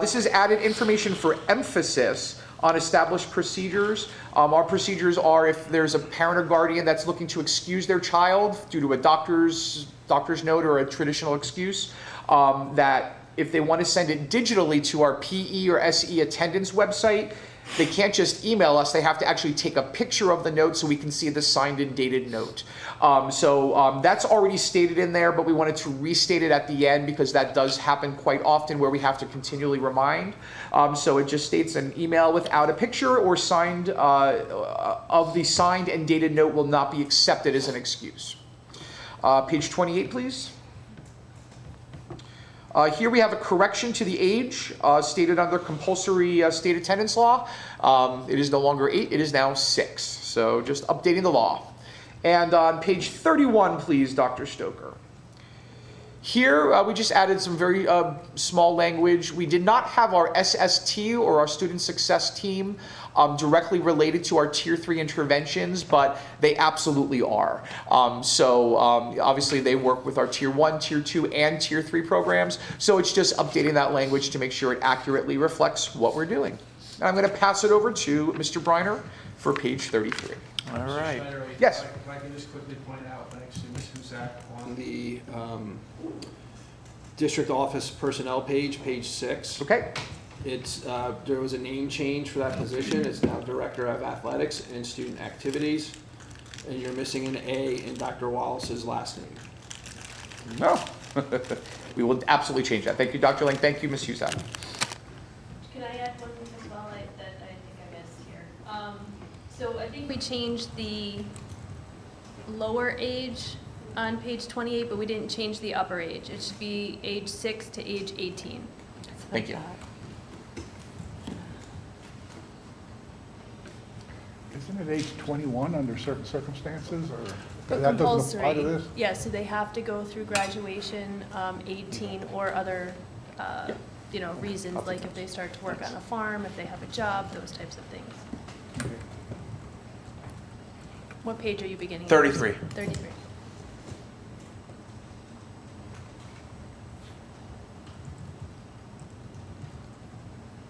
this is added information for emphasis on established procedures. Our procedures are if there's a parent or guardian that's looking to excuse their child due to a doctor's note or a traditional excuse, that if they want to send it digitally to our PE or SE attendance website, they can't just email us, they have to actually take a picture of the note so we can see the signed and dated note. So that's already stated in there, but we wanted to restate it at the end because that does happen quite often where we have to continually remind. So it just states an email without a picture or signed of the signed and dated note will not be accepted as an excuse. Page 28, please. Here we have a correction to the age stated under compulsory state attendance law. It is no longer 8, it is now 6. So just updating the law. And on page 31, please, Dr. Stoker. Here we just added some very small language. We did not have our SST or our student success team directly related to our Tier 3 interventions, but they absolutely are. So obviously they work with our Tier 1, Tier 2, and Tier 3 programs. So it's just updating that language to make sure it accurately reflects what we're doing. And I'm going to pass it over to Mr. Briner for page 33. All right. Yes. If I can just quickly point out, thanks to Ms. Huzak on the district office personnel page, page 6. Okay. It's, there was a name change for that position. It's now Director of Athletics and Student Activities. And you're missing an A in Dr. Wallace's last name. No. We will absolutely change that. Thank you, Dr. Lang. Thank you, Ms. Husak. Can I add one thing as well that I think I missed here? So I think we changed the lower age on page 28, but we didn't change the upper age. It should be age 6 to age 18. Thank you. Isn't it age 21 under certain circumstances, or that doesn't apply to this? Yeah, so they have to go through graduation, 18, or other, reasons, like if they start to work on a farm, if they have a job, those types of things. What page are you beginning? 33. 33.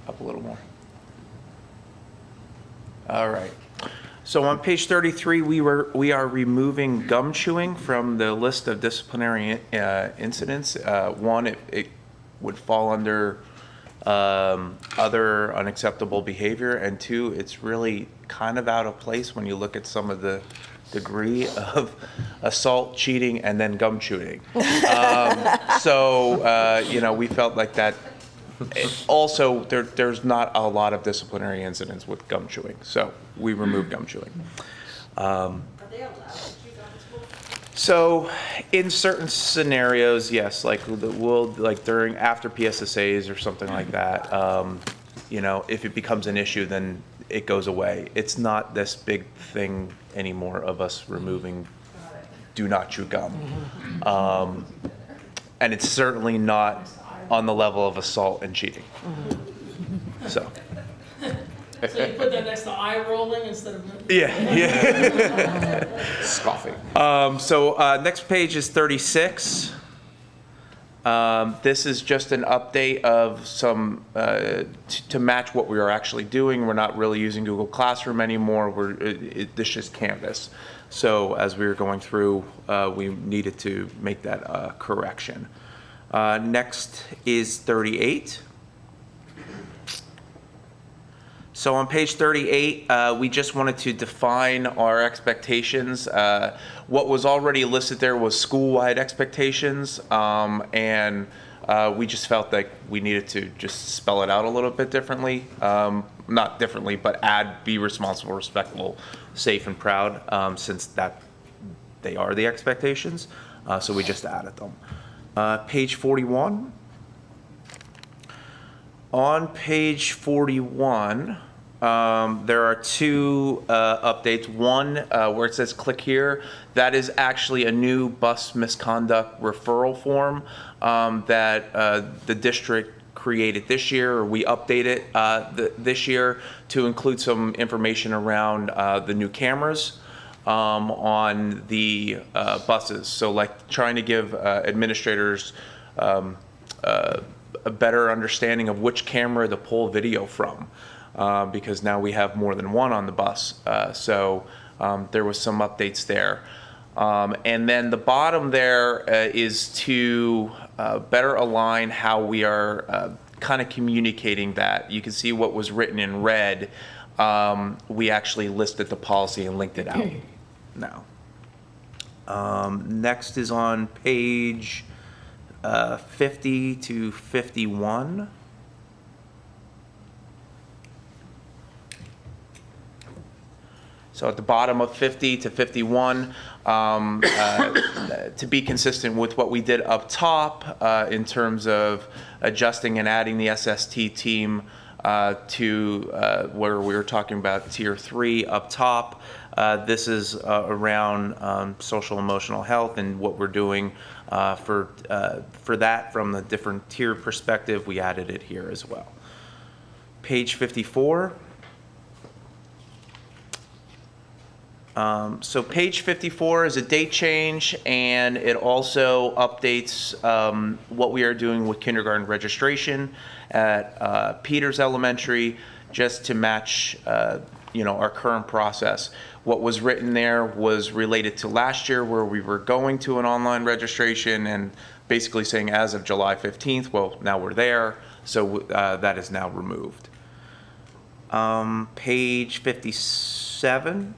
Up a little more. All right. So on page 33, we are removing gum chewing from the list of disciplinary incidents. One, it would fall under other unacceptable behavior, and two, it's really kind of out of place when you look at some of the degree of assault, cheating, and then gum chewing. We felt like that. Also, there's not a lot of disciplinary incidents with gum chewing, so we removed gum chewing. Are they allowed to chew gum in school? So, in certain scenarios, yes, like after PSSAs or something like that, if it becomes an issue, then it goes away. It's not this big thing anymore of us removing do not chew gum. And it's certainly not on the level of assault and cheating. So. So you put that next to eye rolling instead of... Yeah. Scoffing. Next page is 36. This is just an update of some, to match what we are actually doing. We're not really using Google Classroom anymore. This is Canvas. So as we were going through, we needed to make that correction. Next is 38. So on page 38, we just wanted to define our expectations. What was already listed there was school-wide expectations, and we just felt like we needed to just spell it out a little bit differently. Not differently, but be responsible, respectful, safe, and proud, since they are the expectations. So we just added them. Page 41. On page 41, there are two updates. One, where it says click here, that is actually a new bus misconduct referral form that the district created this year, or we updated this year to include some information around the new cameras on the buses. So like trying to give administrators a better understanding of which camera to pull video from, because now we have more than one on the bus. So there was some updates there. And then the bottom there is to better align how we are kind of communicating that. You can see what was written in red. We actually listed the policy and linked it out now. Next is on page 50 to 51. So at the bottom of 50 to 51, to be consistent with what we did up top in terms of adjusting and adding the SST team to where we were talking about tier 3 up top. This is around social emotional health and what we're doing for that from the different tier perspective. We added it here as well. Page 54. So page 54 is a date change, and it also updates what we are doing with kindergarten registration at Peters Elementary, just to match our current process. What was written there was related to last year, where we were going to an online registration, and basically saying as of July 15th, well, now we're there, so that is now removed. Page 57,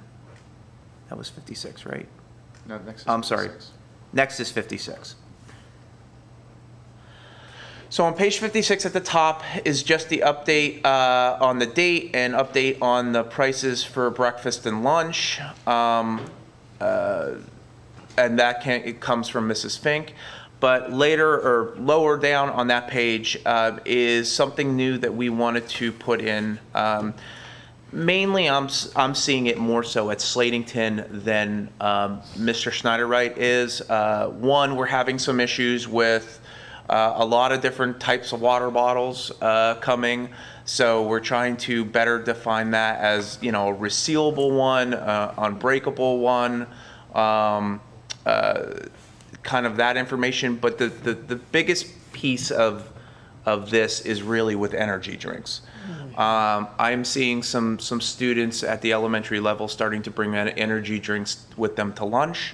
that was 56, right? No, next is I'm sorry. 56. Next is 56. So on page 56 at the top is just the update on the date and update on the prices for breakfast and lunch. And that it comes from Mrs. Fink. But later or lower down on that page is something new that we wanted to put in. Mainly, I'm seeing it more so at Slatington than Mr. Schneiderwright is. One, we're having some issues with a lot of different types of water bottles coming. So we're trying to better define that as, you know, a resealable one, unbreakable one, kind of that information. But the biggest piece of this is really with energy drinks. I'm seeing some students at the elementary level starting to bring energy drinks with them to lunch,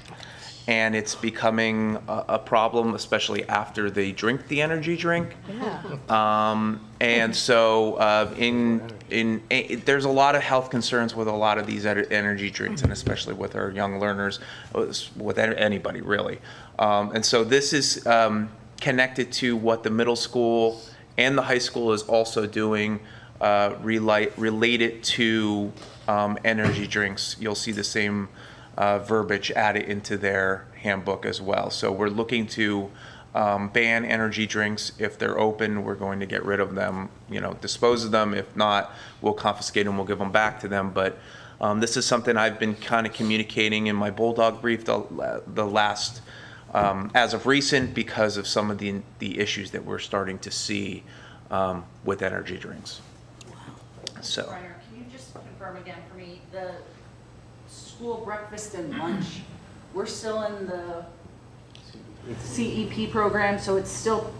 and it's becoming a problem, especially after they drink the energy drink. Yeah. And so there's a lot of health concerns with a lot of these energy drinks, and especially with our young learners, with anybody really. And so this is connected to what the middle school and the high school is also doing related to energy drinks. You'll see the same verbiage added into their handbook as well. So we're looking to ban energy drinks. If they're open, we're going to get rid of them, you know, dispose of them. If not, we'll confiscate them, we'll give them back to them. But this is something I've been kind of communicating in my Bulldog brief the last, as of recent, because of some of the issues that we're starting to see with energy drinks. So. Reiner, can you just confirm again for me, the school breakfast and lunch, we're still in the CEP program, so it's still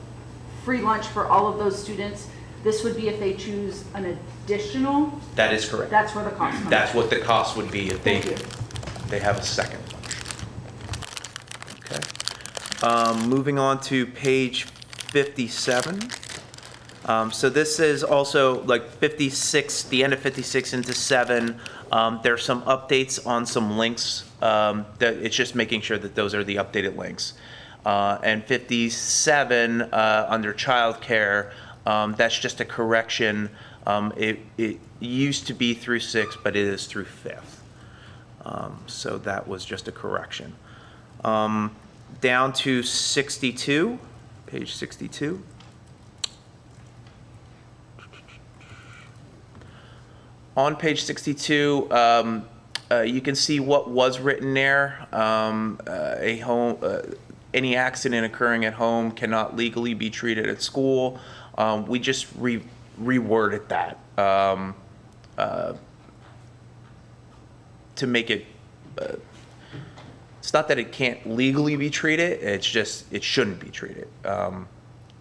free lunch for all of those students. This would be if they choose an additional? That is correct. That's where the cost comes. That's what the cost would be if they have a second lunch. Okay. Moving on to page 57. So this is also like 56, the end of 56 into 7. There's some updates on some links. That it's just making sure that those are the updated links. And 57 under childcare, that's just a correction. It used to be through 6, but it is through 5th. So that was just a correction. Down to 62, page 62. On page 62, you can see what was written there. Any accident occurring at home cannot legally be treated at school. We just reworded that to make it. It's not that it can't legally be treated. It's just it shouldn't be treated, and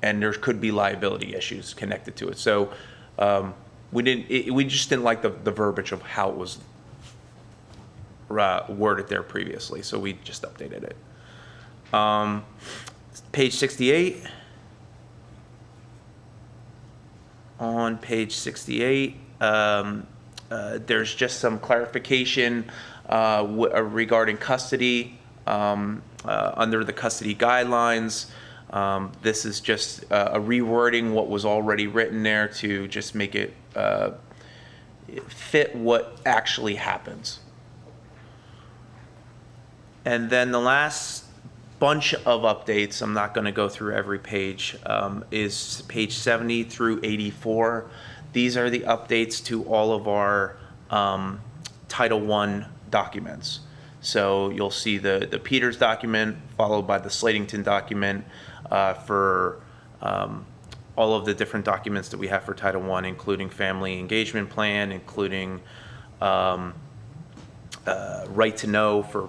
there could be liability issues connected to it. So. We just didn't like the verbiage of how it was worded there previously, so we just updated it. Page 68. On page 68, there's just some clarification regarding custody under the custody guidelines. This is just a rewording what was already written there to just make it fit what actually happens. And then the last bunch of updates, I'm not going to go through every page, is page 70 through 84. These are the updates to all of our Title I documents. So you'll see the Peters document followed by the Slatington document for all of the different documents that we have for Title I, including family engagement plan, including right to know for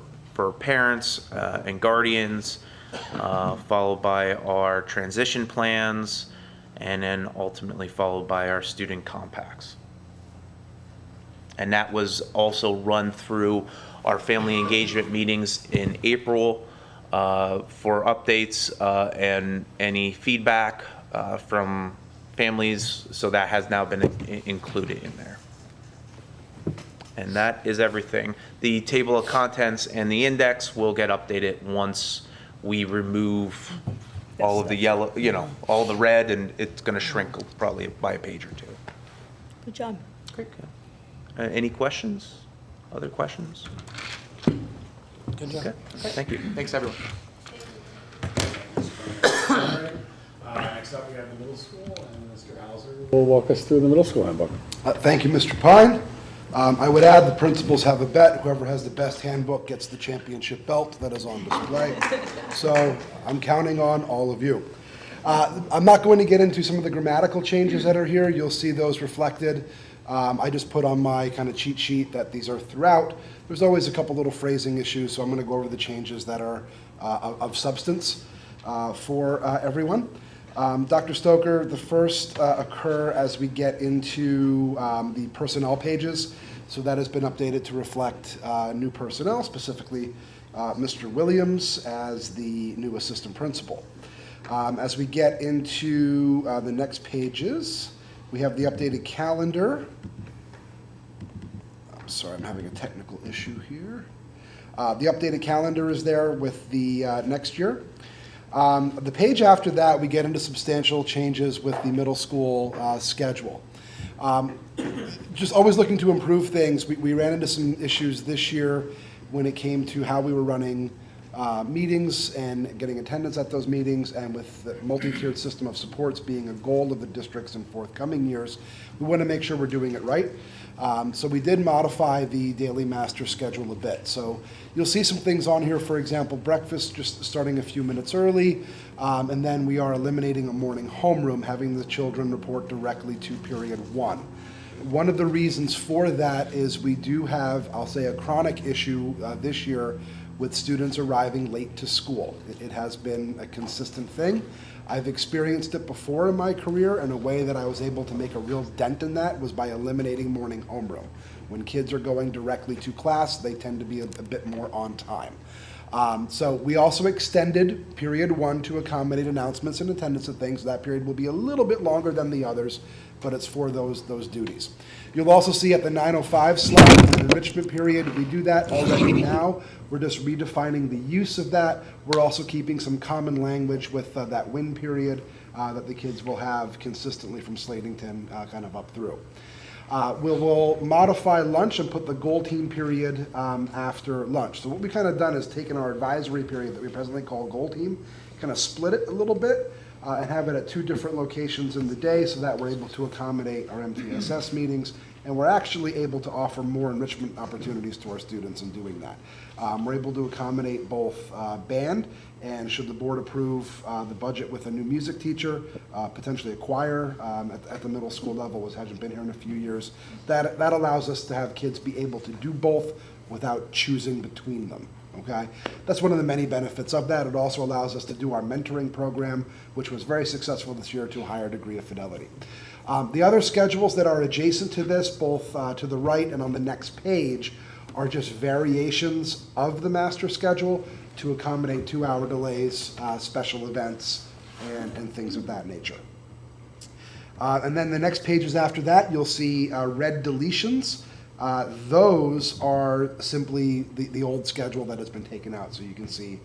parents and guardians, followed by our transition plans, and then ultimately followed by our student compacts. And that was also run through our family engagement meetings in April, for updates and any feedback from families, so that has now been included in there. And that is everything. The table of contents and the index will get updated once we remove all of the yellow, all the red, and it's going to shrink probably by a page or two. Good job. Great. Any questions? Other questions? Good job. Okay. Thank you. Thanks, everyone. Next up, we have the middle school, and Mr. Hauser will walk us through the middle school handbook. Thank you, Mr. Pine. I would add the principals have a bet. Whoever has the best handbook gets the championship belt that is on display. So I'm counting on all of you. I'm not going to get into some of the grammatical changes that are here. You'll see those reflected. I just put on my kind of cheat sheet that these are throughout. There's always a couple little phrasing issues, so I'm going to go over the changes that are of substance for everyone. Dr. Stoker, the first occur as we get into the personnel pages. So that has been updated to reflect new personnel, specifically Mr. Williams as the new assistant principal. As we get into the next pages, we have the updated calendar. I'm sorry, I'm having a technical issue here. The updated calendar is there with the next year. The page after that, we get into substantial changes with the middle school schedule. Just always looking to improve things. We ran into some issues this year when it came to how we were running meetings and getting attendance at those meetings, and with the multi-tiered system of supports being a goal of the districts in forthcoming years, we want to make sure we're doing it right. So we did modify the daily master schedule a bit. So you'll see some things on here, for example, breakfast just starting a few minutes early, and then we are eliminating a morning homeroom, having the children report directly to period 1. One of the reasons for that is we do have, I'll say, a chronic issue this year with students arriving late to school. It has been a consistent thing. I've experienced it before in my career, and a way that I was able to make a real dent in that was by eliminating morning homeroom. When kids are going directly to class, they tend to be a bit more on time. So we also extended period 1 to accommodate announcements and attendance and things. That period will be a little bit longer than the others, but it's for those duties. You'll also see at the 9:05 slide, the enrichment period, we do that already now. We're just redefining the use of that. We're also keeping some common language with that win period that the kids will have consistently from Slatington kind of up through. We'll modify lunch and put the goal team period after lunch. So what we kind of done is taken our advisory period that we presently call goal team, kind of split it a little bit, and have it at 2 different locations in the day, so that we're able to accommodate our MTSS meetings, and we're actually able to offer more enrichment opportunities to our students in doing that. We're able to accommodate both band, and should the board approve the budget with a new music teacher, potentially a choir at the middle school level, which hasn't been here in a few years, that allows us to have kids be able to do both without choosing between them. Okay, that's one of the many benefits of that. It also allows us to do our mentoring program, which was very successful this year, to a higher degree of fidelity. The other schedules that are adjacent to this, both to the right and on the next page, are just variations of the master schedule to accommodate 2-hour delays, special events, and things of that nature. And then the next pages after that, you'll see red deletions. Those are simply the old schedule that has been taken out, so you can see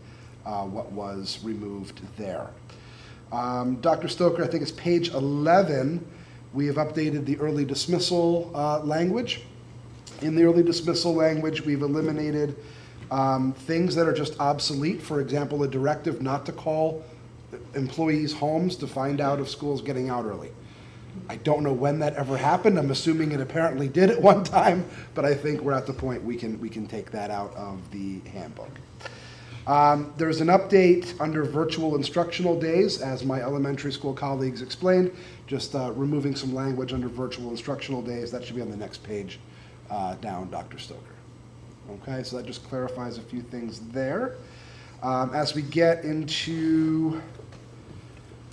what was removed there. Dr. Stoker, I think it's page 11, we have updated the early dismissal language. In the early dismissal language, we've eliminated things that are just obsolete. For example, a directive not to call employees' homes to find out if school's getting out early. I don't know when that ever happened. I'm assuming it apparently did at one time, but I think we're at the point we can take that out of the handbook. There's an update under virtual instructional days, as my elementary school colleagues explained, just removing some language under virtual instructional days. That should be on the next page down, Dr. Stoker. Okay, so that just clarifies a few things there. As we get into,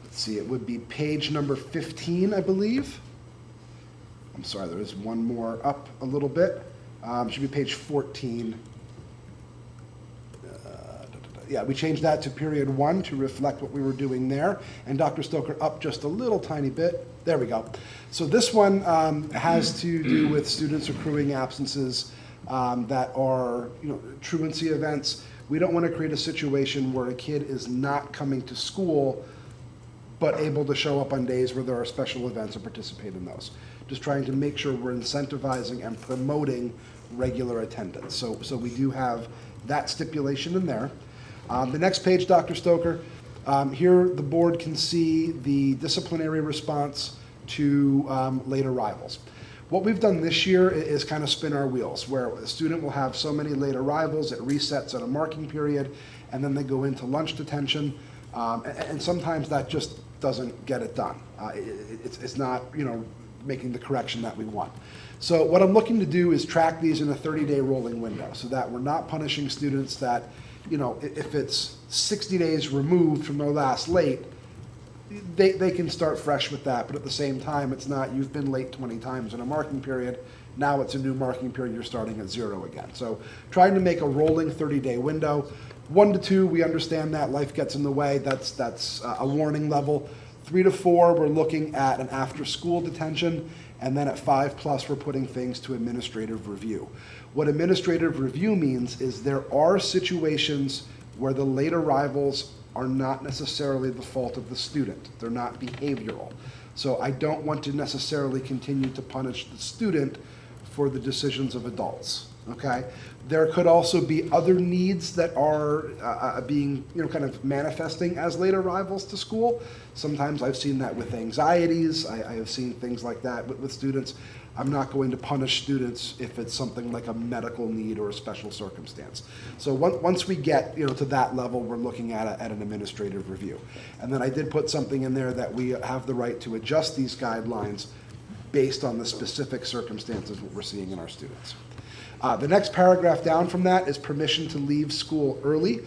let's see, it would be page number 15, I believe. I'm sorry, there is one more up a little bit. Should be page 14. Yeah, we changed that to period 1 to reflect what we were doing there. And Dr. Stoker, up just a little tiny bit. There we go. So this one has to do with students accruing absences that are, truancy events. We don't want to create a situation where a kid is not coming to school but able to show up on days where there are special events and participate in those. Just trying to make sure we're incentivizing and promoting regular attendance. So we do have that stipulation in there. The next page, Dr. Stoker, here the board can see the disciplinary response to late arrivals. What we've done this year is kind of spin our wheels, where a student will have so many late arrivals, it resets at a marking period, and then they go into lunch detention, and sometimes that just doesn't get it done. It's not, making the correction that we want. So what I'm looking to do is track these in a 30-day rolling window, so that we're not punishing students that, if it's 60 days removed from their last late, they can start fresh with that, but at the same time, it's not, you've been late 20 times in a marking period, now it's a new marking period, you're starting at 0 again. So trying to make a rolling 30-day window. 1 to 2, we understand that life gets in the way, that's a warning level. 3 to 4, we're looking at an after-school detention, and then at 5+, we're putting things to administrative review. What administrative review means is there are situations where the late arrivals are not necessarily the fault of the student. They're not behavioral. So I don't want to necessarily continue to punish the student for the decisions of adults, okay? There could also be other needs that are being, kind of manifesting as late arrivals to school. Sometimes I've seen that with anxieties. I have seen things like that with students. I'm not going to punish students if it's something like a medical need or a special circumstance. So once we get, to that level, we're looking at an administrative review. And then I did put something in there that we have the right to adjust these guidelines based on the specific circumstances what we're seeing in our students. The next paragraph down from that is permission to leave school early.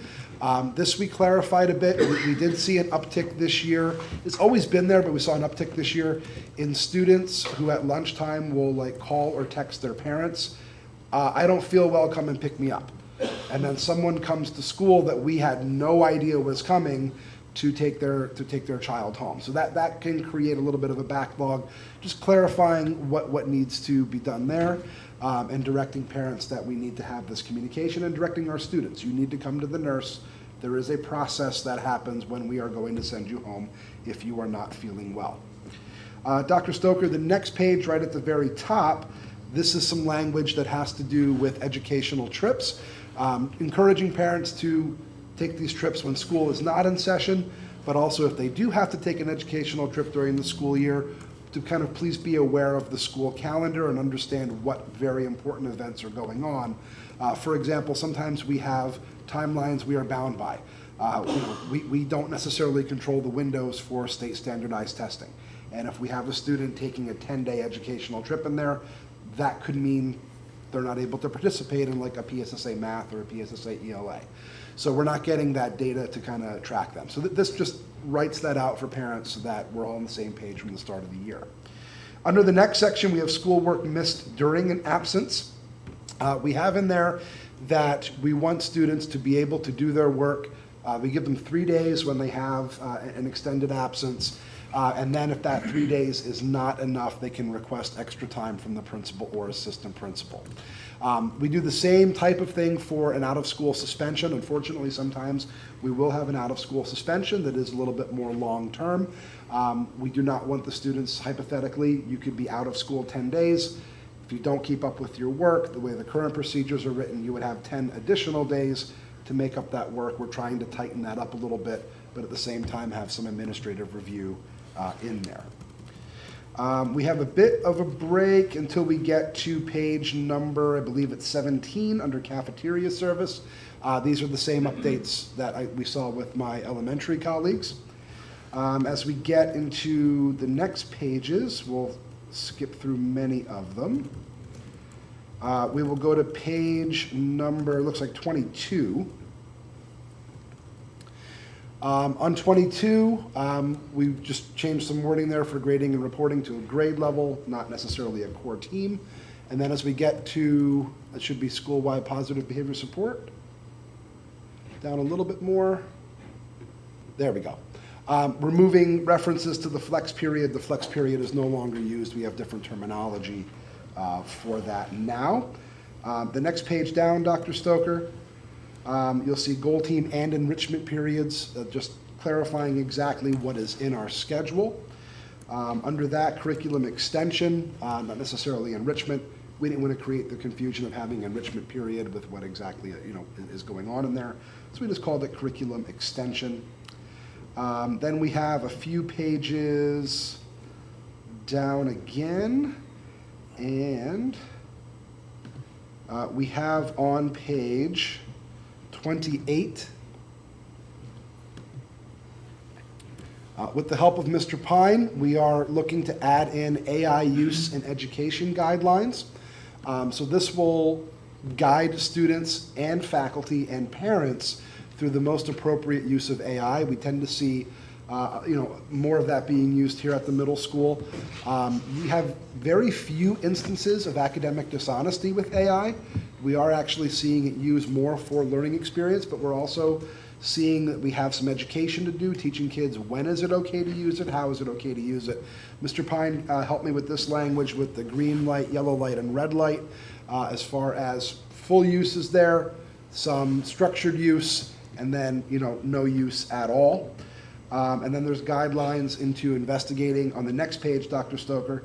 This we clarified a bit. We did see an uptick this year. It's always been there, but we saw an uptick this year in students who at lunchtime will call or text their parents, I don't feel well, come and pick me up. And then someone comes to school that we had no idea was coming to take their child home. So that can create a little bit of a backlog. Just clarifying what needs to be done there. And directing parents that we need to have this communication, and directing our students. You need to come to the nurse. There is a process that happens when we are going to send you home if you are not feeling well. Dr. Stoker, the next page right at the very top, this is some language that has to do with educational trips. Encouraging parents to take these trips when school is not in session, but also if they do have to take an educational trip during the school year, to kind of please be aware of the school calendar and understand what very important events are going on. For example, sometimes we have timelines we are bound by. We don't necessarily control the windows for state standardized testing. And if we have a student taking a 10-day educational trip in there, that could mean they're not able to participate in like a PSSA math or a PSSA ELA. So we're not getting that data to kind of track them. So this just writes that out for parents so that we're all on the same page from the start of the year. Under the next section, we have schoolwork missed during an absence. We have in there that we want students to be able to do their work. We give them 3 days when they have an extended absence. And then if that 3 days is not enough, they can request extra time from the principal or assistant principal. We do the same type of thing for an out-of-school suspension. Unfortunately, sometimes we will have an out-of-school suspension that is a little bit more long-term. We do not want the students, hypothetically, you could be out of school 10 days. If you don't keep up with your work, the way the current procedures are written, you would have 10 additional days to make up that work. We're trying to tighten that up a little bit, but at the same time have some administrative review in there. We have a bit of a break until we get to page number, I believe it's 17, under cafeteria service. These are the same updates that we saw with my elementary colleagues. As we get into the next pages, we'll skip through many of them. We will go to page number, looks like 22. On 22, we just changed some wording there for grading and reporting to a grade level, not necessarily a core team. And then as we get to, it should be school-wide positive behavior support. down a little bit more. There we go. Removing references to the flex period. The flex period is no longer used. We have different terminology for that now. The next page down, Dr. Stoker, you'll see goal team and enrichment periods, just clarifying exactly what is in our schedule. Under that, curriculum extension, not necessarily enrichment. We didn't want to create the confusion of having enrichment period with what exactly is going on in there. So we just called it curriculum extension. Then we have a few pages down again, and we have on page 28, with the help of Mr. Pine, we are looking to add in AI use in education guidelines. So this will guide students and faculty and parents through the most appropriate use of AI. We tend to see more of that being used here at the middle school. We have very few instances of academic dishonesty with AI. We are actually seeing it used more for learning experience, but we're also seeing that we have some education to do, teaching kids when is it okay to use it, how is it okay to use it. Mr. Pine helped me with this language with the green light, yellow light, and red light. As far as full use is there, some structured use, and then no use at all. And then there's guidelines into investigating, on the next page, Dr. Stoker,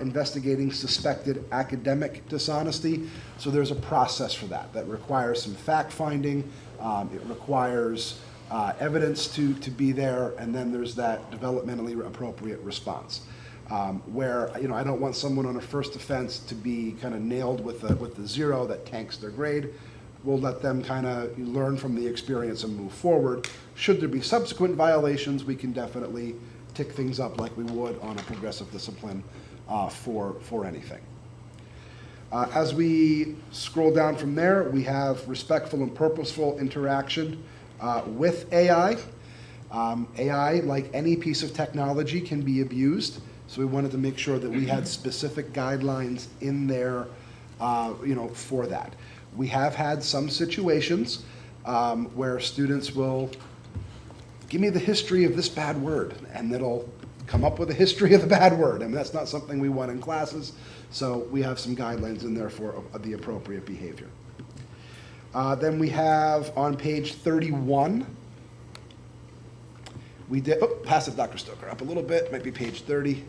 investigating suspected academic dishonesty. So there's a process for that requires some fact-finding. It requires evidence to be there, and then there's that developmentally appropriate response. Where I don't want someone on a first offense to be kind of nailed with the 0 that tanks their grade. We'll let them kind of learn from the experience and move forward. Should there be subsequent violations, we can definitely tick things up like we would on a progressive discipline for anything. As we scroll down from there, we have respectful and purposeful interaction with AI. AI, like any piece of technology, can be abused. So we wanted to make sure that we had specific guidelines in there, for that. We have had some situations where students will give me the history of this bad word, and it'll come up with a history of the bad word, and that's not something we want in classes. So we have some guidelines in there for the appropriate behavior. Then we have on page 31, we did, pass it, Dr. Stoker, up a little bit, might be page 30.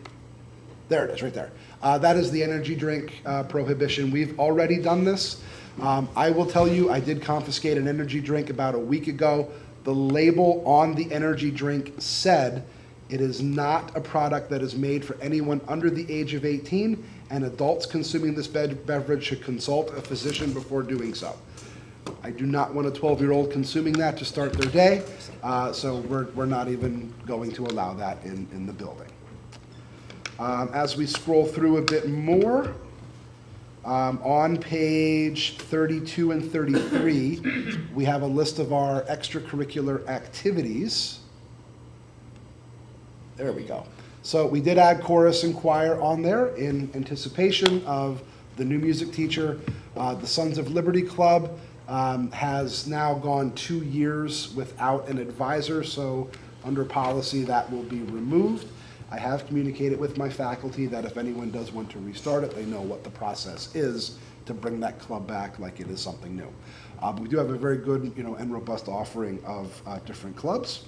There it is, right there. That is the energy drink prohibition. We've already done this. I will tell you, I did confiscate an energy drink about a week ago. The label on the energy drink said it is not a product that is made for anyone under the age of 18, and adults consuming this beverage should consult a physician before doing so. I do not want a 12-year-old consuming that to start their day, so we're not even going to allow that in the building. As we scroll through a bit more, on page 32 and 33, we have a list of our extracurricular activities. There we go. So we did add chorus and choir on there in anticipation of the new music teacher. The Sons of Liberty Club has now gone 2 years without an advisor, so under policy that will be removed. I have communicated with my faculty that if anyone does want to restart it, they know what the process is to bring that club back like it is something new. But we do have a very good, and robust offering of different clubs.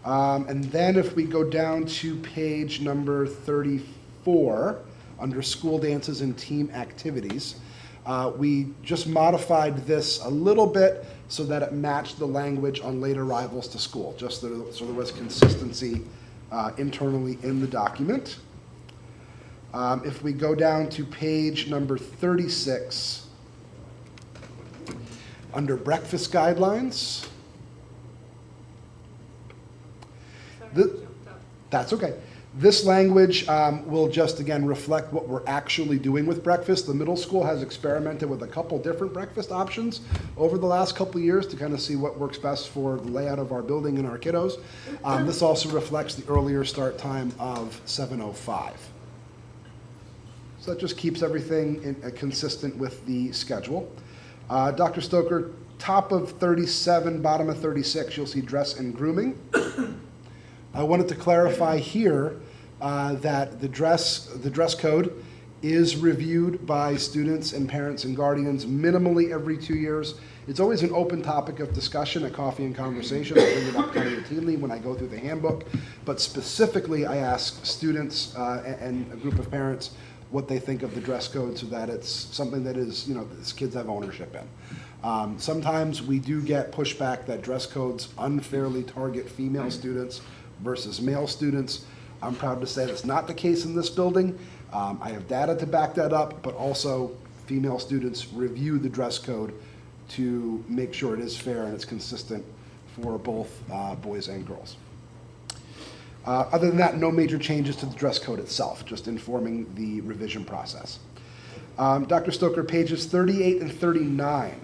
And then if we go down to page number 34, under school dances and team activities, we just modified this a little bit so that it matched the language on late arrivals to school, just so there was consistency internally in the document. If we go down to page number 36, under breakfast guidelines, that's okay. This language will just, again, reflect what we're actually doing with breakfast. The middle school has experimented with a couple different breakfast options over the last couple of years to kind of see what works best for the layout of our building and our kiddos. This also reflects the earlier start time of 7:05. So that just keeps everything consistent with the schedule. Dr. Stoker, top of 37, bottom of 36, you'll see dress and grooming. I wanted to clarify here that the dress code is reviewed by students and parents and guardians minimally every 2 years. It's always an open topic of discussion at Coffee and Conversation. I bring it up kind of routinely when I go through the handbook. But specifically, I ask students and a group of parents what they think of the dress code so that it's something that is, these kids have ownership in. Sometimes we do get pushback that dress codes unfairly target female students versus male students. I'm proud to say that's not the case in this building. I have data to back that up, but also female students review the dress code to make sure it is fair and it's consistent for both boys and girls. Other than that, no major changes to the dress code itself, just informing the revision process. Dr. Stoker, pages 38 and 39.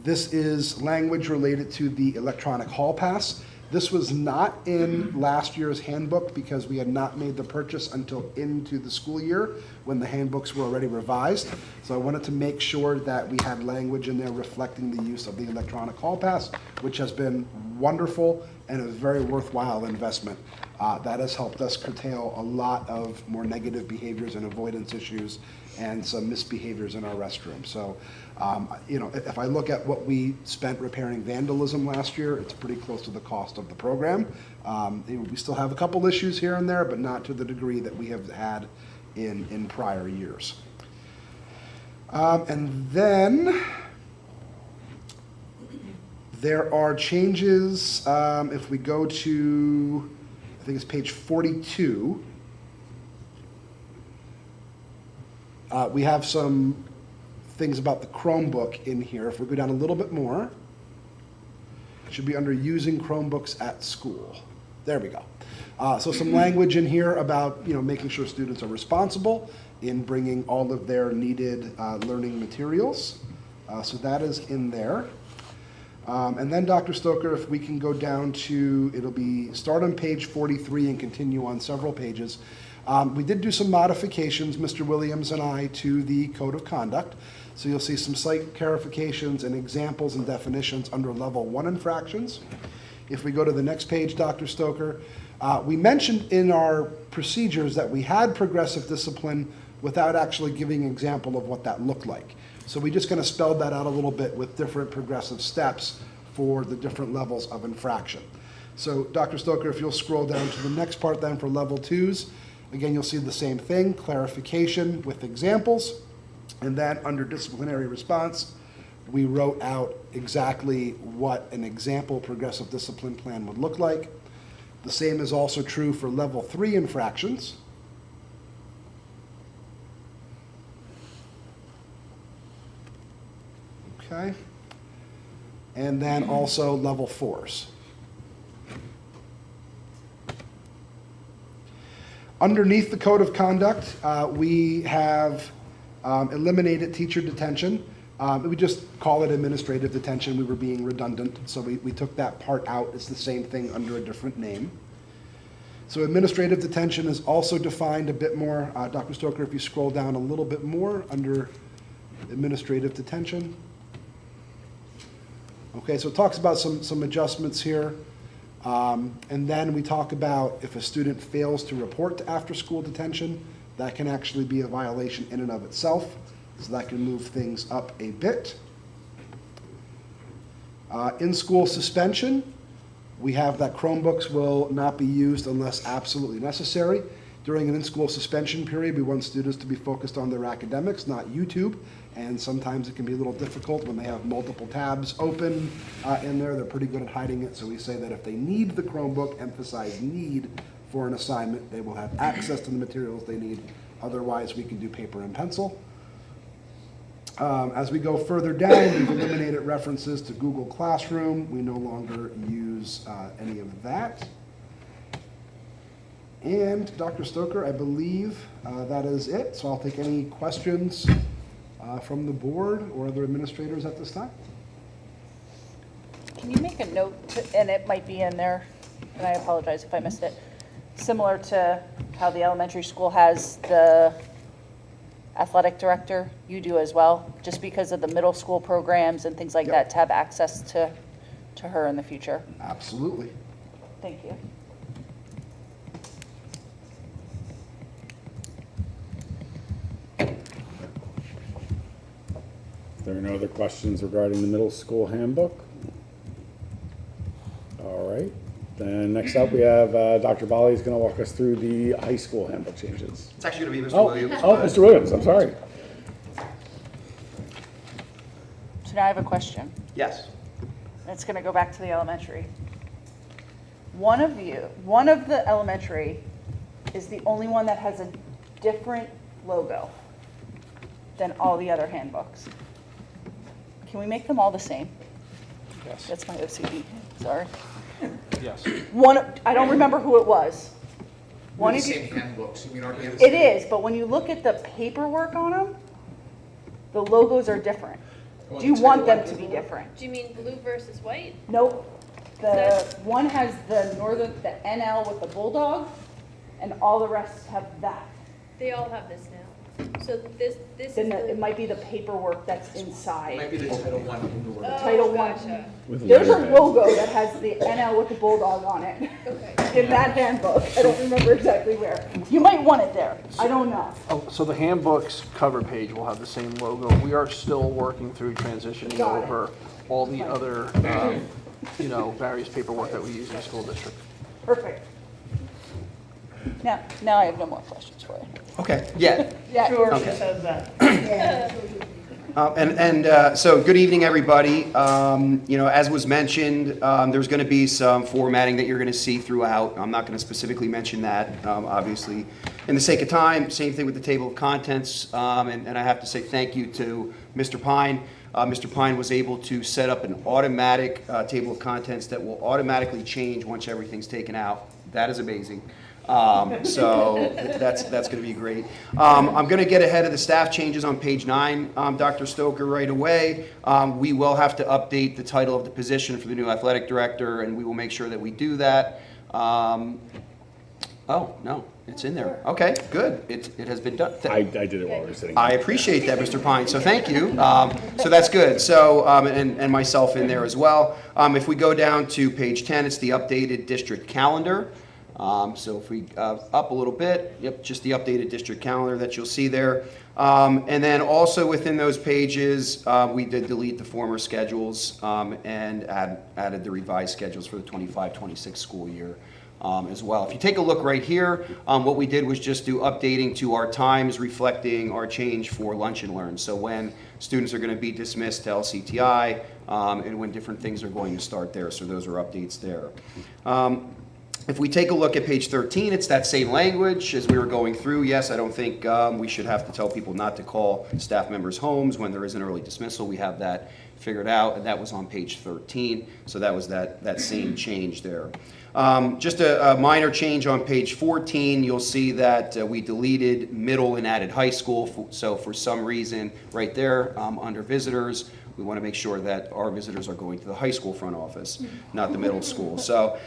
This is language related to the electronic hall pass. This was not in last year's handbook because we had not made the purchase until into the school year when the handbooks were already revised. So I wanted to make sure that we had language in there reflecting the use of the electronic hall pass, which has been wonderful and a very worthwhile investment. That has helped us curtail a lot of more negative behaviors and avoidance issues and some misbehaviors in our restroom. So, if I look at what we spent repairing vandalism last year, it's pretty close to the cost of the program. We still have a couple issues here and there, but not to the degree that we have had in prior years. And then there are changes, if we go to, I think it's page 42, we have some things about the Chromebook in here. If we go down a little bit more, it should be under using Chromebooks at school. There we go. So some language in here about making sure students are responsible in bringing all of their needed learning materials. So that is in there. And then Dr. Stoker, if we can go down to, it'll be start on page 43 and continue on several pages. We did do some modifications, Mr. Williams and I, to the Code of Conduct. So you'll see some slight clarifications and examples and definitions under level 1 infractions. If we go to the next page, Dr. Stoker, we mentioned in our procedures that we had progressive discipline without actually giving an example of what that looked like. So we just kind of spelled that out a little bit with different progressive steps for the different levels of infraction. So Dr. Stoker, if you'll scroll down to the next part then for level 2s, again, you'll see the same thing, clarification with examples. And then under disciplinary response, we wrote out exactly what an example progressive discipline plan would look like. The same is also true for level 3 infractions. Okay. And then also level 4s. Underneath the Code of Conduct, we have eliminated teacher detention. We just call it administrative detention. We were being redundant, so we took that part out. It's the same thing under a different name. So administrative detention is also defined a bit more. Dr. Stoker, if you scroll down a little bit more under administrative detention. Okay, so it talks about some adjustments here. And then we talk about if a student fails to report to after-school detention, that can actually be a violation in and of itself. So that can move things up a bit. In-school suspension, we have that Chromebooks will not be used unless absolutely necessary. During an in-school suspension period, we want students to be focused on their academics, not YouTube. And sometimes it can be a little difficult when they have multiple tabs open in there. They're pretty good at hiding it. So we say that if they need the Chromebook, emphasize need for an assignment, they will have access to the materials they need. Otherwise, we can do paper and pencil. As we go further down, we've eliminated references to Google Classroom. We no longer use any of that. And Dr. Stoker, I believe that is it. So I'll take any questions from the board or other administrators at this time. Can you make a note, and it might be in there, and I apologize if I missed it, similar to how the elementary school has the athletic director, you do as well, just because of the middle school programs and things like that, to have access to her in the future? Absolutely. Thank you. If there are no other questions regarding the middle school handbook? All right, then next up we have Dr. Bali is going to walk us through the high school handbook changes. It's actually going to be Mr. Williams. Oh, Mr. Williams, I'm sorry. So now I have a question. Yes. It's going to go back to the elementary. One of the elementary is the only one that has a different logo than all the other handbooks. Can we make them all the same? Yes. That's my OCD, sorry. Yes. I don't remember who it was. One of you. Same handbooks, you mean our handbooks? It is, but when you look at the paperwork on them, the logos are different. Do you want them to be different? Do you mean blue versus white? Nope. The one has the NL with the bulldog, and all the rest have that. They all have this now. So this is Then the. it might be the paperwork that's inside. Might be the Title I indoor. The Title I. Gotcha. There's a logo that has the NL with the bulldog on it. Okay. In that handbook. I don't remember exactly where. You might want it there. I don't know. Oh, so the handbook's cover page will have the same logo. We are still working through transitioning Got it. over all the other, various paperwork that we use in the school district. Perfect. Now I have no more questions for you. Okay, yeah. Yeah. Sure, Okay. she says that. So good evening, everybody. As was mentioned, there's going to be some formatting that you're going to see throughout. I'm not going to specifically mention that, obviously. In the sake of time, same thing with the table of contents. And I have to say thank you to Mr. Pine. Mr. Pine was able to set up an automatic table of contents that will automatically change once everything's taken out. That is amazing. So that's going to be great. I'm going to get ahead of the staff changes on page 9, Dr. Stoker, right away. We will have to update the title of the position for the new athletic director, and we will make sure that we do that. Oh, no, it's in there. Okay, good. It has been done. I did it while we were sitting. I appreciate that, Mr. Pine, so thank you. So that's good. So, and myself in there as well. If we go down to page 10, it's the updated district calendar. So if we up a little bit, yep, just the updated district calendar that you'll see there. And then also within those pages, we did delete the former schedules and added the revised schedules for the 25-26 school year as well. If you take a look right here, what we did was just do updating to our times reflecting our change for lunch and learn. So when students are going to be dismissed to LCTI and when different things are going to start there. So those are updates there. If we take a look at page 13, it's that same language as we were going through. Yes, I don't think we should have to tell people not to call staff members' homes when there is an early dismissal. We have that figured out, and that was on page 13. So that was that same change there. Just a minor change on page 14. You'll see that we deleted middle and added high school. So for some reason, right there under visitors, we want to make sure that our visitors are going to the high school front office, not the middle school. So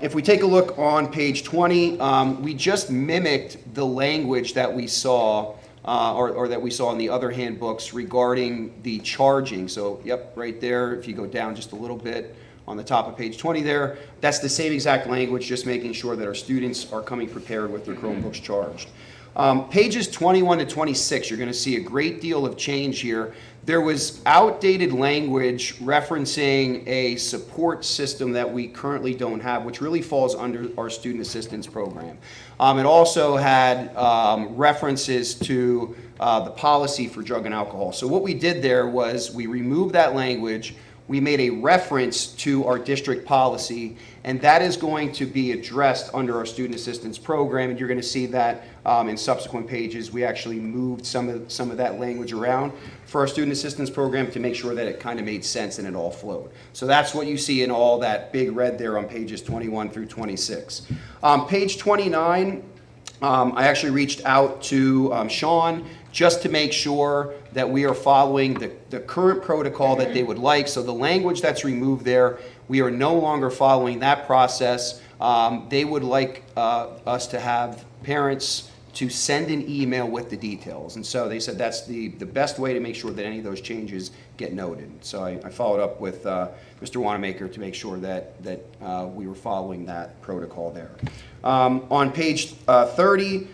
if we take a look on page 20, we just mimicked the language that we saw or that we saw in the other handbooks regarding the charging. So, yep, right there, if you go down just a little bit on the top of page 20 there, that's the same exact language, just making sure that our students are coming prepared with their Chromebooks charged. Pages 21 to 26, you're going to see a great deal of change here. There was outdated language referencing a support system that we currently don't have, which really falls under our student assistance program. It also had references to the policy for drug and alcohol. So what we did there was we removed that language. We made a reference to our district policy, and that is going to be addressed under our student assistance program, and you're going to see that in subsequent pages. We actually moved some of that language around for our student assistance program to make sure that it kind of made sense and it all flowed. So that's what you see in all that big red there on pages 21 through 26. Page 29, I actually reached out to Sean just to make sure that we are following the current protocol that they would like. So the language that's removed there, we are no longer following that process. They would like us to have parents to send an email with the details. And so they said that's the best way to make sure that any of those changes get noted. So I followed up with Mr. Wanamaker to make sure that we were following that protocol there. On page 30,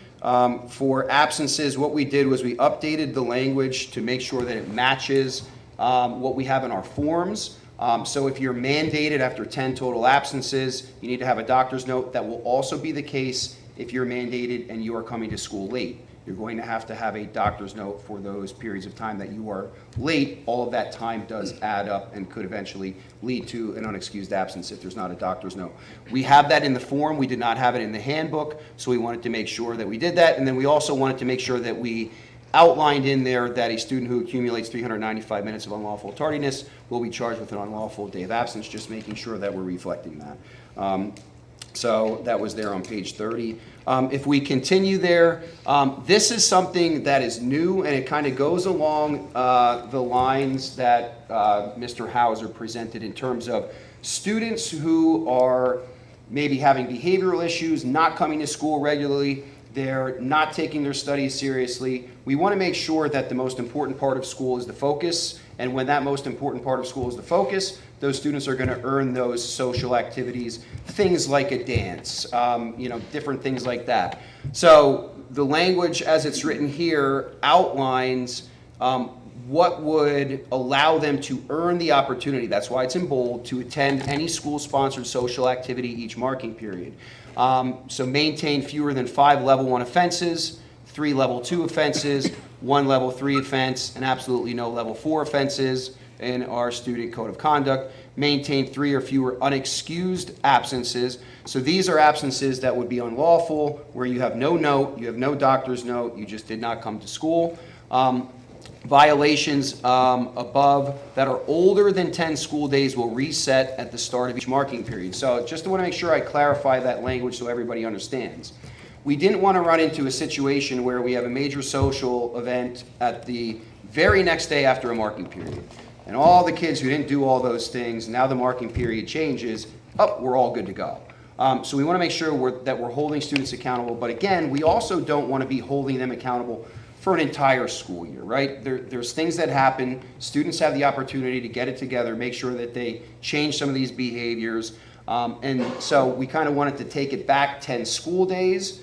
for absences, what we did was we updated the language to make sure that it matches what we have in our forms. So if you're mandated after 10 total absences, you need to have a doctor's note. That will also be the case if you're mandated and you are coming to school late. You're going to have a doctor's note for those periods of time that you are late. All of that time does add up and could eventually lead to an unexcused absence if there's not a doctor's note. We have that in the form. We did not have it in the handbook, so we wanted to make sure that we did that. And then we also wanted to make sure that we outlined in there that a student who accumulates 395 minutes of unlawful tardiness will be charged with an unlawful day of absence, just making sure that we're reflecting that. So that was there on page 30. If we continue there, this is something that is new, and it kind of goes along the lines that Mr. Hauser presented in terms of students who are maybe having behavioral issues, not coming to school regularly, they're not taking their studies seriously. We want to make sure that the most important part of school is the focus, and when that most important part of school is the focus, those students are going to earn those social activities, things like a dance, different things like that. So the language as it's written here outlines what would allow them to earn the opportunity, that's why it's in bold, to attend any school-sponsored social activity each marking period. So maintain fewer than 5 level 1 offenses, 3 level 2 offenses, 1 level 3 offense, and absolutely no level 4 offenses in our student code of conduct. Maintain 3 or fewer unexcused absences. So these are absences that would be unlawful, where you have no note, you have no doctor's note, you just did not come to school. Violations above that are older than 10 school days will reset at the start of each marking period. So just want to make sure I clarify that language so everybody understands. We didn't want to run into a situation where we have a major social event at the very next day after a marking period. And all the kids who didn't do all those things, now the marking period changes, we're all good to go. So we want to make sure that we're holding students accountable. But again, we also don't want to be holding them accountable for an entire school year, right? There's things that happen. Students have the opportunity to get it together, make sure that they change some of these behaviors. And so we kind of wanted to take it back 10 school days.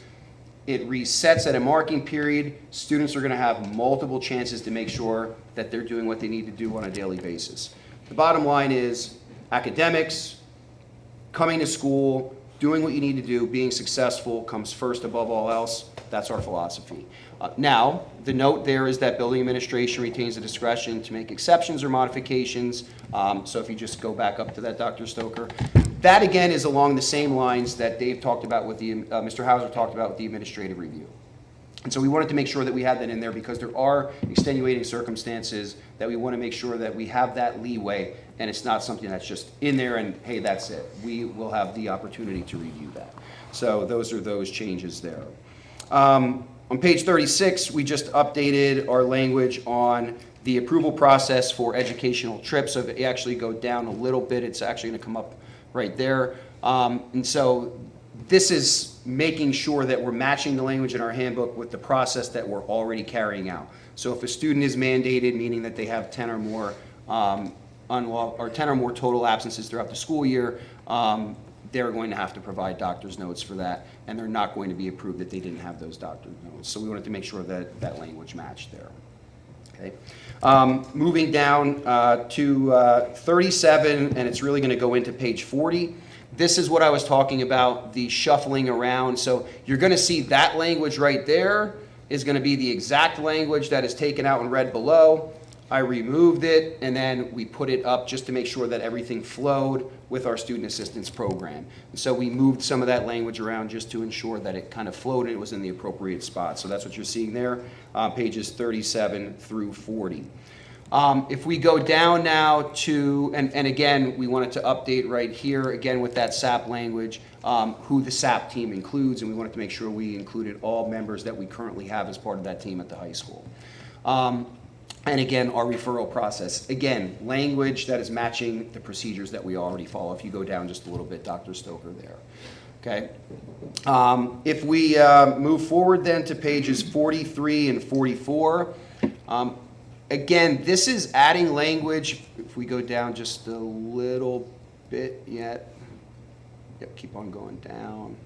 It resets at a marking period. Students are going to have multiple chances to make sure that they're doing what they need to do on a daily basis. The bottom line is academics, coming to school, doing what you need to do, being successful comes first above all else. That's our philosophy. Now, the note there is that building administration retains the discretion to make exceptions or modifications. So if you just go back up to that, Dr. Stoker, that again is along the same lines that Dave talked about with the, Mr. Hauser talked about with the administrative review. And so we wanted to make sure that we had that in there because there are extenuating circumstances that we want to make sure that we have that leeway and it's not something that's just in there and, hey, that's it. We will have the opportunity to review that. So those are those changes there. On page 36, we just updated our language on the approval process for educational trips. So if you actually go down a little bit, it's actually going to come up right there. And so this is making sure that we're matching the language in our handbook with the process that we're already carrying out. So if a student is mandated, meaning that they have 10 or more 10 or more total absences throughout the school year, they're going to have to provide doctor's notes for that, and they're not going to be approved that they didn't have those doctor's notes. So we wanted to make sure that that language matched there. Okay. Moving down to 37, and it's really going to go into page 40. This is what I was talking about, the shuffling around. So you're going to see that language right there is going to be the exact language that is taken out and read below. I removed it, and then we put it up just to make sure that everything flowed with our student assistance program. And so we moved some of that language around just to ensure that it kind of flowed and it was in the appropriate spot. So that's what you're seeing there, pages 37 through 40. If we go down now to, and again, we wanted to update right here, again with that SAP language, who the SAP team includes, and we wanted to make sure we included all members that we currently have as part of that team at the high school. And again, our referral process. Again, language that is matching the procedures that we already follow. If you go down just a little bit, Dr. Stoker there. okay? If we move forward then to pages 43 and 44, again, this is adding language. If we go down just a little bit yet, yep, keep on going down.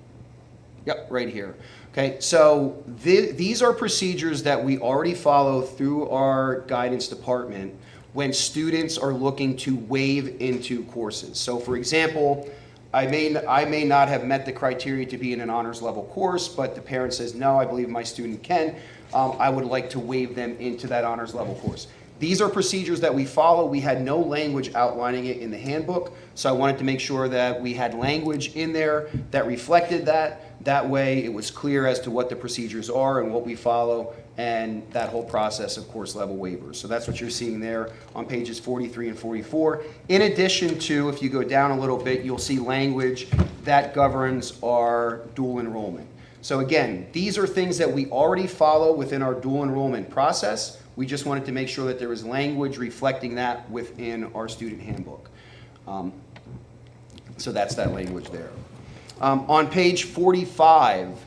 Yep, right here. Okay, so these are procedures that we already follow through our guidance department when students are looking to waive into courses. So for example, I may not have met the criteria to be in an honors level course, but the parent says, no, I believe my student can. I would like to waive them into that honors level course. These are procedures that we follow. We had no language outlining it in the handbook, so I wanted to make sure that we had language in there that reflected that. That way it was clear as to what the procedures are and what we follow, and that whole process of course level waivers. So that's what you're seeing there on pages 43 and 44. In addition to, if you go down a little bit, you'll see language that governs our dual enrollment. So again, these are things that we already follow within our dual enrollment process. We just wanted to make sure that there was language reflecting that within our student handbook. So that's that language there. On page 45,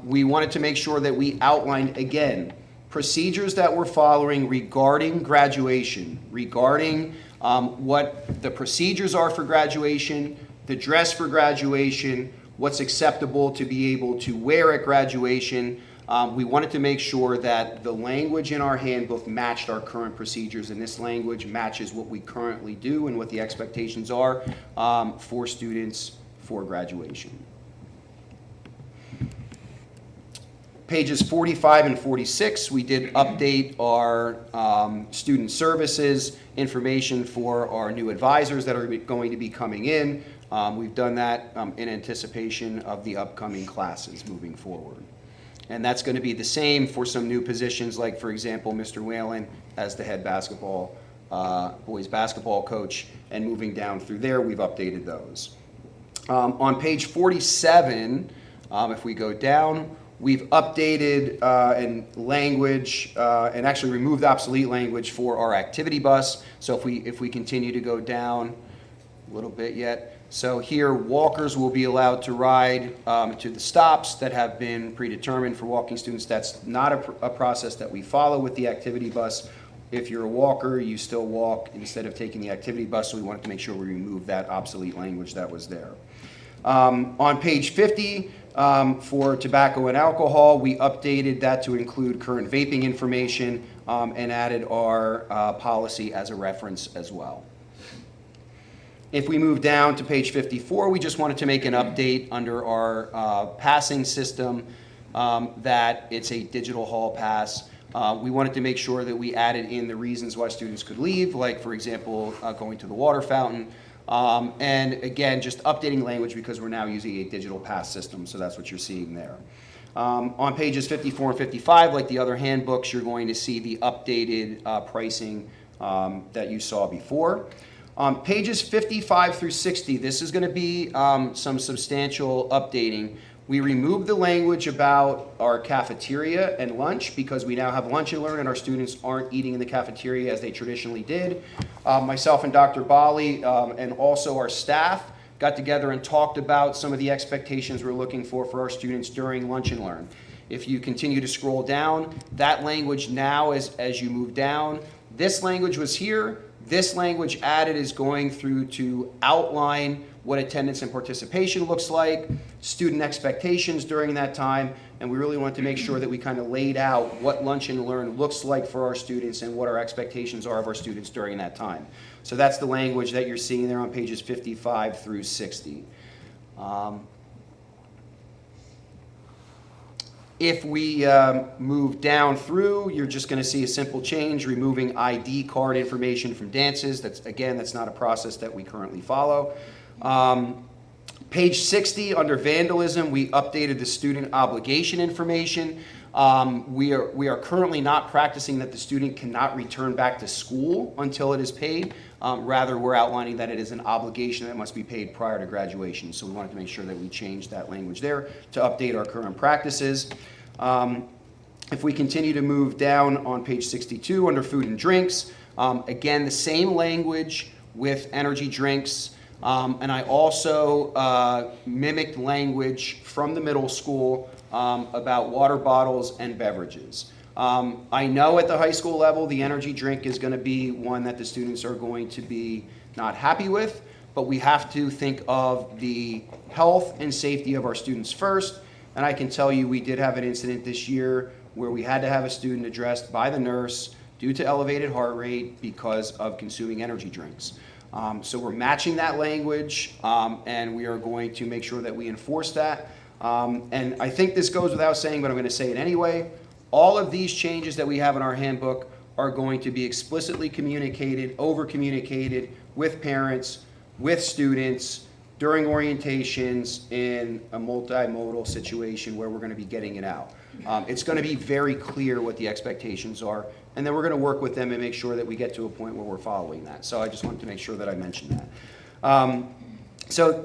we wanted to make sure that we outlined, again, procedures that we're following regarding graduation, regarding what the procedures are for graduation, the dress for graduation, what's acceptable to be able to wear at graduation. We wanted to make sure that the language in our handbook matched our current procedures, and this language matches what we currently do and what the expectations are for students for graduation. Pages 45 and 46, we did update our student services information for our new advisors that are going to be coming in. We've done that in anticipation of the upcoming classes moving forward. And that's going to be the same for some new positions, like, for example, Mr. Whalen as the head basketball, boys basketball coach, and moving down through there, we've updated those. On page 47, if we go down, we've updated and language and actually removed obsolete language for our activity bus. So if we continue to go down a little bit yet, so here walkers will be allowed to ride to the stops that have been predetermined for walking students. That's not a process that we follow with the activity bus. If you're a walker, you still walk instead of taking the activity bus, so we wanted to make sure we remove that obsolete language that was there. On page 50, for tobacco and alcohol, we updated that to include current vaping information and added our policy as a reference as well. If we move down to page 54, we just wanted to make an update under our passing system that it's a digital hall pass. We wanted to make sure that we added in the reasons why students could leave, like, for example, going to the water fountain. And again, just updating language because we're now using a digital pass system, so that's what you're seeing there. On pages 54 and 55, like the other handbooks, you're going to see the updated pricing that you saw before. Pages 55 through 60, this is going to be some substantial updating. We removed the language about our cafeteria and lunch because we now have lunch and learn and our students aren't eating in the cafeteria as they traditionally did. Myself and Dr. Bali and also our staff got together and talked about some of the expectations we're looking for our students during lunch and learn. If you continue to scroll down, that language now as you move down, this language was here. This language added is going through to outline what attendance and participation looks like, student expectations during that time, and we really wanted to make sure that we kind of laid out what lunch and learn looks like for our students and what our expectations are of our students during that time. So that's the language that you're seeing there on pages 55 through 60. If we move down through, you're just going to see a simple change, removing ID card information from dances. That's not a process that we currently follow. Page 60, under vandalism, we updated the student obligation information. We are currently not practicing that the student cannot return back to school until it is paid. Rather, we're outlining that it is an obligation that must be paid prior to graduation. So we wanted to make sure that we changed that language there to update our current practices. If we continue to move down on page 62 under food and drinks, again, the same language with energy drinks. And I also mimicked language from the middle school about water bottles and beverages. I know at the high school level, the energy drink is going to be one that the students are going to be not happy with, but we have to think of the health and safety of our students first. And I can tell you, we did have an incident this year where we had to have a student addressed by the nurse due to elevated heart rate because of consuming energy drinks. So we're matching that language, and we are going to make sure that we enforce that. And I think this goes without saying, but I'm going to say it anyway. All of these changes that we have in our handbook are going to be explicitly communicated, over-communicated with parents, with students, during orientations in a multimodal situation where we're going to be getting it out. It's going to be very clear what the expectations are, and then we're going to work with them and make sure that we get to a point where we're following that. So I just wanted to make sure that I mentioned that. So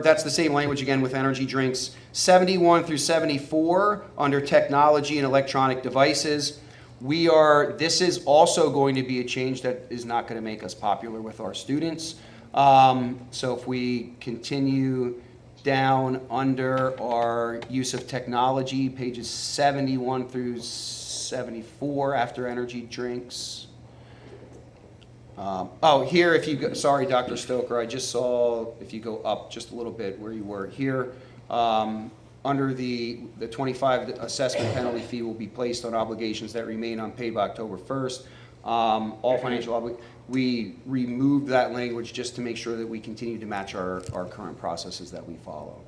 that's the same language again with energy drinks. 71 through 74 under technology and electronic devices. This is also going to be a change that is not going to make us popular with our students. So if we continue down under our use of technology, pages 71 through 74 after energy drinks. Here, if you go, sorry, Dr. Stoker, I just saw, if you go up just a little bit where you were here, under the 25 assessment penalty fee will be placed on obligations that remain unpaid by October 1st. All financial obligations. We removed that language just to make sure that we continue to match our current processes that we follow.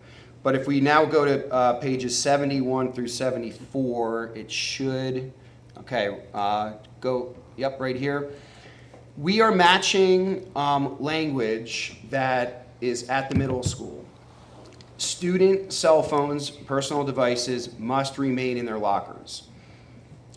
But if we now go to pages 71 through 74, it should, right here. We are matching language that is at the middle school. Student cell phones, personal devices must remain in their lockers.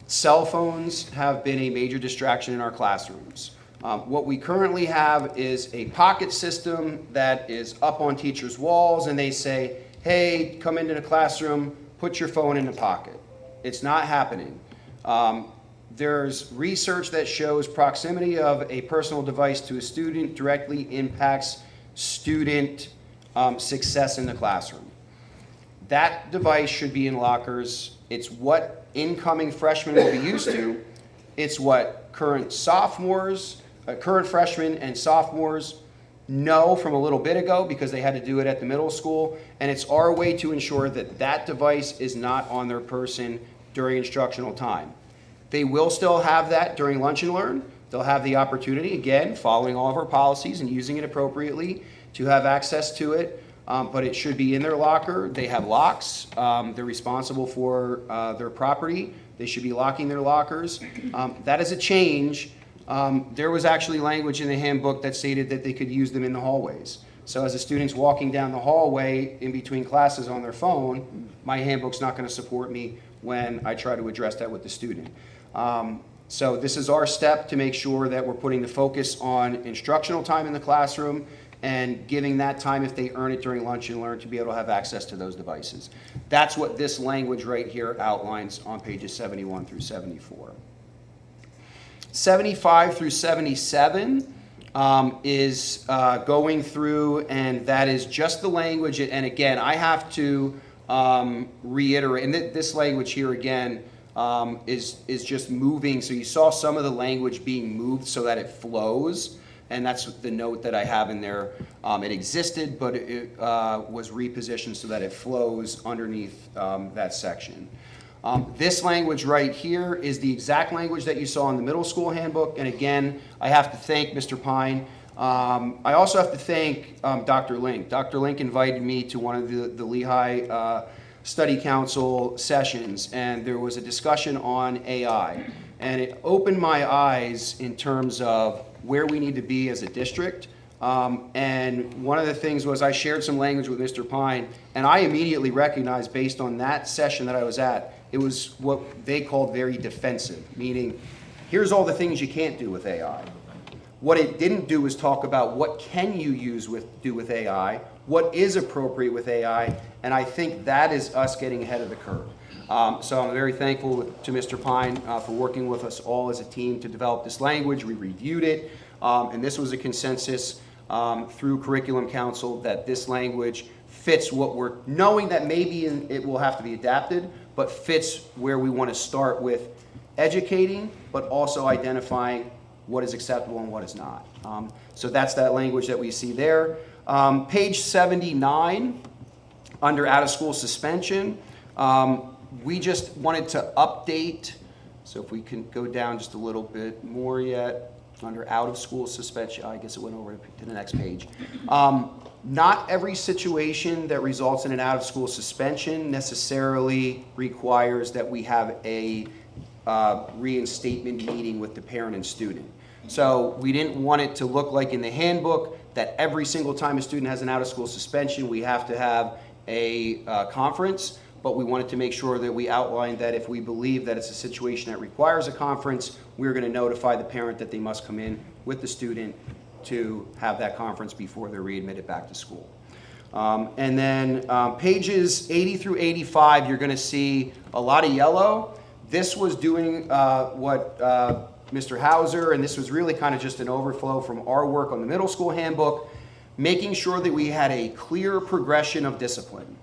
Cell phones have been a major distraction in our classrooms. What we currently have is a pocket system that is up on teachers' walls, and they say, hey, come into the classroom, put your phone in the pocket. It's not happening. There's research that shows proximity of a personal device to a student directly impacts student success in the classroom. That device should be in lockers. It's what incoming freshmen will be used to. It's what current freshmen and sophomores know from a little bit ago because they had to do it at the middle school. And it's our way to ensure that that device is not on their person during instructional time. They will still have that during lunch and learn. They'll have the opportunity, again, following all of our policies and using it appropriately, to have access to it, but it should be in their locker. They have locks. They're responsible for their property. They should be locking their lockers. That is a change. There was actually language in the handbook that stated that they could use them in the hallways. So as a student's walking down the hallway in between classes on their phone, my handbook's not going to support me when I try to address that with the student. So this is our step to make sure that we're putting the focus on instructional time in the classroom and giving that time, if they earn it during lunch and learn, to be able to have access to those devices. That's what this language right here outlines on pages 71 through 74. 75 through 77 is going through, and that is just the language. And again, I have to reiterate, and this language here again is just moving. So you saw some of the language being moved so that it flows. And that's the note that I have in there. It existed, but it was repositioned so that it flows underneath that section. This language right here is the exact language that you saw in the middle school handbook. And again, I have to thank Mr. Pine. I also have to thank Dr. Link. Dr. Link invited me to one of the Lehigh Study Council sessions, and there was a discussion on AI. And it opened my eyes in terms of where we need to be as a district. And one of the things was I shared some language with Mr. Pine, and I immediately recognized, based on that session that I was at, it was what they called very defensive, meaning here's all the things you can't do with AI. What it didn't do was talk about what can you do with AI, what is appropriate with AI, and I think that is us getting ahead of the curve. So I'm very thankful to Mr. Pine for working with us all as a team to develop this language. We reviewed it, and this was a consensus through Curriculum Council that this language fits what we're, knowing that maybe it will have to be adapted, but fits where we want to start with educating, but also identifying what is acceptable and what is not. So that's that language that we see there. Page 79, under out-of-school suspension, we just wanted to update, so if we can go down just a little bit more yet, under out-of-school suspension, I guess it went over to the next page. Not every situation that results in an out-of-school suspension necessarily requires that we have a reinstatement meeting with the parent and student. So we didn't want it to look like in the handbook that every single time a student has an out-of-school suspension, we have to have a conference, but we wanted to make sure that we outlined that if we believe that it's a situation that requires a conference, we're going to notify the parent that they must come in with the student to have that conference before they're readmitted back to school. And then pages 80 through 85, you're going to see a lot of yellow. This was doing what Mr. Hauser, and this was really kind of just an overflow from our work on the middle school handbook, making sure that we had a clear progression of discipline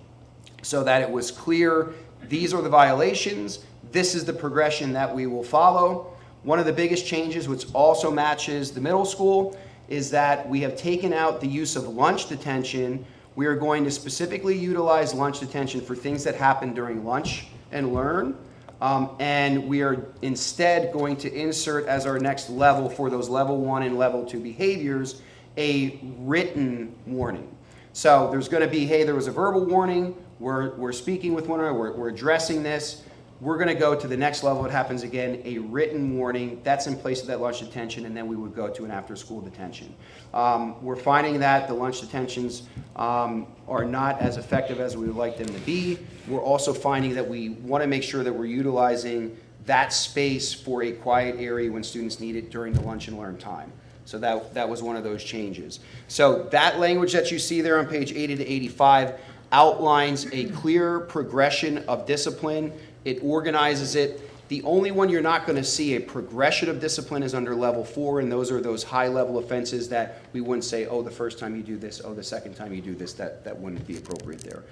so that it was clear these are the violations, this is the progression that we will follow. One of the biggest changes, which also matches the middle school, is that we have taken out the use of lunch detention. We are going to specifically utilize lunch detention for things that happen during lunch and learn. And we are instead going to insert as our next level for those level 1 and level 2 behaviors, a written warning. So there's going to be, hey, there was a verbal warning, we're speaking with one another, we're addressing this. We're going to go to the next level. It happens again, a written warning. That's in place of that lunch detention, and then we would go to an after-school detention. We're finding that the lunch detentions are not as effective as we would like them to be. We're also finding that we want to make sure that we're utilizing that space for a quiet area when students need it during the lunch and learn time. So that was one of those changes. So that language that you see there on page 80 to 85 outlines a clear progression of discipline. It organizes it. The only one you're not going to see a progression of discipline is under level 4, and those are those high-level offenses that we wouldn't say, oh, the first time you do this, oh, the second time you do this. That wouldn't be appropriate there.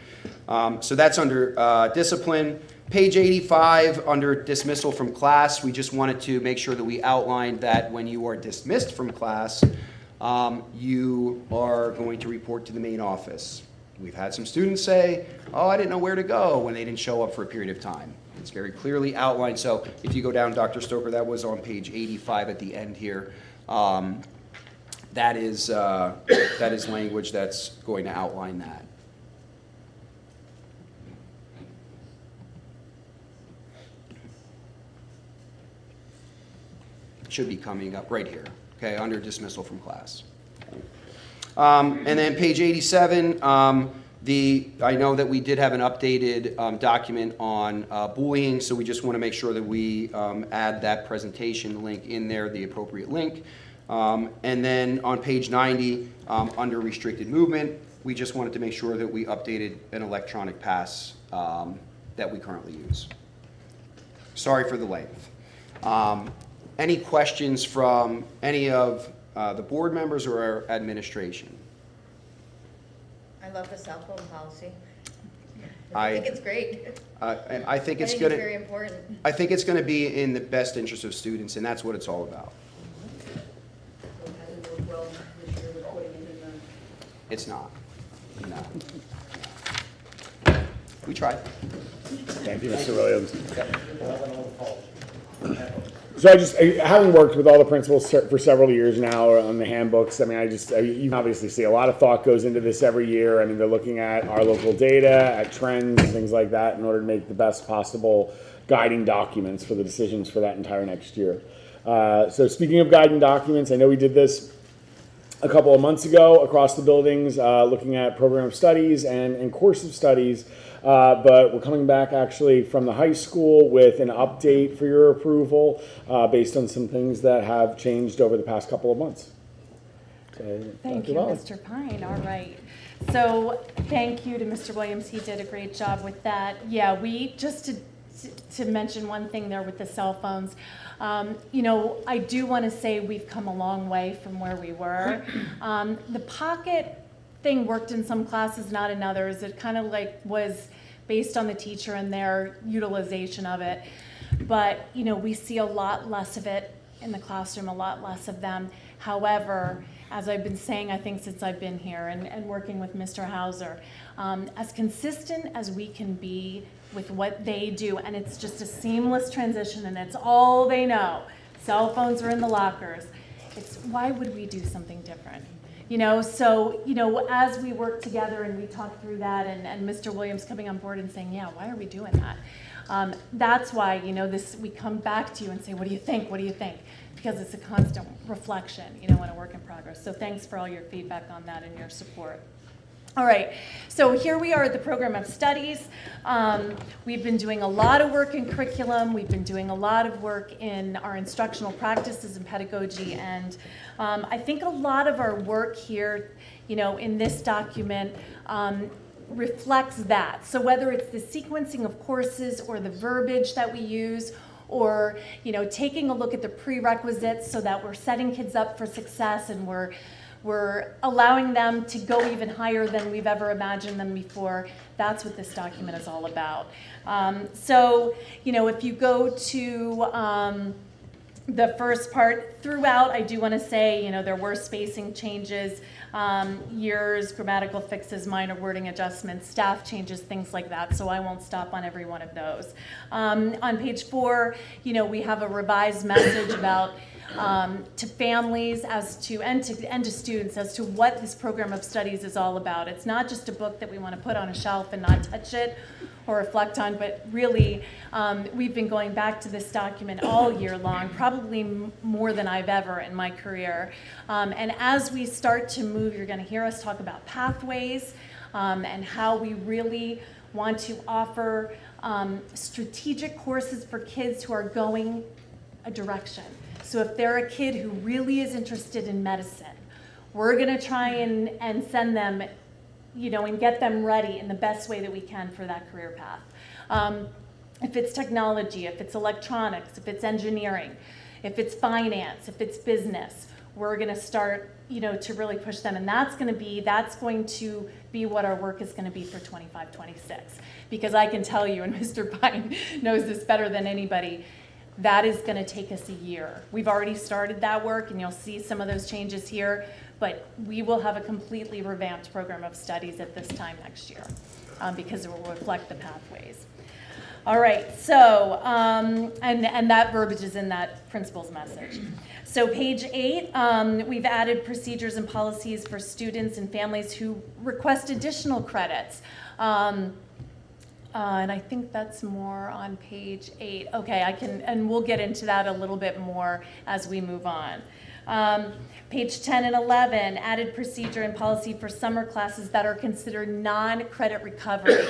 So that's under discipline. Page 85, under dismissal from class, we just wanted to make sure that we outlined that when you are dismissed from class, you are going to report to the main office. We've had some students say, oh, I didn't know where to go when they didn't show up for a period of time. It's very clearly outlined. So if you go down, Dr. Stoker, that was on page 85 at the end here. That is language that's going to outline that. It should be coming up right here, okay, under dismissal from class. And then page 87, I know that we did have an updated document on bullying, so we just want to make sure that we add that presentation link in there, the appropriate link. And then on page 90, under restricted movement, we just wanted to make sure that we updated an electronic pass that we currently use. Sorry for the length. Any questions from any of the board members or our administration? I love the cell phone policy. I think it's great. I think it's I think going it's very important. I think it's going to be in the best interest of students, and that's what it's all about. It's not. No. We tried. Thank you, Mr. Williams. So having worked with all the principals for several years now on the handbooks, I mean, you obviously see a lot of thought goes into this every year. I mean, they're looking at our local data, at trends, and things like that in order to make the best possible guiding documents for the decisions for that entire next year. So speaking of guiding documents, I know we did this a couple of months ago across the buildings, looking at program of studies and course of studies. But we're coming back actually from the high school with an update for your approval based on some things that have changed over the past couple of months. So, Thank you, Mr. Pine. All right. So thank you to Mr. Williams. He did a great job with that. Yeah, we just to to mention one thing there with the cell phones. I do want to say we've come a long way from where we were. The pocket thing worked in some classes, not in others. It kind of like was based on the teacher and their utilization of it. But, we see a lot less of it in the classroom, a lot less of them. However, as I've been saying, I think since I've been here and working with Mr. Hauser, as consistent as we can be with what they do, and it's just a seamless transition and it's all they know. Cell phones are in the lockers. It's why would we do something different? As we work together and we talk through that and Mr. Williams coming on board and saying, yeah, why are we doing that? That's why, we come back to you and say, what do you think? What do you think? Because it's a constant reflection, and a work in progress. So thanks for all your feedback on that and your support. All right, so here we are at the program of studies. We've been doing a lot of work in curriculum. We've been doing a lot of work in our instructional practices and pedagogy. And I think a lot of our work here, in this document, reflects that. So whether it's the sequencing of courses or the verbiage that we use, or taking a look at the prerequisites so that we're setting kids up for success and we're allowing them to go even higher than we've ever imagined them before. That's what this document is all about. If you go to the first part, throughout, I do want to say, there were spacing changes, years, grammatical fixes, minor wording adjustments, staff changes, things like that, so I won't stop on every one of those. On page 4, we have a revised message about to families and to students as to what this program of studies is all about. It's not just a book that we want to put on a shelf and not touch it or reflect on, but really we've been going back to this document all year long, probably more than I've ever in my career. And as we start to move, you're going to hear us talk about pathways and how we really want to offer strategic courses for kids who are going a direction. So if they're a kid who really is interested in medicine, we're going to try and send them, and get them ready in the best way that we can for that career path. If it's technology, if it's electronics, if it's engineering, if it's finance, if it's business, we're going to start, to really push them. And that's going to be what our work is going to be for 25, 26. Because I can tell you, and Mr. Pine knows this better than anybody, that is going to take us a year. We've already started that work, and you'll see some of those changes here, but we will have a completely revamped program of studies at this time next year because it will reflect the pathways. All right, so, and that verbiage is in that principal's message. So page 8, we've added procedures and policies for students and families who request additional credits. And I think that's more on page 8. Okay, and we'll get into that a little bit more as we move on. Page 10 and 11, added procedure and policy for summer classes that are considered non-credit recovery.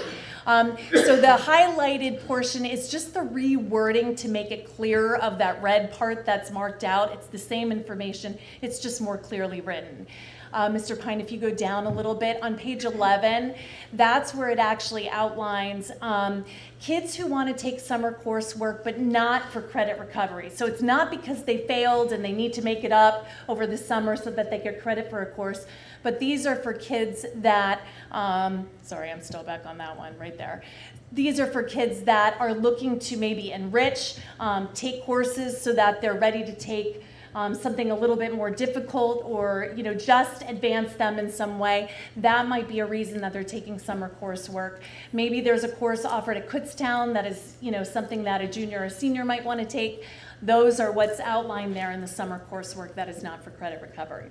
So the highlighted portion is just the rewording to make it clearer of that red part that's marked out. It's the same information, it's just more clearly written. Mr. Pine, if you go down a little bit, on page 11, that's where it actually outlines kids who want to take summer coursework, but not for credit recovery. So it's not because they failed and they need to make it up over the summer so that they get credit for a course, but these are for kids that, sorry, I'm still back on that one right there. These are for kids that are looking to maybe enrich, take courses so that they're ready to take something a little bit more difficult, or just advance them in some way. That might be a reason that they're taking summer coursework. Maybe there's a course offered at Kutztown that is something that a junior or senior might want to take. Those are what's outlined there in the summer coursework that is not for credit recovery.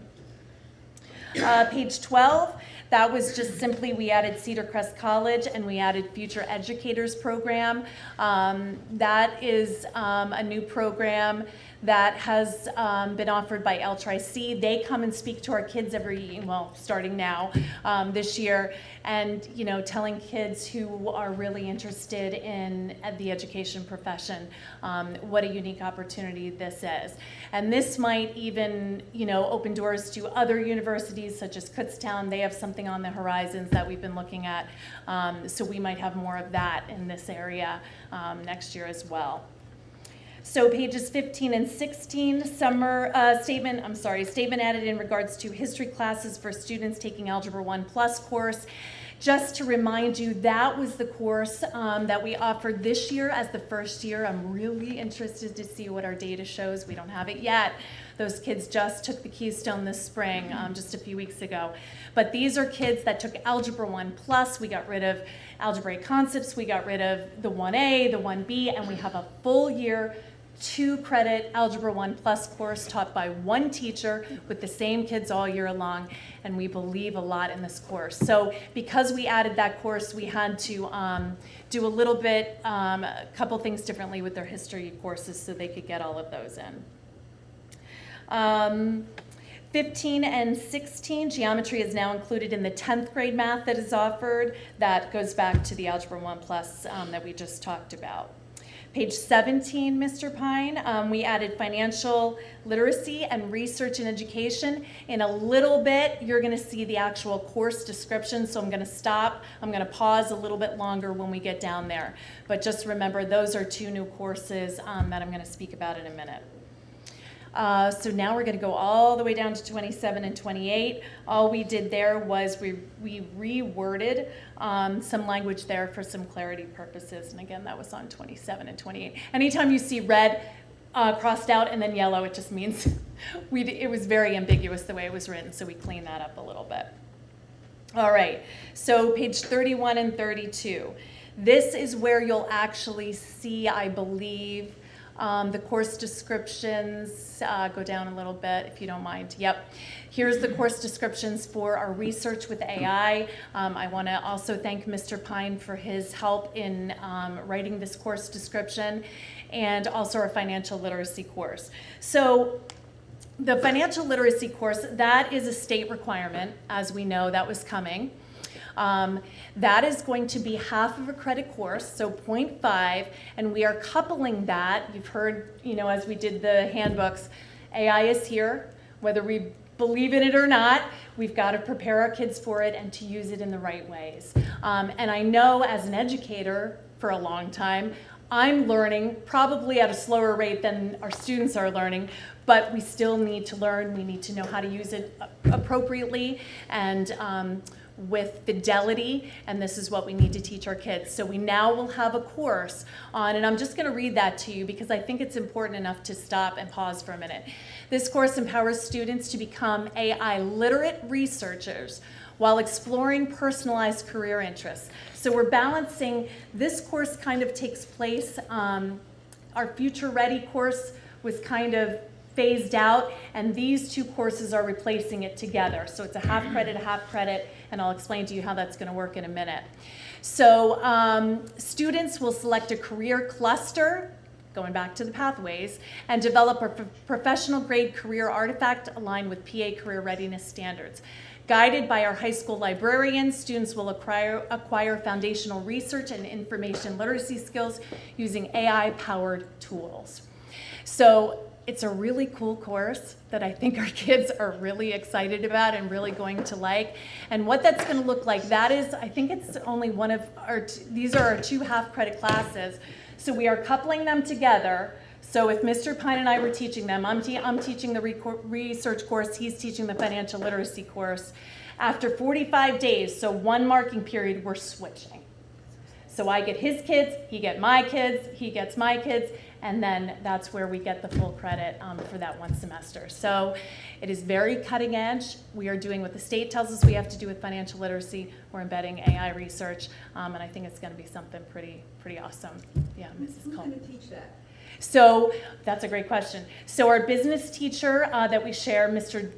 Page 12, that was just simply, we added Cedar Crest College and we added Future Educators Program. That is a new program that has been offered by L-Tri-C. They come and speak to our kids starting now, this year, and, you know, telling kids who are really interested in the education profession what a unique opportunity this is. And this might even, you know, open doors to other universities such as Kutztown. They have something on the horizons that we've been looking at. So we might have more of that in this area next year as well. So pages 15 and 16, statement added in regards to history classes for students taking Algebra 1 Plus course. Just to remind you, that was the course that we offered this year as the first year. I'm really interested to see what our data shows. We don't have it yet. Those kids just took the Keystone this spring, just a few weeks ago. But these are kids that took Algebra 1 Plus. We got rid of Algebraic Concepts. We got rid of the 1A, the 1B, and we have a full year 2-credit Algebra 1 Plus course taught by one teacher with the same kids all year long, and we believe a lot in this course. So because we added that course, we had to do a little bit, a couple things differently with their history courses so they could get all of those in. 15 and 16, geometry is now included in the 10th grade math that is offered. That goes back to the Algebra 1 Plus that we just talked about. Page 17, Mr. Pine, we added financial literacy and research and education. In a little bit, you're going to see the actual course description, so I'm going to stop. I'm going to pause a little bit longer when we get down there. But just remember, those are 2 new courses that I'm going to speak about in a minute. So now we're going to go all the way down to 27 and 28. All we did there was we reworded some language there for some clarity purposes. And again, that was on 27 and 28. Anytime you see red crossed out and then yellow, it just means it was very ambiguous the way it was written, so we cleaned that up a little bit. All right, so page 31 and 32. This is where you'll actually see, I believe, the course descriptions. Go down a little bit if you don't mind. Yep. Here's the course descriptions for our research with AI. I want to also thank Mr. Pine for his help in writing this course description, and also our financial literacy course. So the financial literacy course, that is a state requirement, as we know, that was coming. That is going to be half of a credit course, so 0.5, and we are coupling that. You've heard, you know, as we did the handbooks, AI is here, whether we believe in it or not. We've got to prepare our kids for it and to use it in the right ways. And I know as an educator for a long time, I'm learning probably at a slower rate than our students are learning, but we still need to learn. We need to know how to use it appropriately and with fidelity, and this is what we need to teach our kids. So we now will have a course on, and I'm just going to read that to you because I think it's important enough to stop and pause for a minute. This course empowers students to become AI literate researchers while exploring personalized career interests. So we're balancing, this course kind of takes place, our Future Ready course was kind of phased out, and these 2 courses are replacing it together. So it's a half credit, and I'll explain to you how that's going to work in a minute. So students will select a career cluster, going back to the pathways, and develop a professional grade career artifact aligned with PA career readiness standards. Guided by our high school librarians, students will acquire foundational research and information literacy skills using AI-powered tools. So it's a really cool course that I think our kids are really excited about and really going to like. And what that's going to look like, that is, I think it's only one of our, these are our 2 half-credit classes. So we are coupling them together. So if Mr. Pine and I were teaching them, I'm teaching the research course, he's teaching the financial literacy course. After 45 days, so 1 marking period, we're switching. So I get his kids, he gets my kids, he gets my kids, and then that's where we get the full credit for that 1 semester. So it is very cutting edge. We are doing what the state tells us we have to do with financial literacy. We're embedding AI research, and I think it's going to be something pretty awesome. Yeah, Mrs. Cole. Who's going to teach that? So that's a great question. So our business teacher that we share, Mr.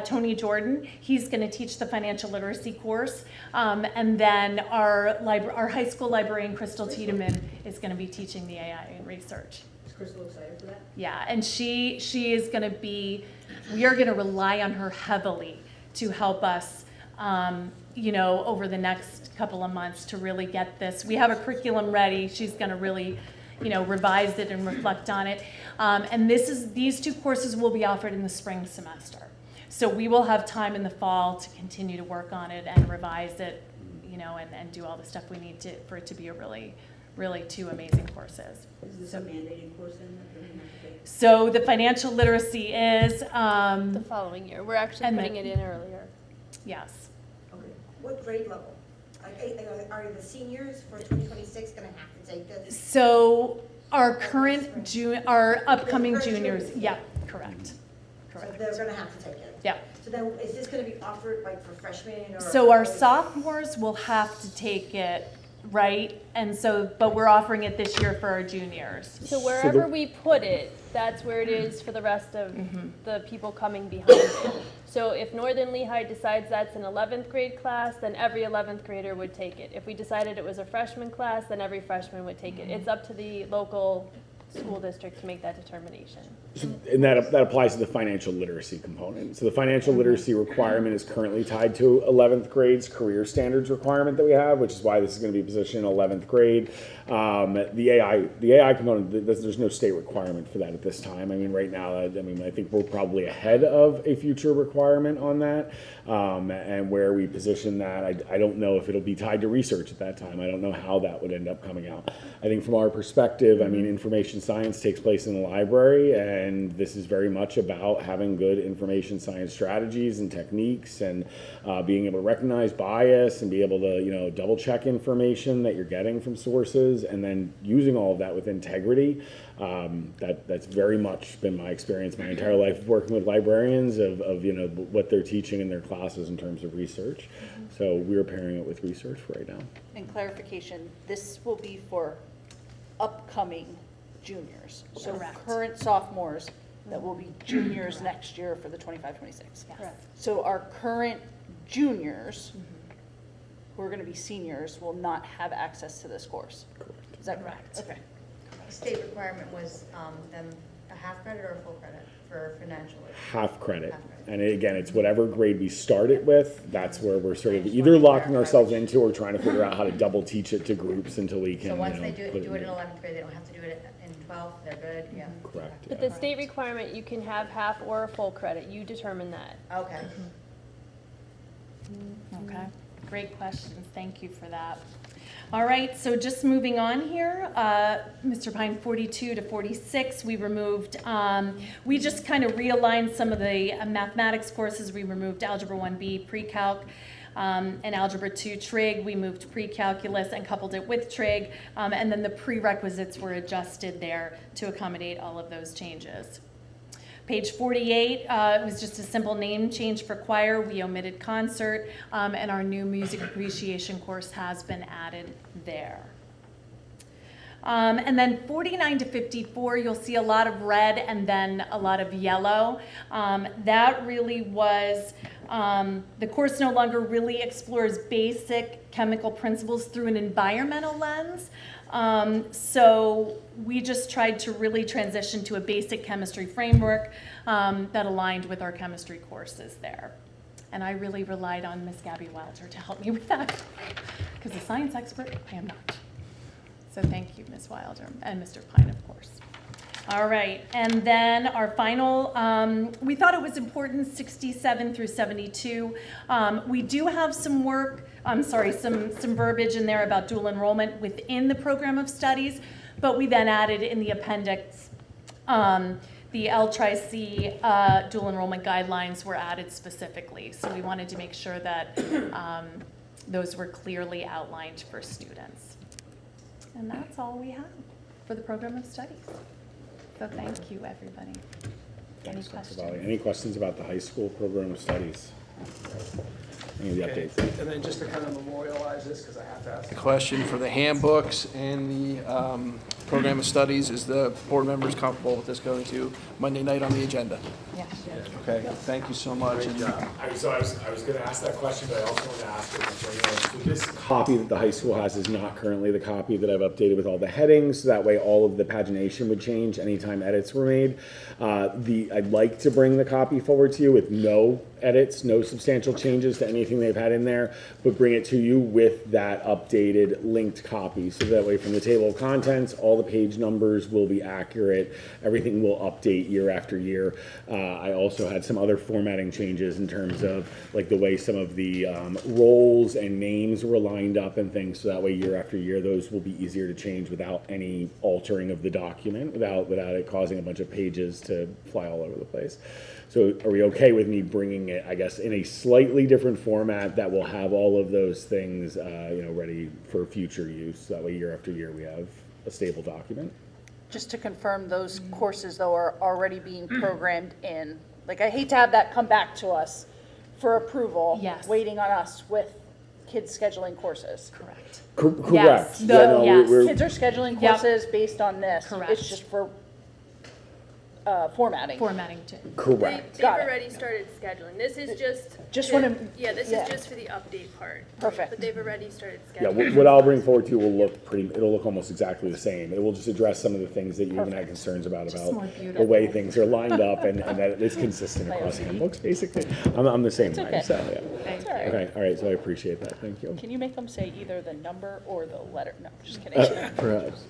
Tony Jordan, he's going to teach the financial literacy course. And then our high school librarian, Crystal Tiedemann, is going to be teaching the AI and research. Crystal excited for that? Yeah, and she is going to be, we are going to rely on her heavily to help us, over the next couple of months to really get this. We have a curriculum ready. She's going to really, revise it and reflect on it. And these 2 courses will be offered in the spring semester. So we will have time in the fall to continue to work on it and revise it, and do all the stuff we need for it to be a really 2 amazing courses. Is this a mandated course then that they have to take? So the financial literacy is, The following year. We're actually and putting then- it in earlier. yes. Okay. What grade level? Are the seniors for 2026 going to have to take this? So our upcoming juniors, yeah, correct. So they're going to have to take it? Yeah. So then, is this going to be offered like for freshmen or? So our sophomores will have to take it, right? And so, but we're offering it this year for our juniors. So wherever we put it, that's where it is for the rest of the people coming behind it. So if Northern Lehigh decides that's an 11th grade class, then every 11th grader would take it. If we decided it was a freshman class, then every freshman would take it. It's up to the local school district to make that determination. And that applies to the financial literacy component. So the financial literacy requirement is currently tied to 11th grade's career standards requirement that we have, which is why this is going to be positioned in 11th grade. The AI component, there's no state requirement for that at this time. I mean, right now, I think we're probably ahead of a future requirement on that. And where we position that, I don't know if it'll be tied to research at that time. I don't know how that would end up coming out. I think from our perspective, information science takes place in the library, and this is very much about having good information science strategies and techniques, and being able to recognize bias and be able to double check information that you're getting from sources, and then using all of that with integrity. That's very much been my experience my entire life working with librarians of what they're teaching in their classes in terms of research. So we're pairing it with research for right now. And clarification, this will be for upcoming juniors. So Correct. current sophomores that will be juniors next year for the 25-26. Correct. So our current juniors, who are going to be seniors, will not have access to this course. Correct. Is that correct? Okay. The state requirement was them a half credit or a full credit for financial aid? Half credit. Half credit. And again, it's whatever grade we start it with, that's where we're sort of either locking ourselves into or trying to figure out how to double teach it to groups until we can, So once they put do it in in there. 11th grade, they don't have to do it in 12th, they're good, yeah? Correct, But yeah. the state requirement, you can have half or a full credit. You determine that. Okay. Okay, great questions. Thank you for that. All right, so just moving on here, Mr. Pine, 42 to 46, we removed, we just kind of realigned some of the mathematics courses. We removed Algebra 1B, Pre-Calc, and Algebra 2 Trig. We moved Pre-Calculus and coupled it with Trig, and then the prerequisites were adjusted there to accommodate all of those changes. Page 48, it was just a simple name change for choir. We omitted concert, and our new music appreciation course has been added there. And then 49 to 54, you'll see a lot of red and then a lot of yellow. That really was, the course no longer really explores basic chemical principles through an environmental lens. So we just tried to really transition to a basic chemistry framework that aligned with our chemistry courses there. And I really relied on Miss Gabby Wilder to help me with that, because a science expert, I am not. So thank you, Ms. Wilder, and Mr. Pine, of course. All right, and then our final, we thought it was important, 67 through 72. We do have some work, some verbiage in there about dual enrollment within the program of studies, but we then added in the appendix, the L-Tri-C dual enrollment guidelines were added specifically. So we wanted to make sure that those were clearly outlined for students. And that's all we have for the program of studies. So thank you, everybody. Any Thanks, Dr. questions? Valli. Any questions about the high school program of studies? any of the Okay. updates. And then just to kind of memorialize this, because I have to ask the question, for the handbooks and the program of studies, is the board members comfortable with this going to Monday night on the agenda? Yes. Okay, thank you so much. And So I was going to ask that question, but I also want to ask it. So this copy that the high school has is not currently the copy that I've updated with all the headings, so that way all of the pagination would change anytime edits were made. I'd like to bring the copy forward to you with no edits, no substantial changes to anything they've had in there, but bring it to you with that updated linked copy. So that way from the table of contents, all the page numbers will be accurate. Everything will update year after year. I also had some other formatting changes in terms of like the way some of the roles and names were lined up and things. So that way year after year, those will be easier to change without any altering of the document, without it causing a bunch of pages to fly all over the place. So are we okay with me bringing it, I guess, in a slightly different format that will have all of those things, ready for future use? That way year after year, we have a stable document. Just to confirm, those courses though are already being programmed in. Like, I hate to have that come back to us for approval. Yes. Waiting on us with kids scheduling courses. Correct. Correct. Yes. Yeah, no, Yes. we're- Kids are scheduling Yep. courses based on this. Correct. It's just for formatting. Formatting too. Correct. They've Got it. already started scheduling. This is just. Just to- wanna- Yeah, this yeah. is just for the update part. Perfect. But they've already started Yeah, scheduling. what I'll bring forward to you will look it'll look almost exactly the same. It will just address some of the things that you even had concerns about more the beautiful. way things are lined up and that it's consistent across handbooks, basically. I'm the same way, okay. so, yeah. It's all right. Okay, all right, so I appreciate that, thank you. Can you make them say either the number or the letter? No, just kidding. Perhaps.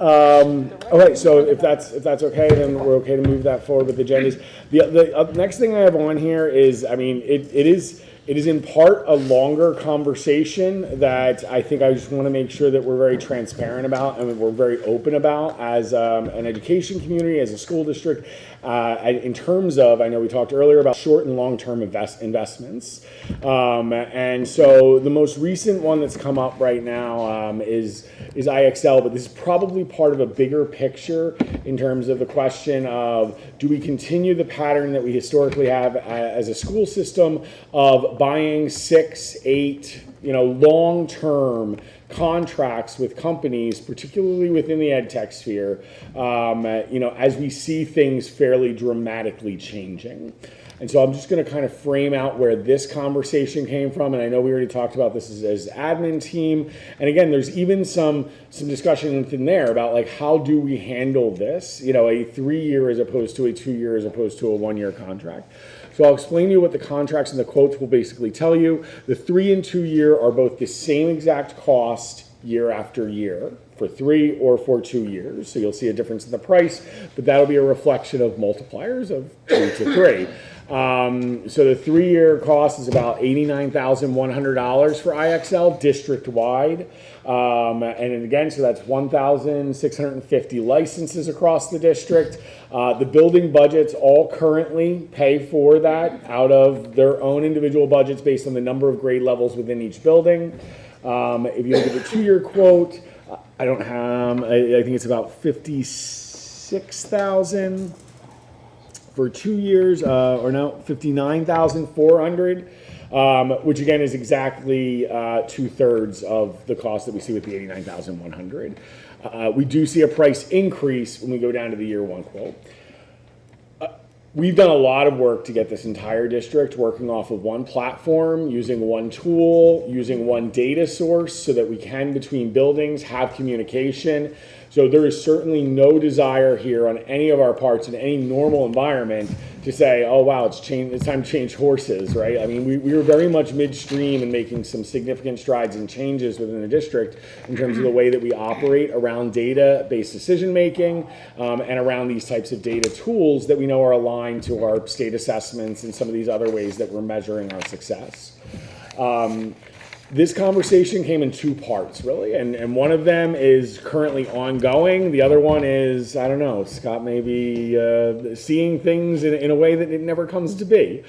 Okay, so if that's okay, then we're okay to move that forward with agendas. The next thing I have on here is, I mean, it is in part a longer conversation that I think I just want to make sure that we're very transparent about and we're very open about as an education community, as a school district, in terms of, I know we talked earlier about short and long-term investments. And so the most recent one that's come up right now is IXL, but this is probably part of a bigger picture in terms of the question of, do we continue the pattern that we historically have as a school system of buying 6, 8, long-term contracts with companies, particularly within the ed tech sphere, as we see things fairly dramatically changing. And so I'm just going to kind of frame out where this conversation came from. And I know we already talked about this as admin team. And again, there's even some discussion within there about like, how do we handle this? A 3-year as opposed to a 2-year as opposed to a 1-year contract. So I'll explain to you what the contracts and the quotes will basically tell you. The 3 and 2 year are both the same exact cost year after year for 3 or for 2 years. So you'll see a difference in the price, but that'll be a reflection of multipliers of 2 to 3. So the 3-year cost is about $89,100 for IXL district-wide. And again, so that's 1,650 licenses across the district. The building budgets all currently pay for that out of their own individual budgets based on the number of grade levels within each building. If you look at the 2-year quote, I think it's about 56,000 for 2 years, 59,400, which again is exactly 2/3 of the cost that we see with the 89,100. We do see a price increase when we go down to the year 1 quote. We've done a lot of work to get this entire district working off of one platform, using one tool, using one data source so that we can, between buildings, have communication. So there is certainly no desire here on any of our parts in any normal environment to say, oh, wow, it's time to change horses, right? I mean, we were very much midstream in making some significant strides and changes within the district in terms of the way that we operate around data-based decision-making and around these types of data tools that we know are aligned to our state assessments and some of these other ways that we're measuring our success. This conversation came in 2 parts, really, and one of them is currently ongoing. The other one is, I don't know, Scott may be seeing things in a way that it never comes to be.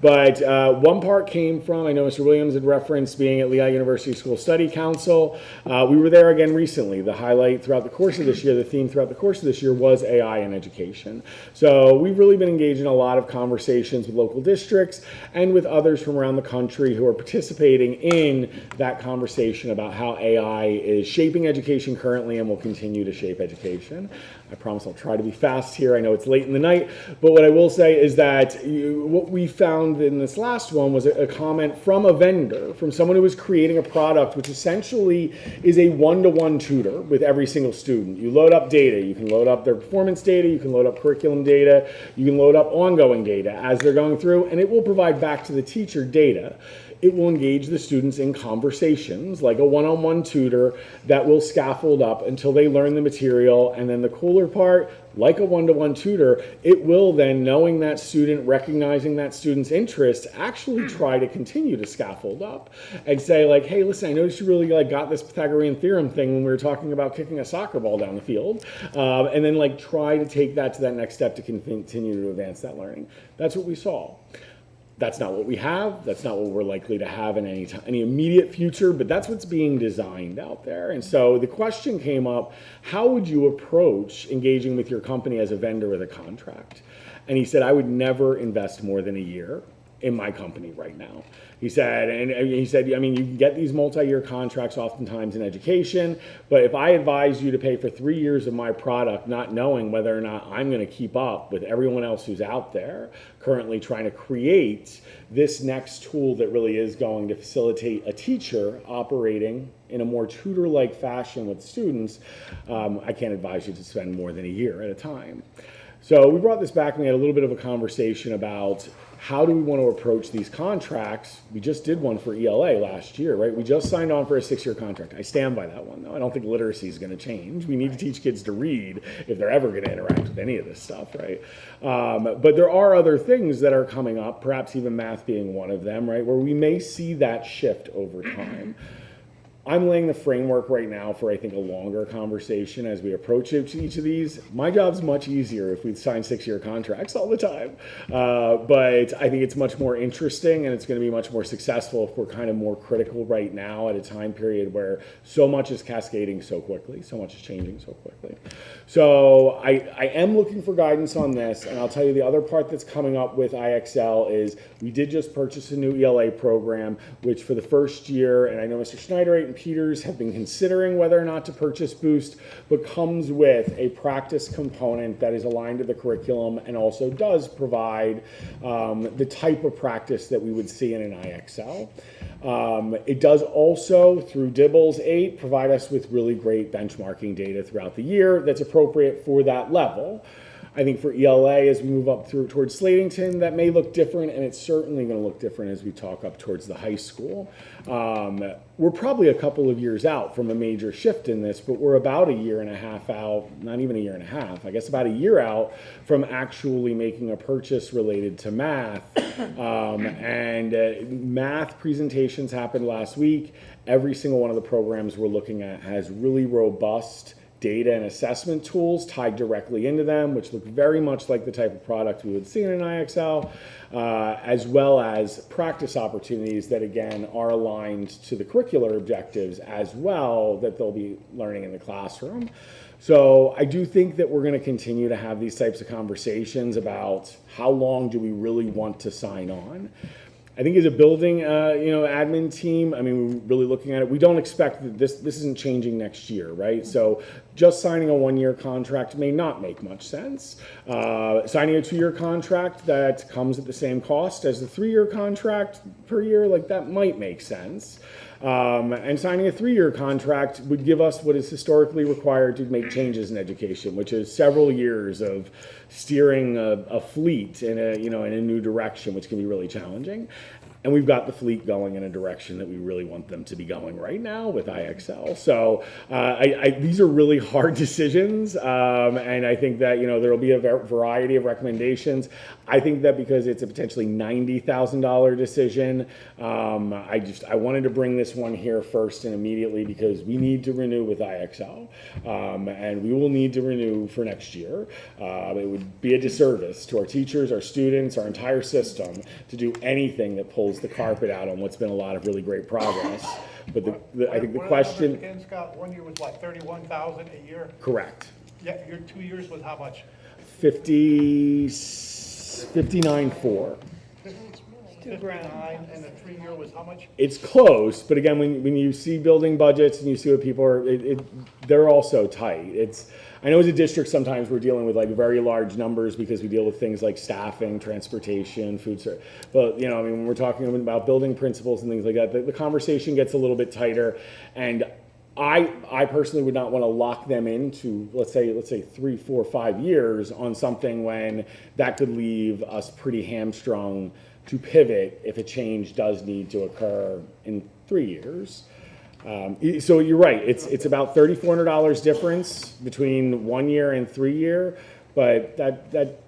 But one part came from, I know Mr. Williams had referenced being at Lehigh University School Study Council. We were there again recently. The highlight throughout the course of this year, the theme throughout the course of this year was AI in education. So we've really been engaged in a lot of conversations with local districts and with others from around the country who are participating in that conversation about how AI is shaping education currently and will continue to shape education. I promise I'll try to be fast here. I know it's late in the night, but what I will say is that what we found in this last one was a comment from a vendor, from someone who was creating a product which essentially is a one-to-one tutor with every single student. You load up data. You can load up their performance data. You can load up curriculum data. You can load up ongoing data as they're going through, and it will provide back to the teacher data. It will engage the students in conversations like a one-on-one tutor that will scaffold up until they learn the material. And then the cooler part, like a one-to-one tutor, it will then, knowing that student, recognizing that student's interest, actually try to continue to scaffold up and say like, hey, listen, I noticed you really got this Pythagorean theorem thing when we were talking about kicking a soccer ball down the field. And then try to take that to that next step to continue to advance that learning. That's what we saw. That's not what we have. That's not what we're likely to have in any immediate future, but that's what's being designed out there. And so the question came up, how would you approach engaging with your company as a vendor with a contract? And he said, I would never invest more than a year in my company right now. He said, I mean, you can get these multi-year contracts oftentimes in education, but if I advise you to pay for 3 years of my product, not knowing whether or not I'm going to keep up with everyone else who's out there currently trying to create this next tool that really is going to facilitate a teacher operating in a more tutor-like fashion with students, I can't advise you to spend more than a year at a time. So we brought this back and we had a little bit of a conversation about how do we want to approach these contracts. We just did one for ELA last year, right? We just signed on for a 6-year contract. I stand by that one, though. I don't think literacy is going to change. We need to teach kids to read if they're ever going to interact with any of this stuff, right? But there are other things that are coming up, perhaps even math being one of them, right, where we may see that shift over time. I'm laying the framework right now for, I think, a longer conversation as we approach each of these. My job's much easier if we sign 6-year contracts all the time. But I think it's much more interesting and it's going to be much more successful if we're kind of more critical right now at a time period where so much is cascading so quickly, so much is changing so quickly. So I am looking for guidance on this, and I'll tell you the other part that's coming up with IXL is we did just purchase a new ELA program, which for the first year, and I know Mr. Schneider and Peters have been considering whether or not to purchase Boost, but comes with a practice component that is aligned to the curriculum and also does provide the type of practice that we would see in an IXL. It does also, through DIBELS 8, provide us with really great benchmarking data throughout the year that's appropriate for that level. I think for ELA, as we move up towards Slatington, that may look different, and it's certainly going to look different as we talk up towards the high school. We're probably a couple of years out from a major shift in this, but we're about a year and a half out, not even a year and a half, I guess about a year out from actually making a purchase related to math. Math presentations happened last week. Every single one of the programs we're looking at has really robust data and assessment tools tied directly into them, which look very much like the type of product we would see in an IXL, as well as practice opportunities that, again, are aligned to the curricular objectives as well that they'll be learning in the classroom. So I do think that we're going to continue to have these types of conversations about how long do we really want to sign on. I think as a building, admin team, I mean, we're really looking at it. We don't expect that this isn't changing next year, right? So just signing a 1-year contract may not make much sense. Signing a 2-year contract that comes at the same cost as the 3-year contract per year, that might make sense. And signing a 3-year contract would give us what is historically required to make changes in education, which is several years of steering a fleet in a new direction, which can be really challenging. And we've got the fleet going in a direction that we really want them to be going right now with IXL. So these are really hard decisions, and I think that, you know, there will be a variety of recommendations. I think that because it's a potentially $90,000 decision, I wanted to bring this one here first and immediately because we need to renew with IXL, and we will need to renew for next year. It would be a disservice to our teachers, our students, our entire system to do anything that pulls the carpet out on what's been a lot of really great progress. But I think the question. Scott, 1 year was what, 31,000 a year? Correct. Yeah, your 2 years was how much? 59.4. 59, and the 3 year was how much? It's close, but again, when you see building budgets and you see what people are, they're also tight. I know as a district sometimes we're dealing with like very large numbers because we deal with things like staffing, transportation, food service. But you know, I mean, when we're talking about building principles and things like that, the conversation gets a little bit tighter. And I personally would not want to lock them into let's say 3, 4, 5 years on something when that could leave us pretty hamstrung to pivot if a change does need to occur in 3 years. So you're right, it's about $3,400 difference between 1 year and 3 year, but that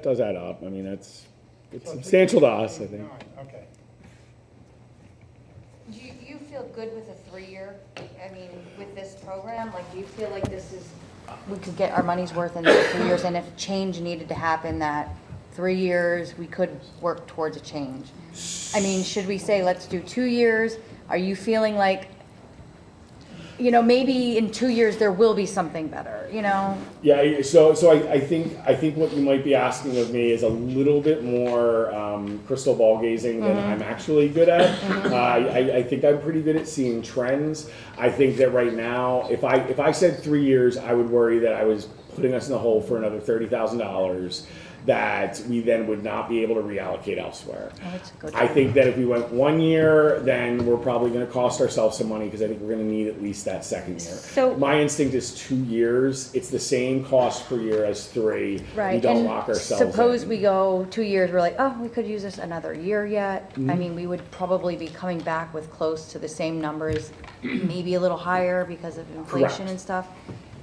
does add up. I mean, it's substantial to us, I think. Okay. Do you feel good with a 3 year? I mean, with this program, like, do you feel like we could get our money's worth in the 3 years, and if change needed to happen, that 3 years, we could work towards a change? I mean, should we say, let's do 2 years? Are you feeling like, you know, maybe in 2 years there will be something better, you know? Yeah, so I think what you might be asking of me is a little bit more crystal ball gazing than I'm actually good at. I think I'm pretty good at seeing trends. I think that right now, if I said 3 years, I would worry that I was putting us in the hole for another $30,000 that we then would not be able to reallocate elsewhere. Oh, that's a good I think that if we went 1 year, then we're probably going to cost ourselves some money because I think we're going to need at least that second year. So my instinct is 2 years. It's the same cost per year as 3. Right. We don't and lock ourselves suppose in. we go 2 years, we're like, oh, we could use this another year yet. I mean, we would probably be coming back with close to the same numbers, maybe a little higher because of inflation Correct. and stuff.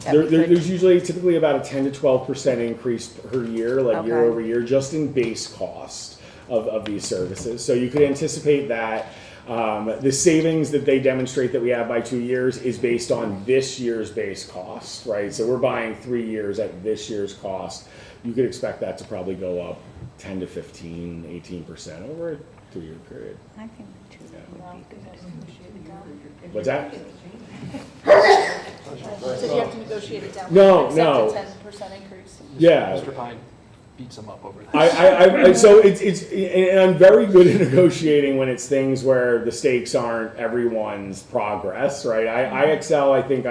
There's usually typically about a 10 to 12% increase per year, like year Okay. over year, just in base cost of these services. So you could anticipate that the savings that they demonstrate that we have by 2 years is based on this year's base cost, right? So we're buying 3 years at this year's cost. You could expect that to probably go up 10 to 15, 18% over a 2 year period. I think 2 years would be good. What's that? So you have to negotiate it down. No, Accept no. a 10% increase. Yeah. Mr. Pine beats him up over that. So and I'm very good at negotiating when it's things where the stakes aren't everyone's progress, right? IXL, I think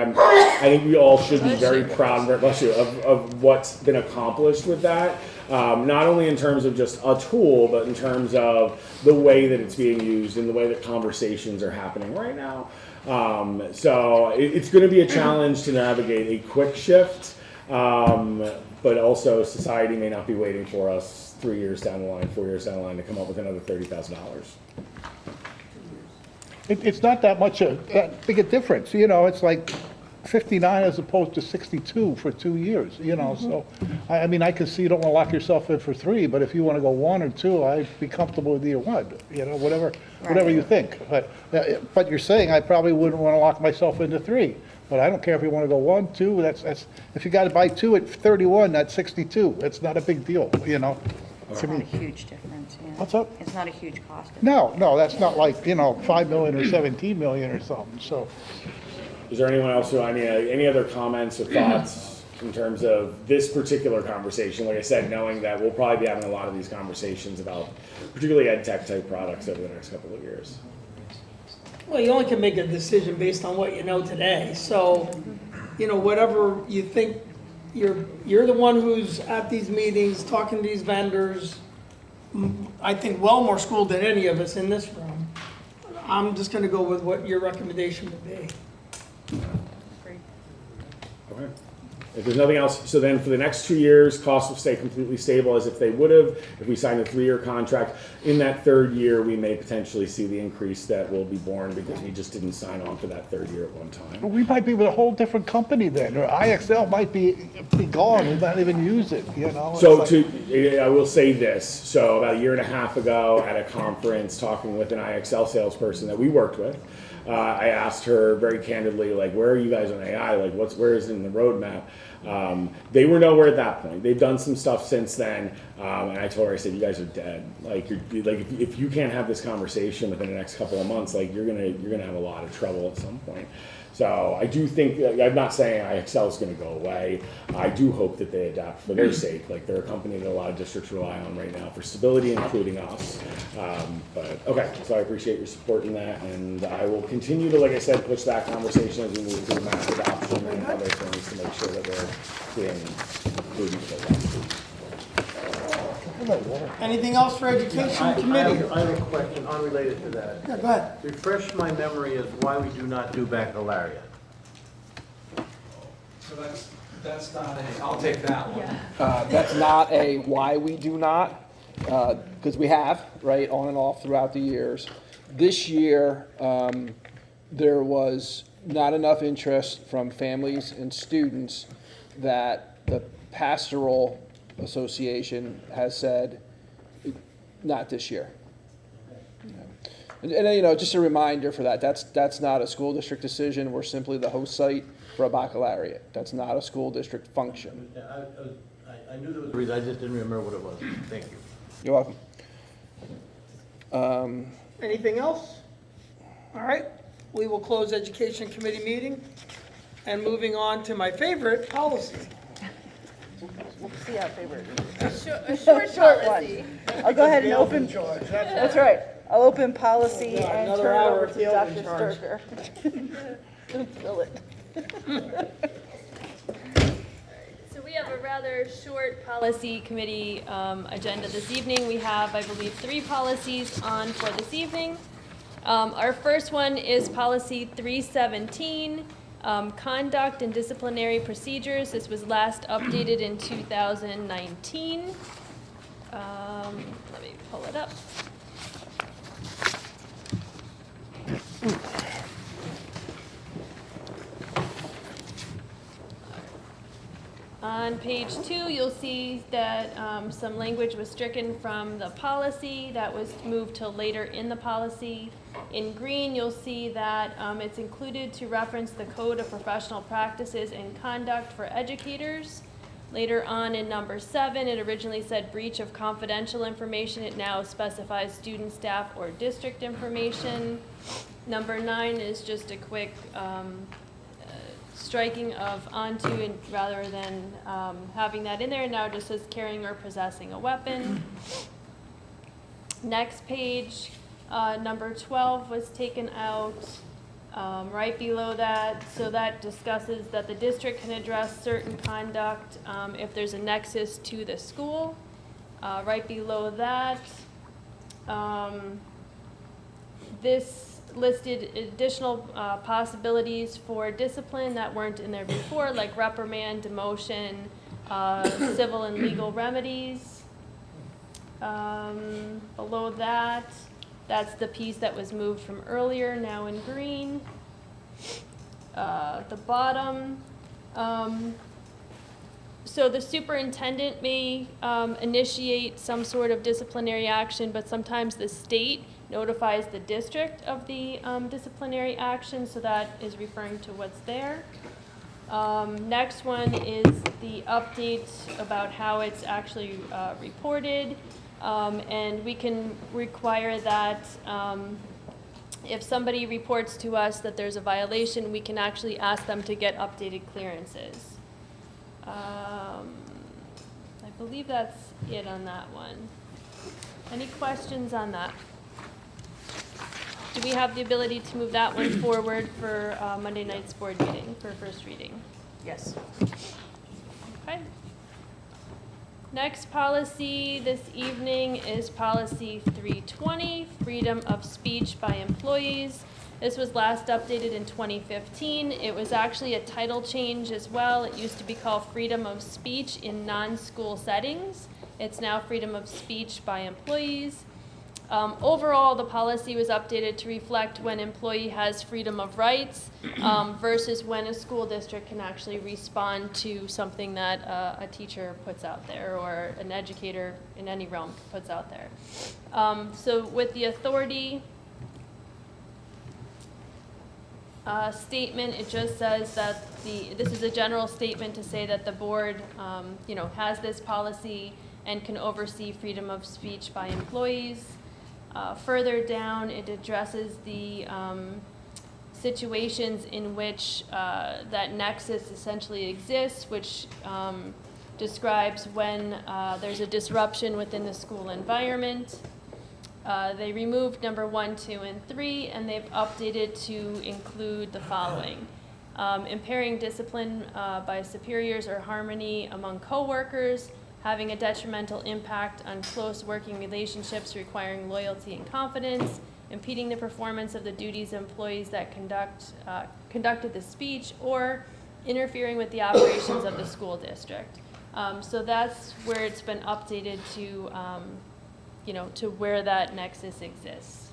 we all should be very proud of what's been accomplished with that. Not only in terms of just a tool, but in terms of the way that it's being used and the way that conversations are happening right now. So it's going to be a challenge to navigate a quick shift, but also society may not be waiting for us 3 years down the line, 4 years down the line to come up with another $30,000. It's not that big a difference, you know, it's like 59 as opposed to 62 for 2 years, you know, so, I mean, I can see you don't want to lock yourself in for 3, but if you want to go 1 or 2, I'd be comfortable with either one, you know, whatever you think. But you're saying I probably wouldn't want to lock myself into 3, but I don't care if you want to go 1, 2, that's, if you got to buy 2 at 31, that's 62, it's not a big deal, you know. It's not a huge difference, yeah. What's up? It's not a huge cost. No, that's not like, you know, 5 million or 17 million or something, so. Is there anyone else any other comments or thoughts in terms of this particular conversation? Like I said, knowing that we'll probably be having a lot of these conversations about particularly ed tech type products over the next couple of years. Well, you only can make a decision based on what you know today. So, you know, whatever you think, you're the one who's at these meetings, talking to these vendors, I think well more schooled than any of us in this room. I'm just going to go with what your recommendation would be. Okay. If there's nothing else, so then for the next 2 years, costs will stay completely stable as if they would have if we signed a 3-year contract. In that 3rd year, we may potentially see the increase that will be borne because we just didn't sign on for that 3rd year at one time. We might be with a whole different company then, or IXL might be gone, we might even use it, you know? So It's like- I will say this, so about a year and a half ago at a conference, talking with an IXL salesperson that we worked with, I asked her very candidly, like, where are you guys on AI? Like, where is it in the roadmap? They were nowhere at that point. They've done some stuff since then, and I told her, I said, you guys are dead. Like, if you can't have this conversation within the next couple of months, like, you're gonna have a lot of trouble at some point. So I do think, I'm not saying IXL is going to go away. I do hope that they adapt for their sake. Like, they're a company that a lot of districts rely on right now for stability, including us. But okay, so I appreciate your support in that, and I will continue to, like I said, push that conversation as we move through mass adoption and other things to make sure that we're being prudent with that. Anything else for education committee? I have a question unrelated to that. Yeah, go ahead. Refresh my memory as why we do not do baccalaureate. So that's not a, I'll take that one. That's not a why we do not, because we have, right, on and off throughout the years. This year, there was not enough interest from families and students that the pastoral association has said, not this year. And you know, just a reminder for that, that's not a school district decision. We're simply the host site for a baccalaureate. That's not a school district function. I knew there was a reason, I just didn't remember what it was. Thank you. You're welcome. Anything else? All right, we will close education committee meeting. And moving on to my favorite, policy. We'll see how favorite. A short policy. I'll go ahead and open. Charge. That's right. I'll open policy Yeah, and another turn it hour over of to Dale Dr. in charge. Sturger. Don't fill it. So we have a rather short policy committee agenda this evening. We have, I believe, 3 policies on for this evening. Our first one is policy 317, conduct and disciplinary procedures. This was last updated in 2019. Let me pull it up. On page 2, you'll see that some language was stricken from the policy that was moved to later in the policy. In green, you'll see that it's included to reference the Code of Professional Practices and Conduct for Educators. Later on in number 7, it originally said breach of confidential information. It now specifies student, staff, or district information. Number 9 is just a quick striking of onto and rather than having that in there. Now it just says carrying or possessing a weapon. Next page, number 12 was taken out right below that. So that discusses that the district can address certain conduct if there's a nexus to the school. Right below that, this listed additional possibilities for discipline that weren't in there before, like reprimand, demotion, civil and legal remedies. Below that, that's the piece that was moved from earlier, now in green. The bottom, so the superintendent may initiate some sort of disciplinary action, but sometimes the state notifies the district of the disciplinary action, so that is referring to what's there. Next one is the update about how it's actually reported, and we can require that if somebody reports to us that there's a violation, we can actually ask them to get updated clearances. I believe that's it on that one. Any questions on that? Do we have the ability to move that one forward for Monday night's board meeting, for first reading? Yes. Okay. Next policy this evening is policy 320, freedom of speech by employees. This was last updated in 2015. It was actually a title change as well. It used to be called freedom of speech in non-school settings. It's now freedom of speech by employees. Overall, the policy was updated to reflect when employee has freedom of rights versus when a school district can actually respond to something that a teacher puts out there or an educator in any realm puts out there. So with the authority statement, it just says that this is a general statement to say that the board has this policy and can oversee freedom of speech by employees. Further down, it addresses the situations in which that nexus essentially exists, which describes when there's a disruption within the school environment. They removed number 1, 2, and 3, and they've updated to include the following. Impairing discipline by superiors or harmony among coworkers, having a detrimental impact on close working relationships requiring loyalty and confidence, impeding the performance of the duties of employees that conducted the speech, or interfering with the operations of the school district. So that's where it's been updated to, to where that nexus exists.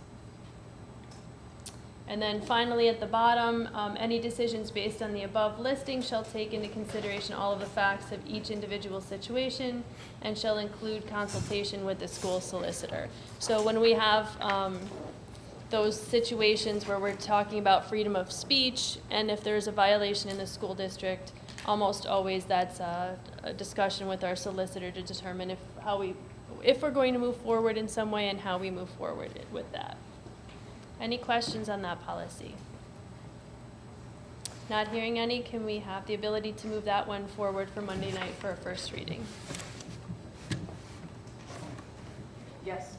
And then finally at the bottom, any decisions based on the above listing shall take into consideration all of the facts of each individual situation and shall include consultation with the school solicitor. So when we have those situations where we're talking about freedom of speech, and if there's a violation in the school district, almost always that's a discussion with our solicitor to determine if we're going to move forward in some way and how we move forward with that. Any questions on that policy? Not hearing any, can we have the ability to move that one forward for Monday night for a first reading? Yes.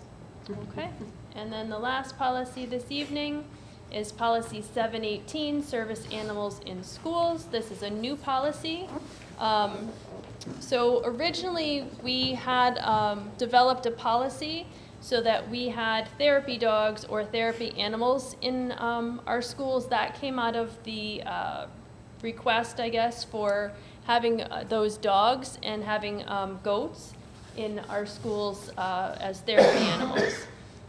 Okay, and then the last policy this evening is policy 718, service animals in schools. This is a new policy. So originally we had developed a policy so that we had therapy dogs or therapy animals in our schools. That came out of the request, I guess, for having those dogs and having goats in our schools as therapy animals.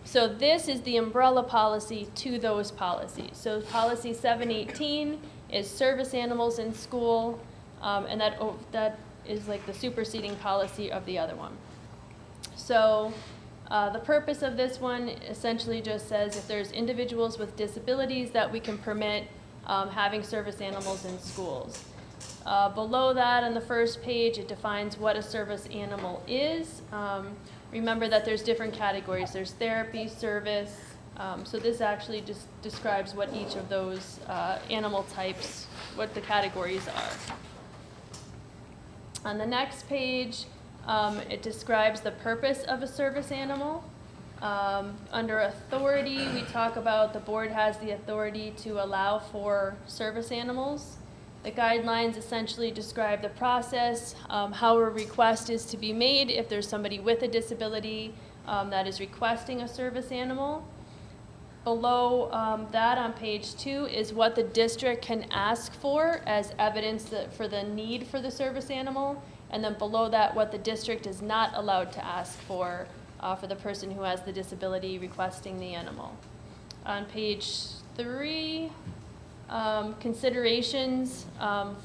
So this is the umbrella policy to those policies. So policy 718 is service animals in school, and that is like the superseding policy of the other one. So the purpose of this one essentially just says if there's individuals with disabilities that we can permit having service animals in schools. Below that on the first page, it defines what a service animal is. Remember that there's different categories. There's therapy, service. So this actually just describes what each of those animal types, what the categories are. On the next page, it describes the purpose of a service animal. Under authority, we talk about the board has the authority to allow for service animals. The guidelines essentially describe the process, how a request is to be made if there's somebody with a disability that is requesting a service animal. Below that on page 2 is what the district can ask for as evidence for the need for the service animal. And then below that, what the district is not allowed to ask for the person who has the disability requesting the animal. On page 3, considerations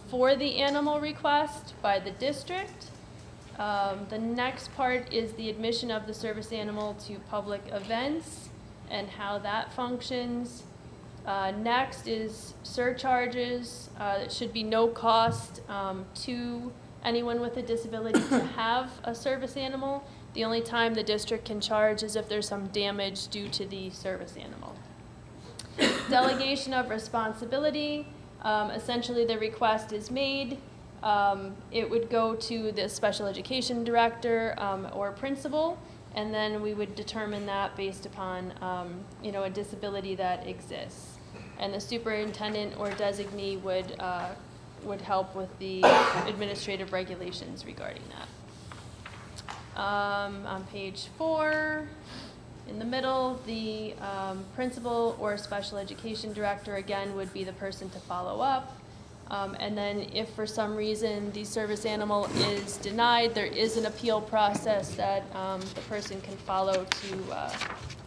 for the animal request by the district. The next part is the admission of the service animal to public events and how that functions. Next is surcharges. It should be no cost to anyone with a disability to have a service animal. The only time the district can charge is if there's some damage due to the service animal. Delegation of responsibility. Essentially the request is made. It would go to the special education director or principal, and then we would determine that based upon a disability that exists. And the superintendent or designee would help with the administrative regulations regarding that. On page 4, In the middle, the principal or special education director, again, would be the person to follow up. And then if for some reason the service animal is denied, there is an appeal process that the person can follow to,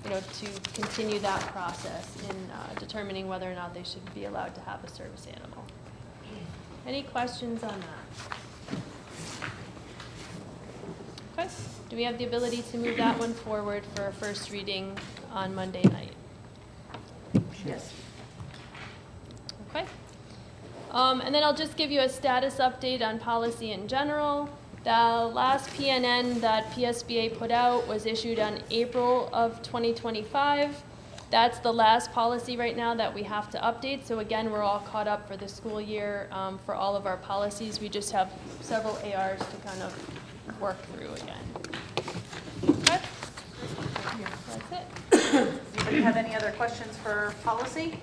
to continue that process in determining whether or not they should be allowed to have a service animal. Any questions on that? Okay. Do we have the ability to move that one forward for a first reading on Monday night? Yes. Okay. And then I'll just give you a status update on policy in general. The last PNN that PSBA put out was issued on April of 2025. That's the last policy right now that we have to update. So again, we're all caught up for the school year for all of our policies. We just have several ARs to kind of work through again. Okay. That's it. Does anybody have any other questions for policy?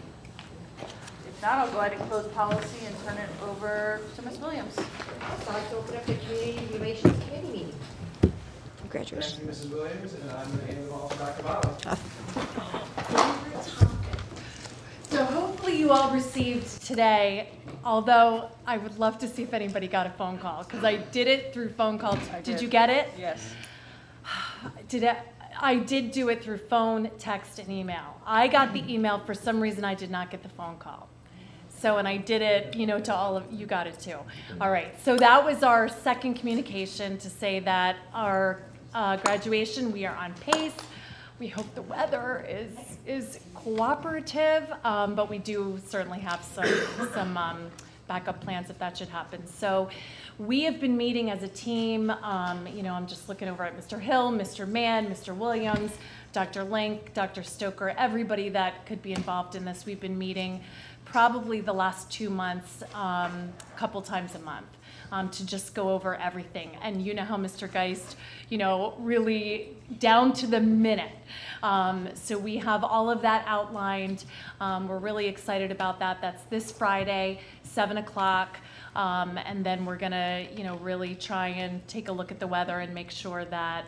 If not, I'll go ahead and close policy and turn it over to Ms. Williams. Also, I'd like to open up the Community Relations Committee meeting. Congratulations. Thank you, Mrs. Williams, and I'm going to hand it off to Dr. Bauer. So hopefully you all received today, although I would love to see if anybody got a phone call, because I did it through phone call. Did you get it? Yes. I did do it through phone, text, and email. I got the email. For some reason, I did not get the phone call. So, and I did it, to all of you got it too. All right. So that was our second communication to say that our graduation, we are on pace. We hope the weather is cooperative, but we do certainly have some backup plans if that should happen. So we have been meeting as a team. I'm just looking over at Mr. Hill, Mr. Mann, Mr. Williams, Dr. Link, Dr. Stoker, everybody that could be involved in this. We've been meeting probably the last 2 months, a couple times a month. To just go over everything. And you know how Mr. Geist, really down to the minute. So we have all of that outlined. We're really excited about that. That's this Friday, 7 o'clock. And then we're gonna, really try and take a look at the weather and make sure that,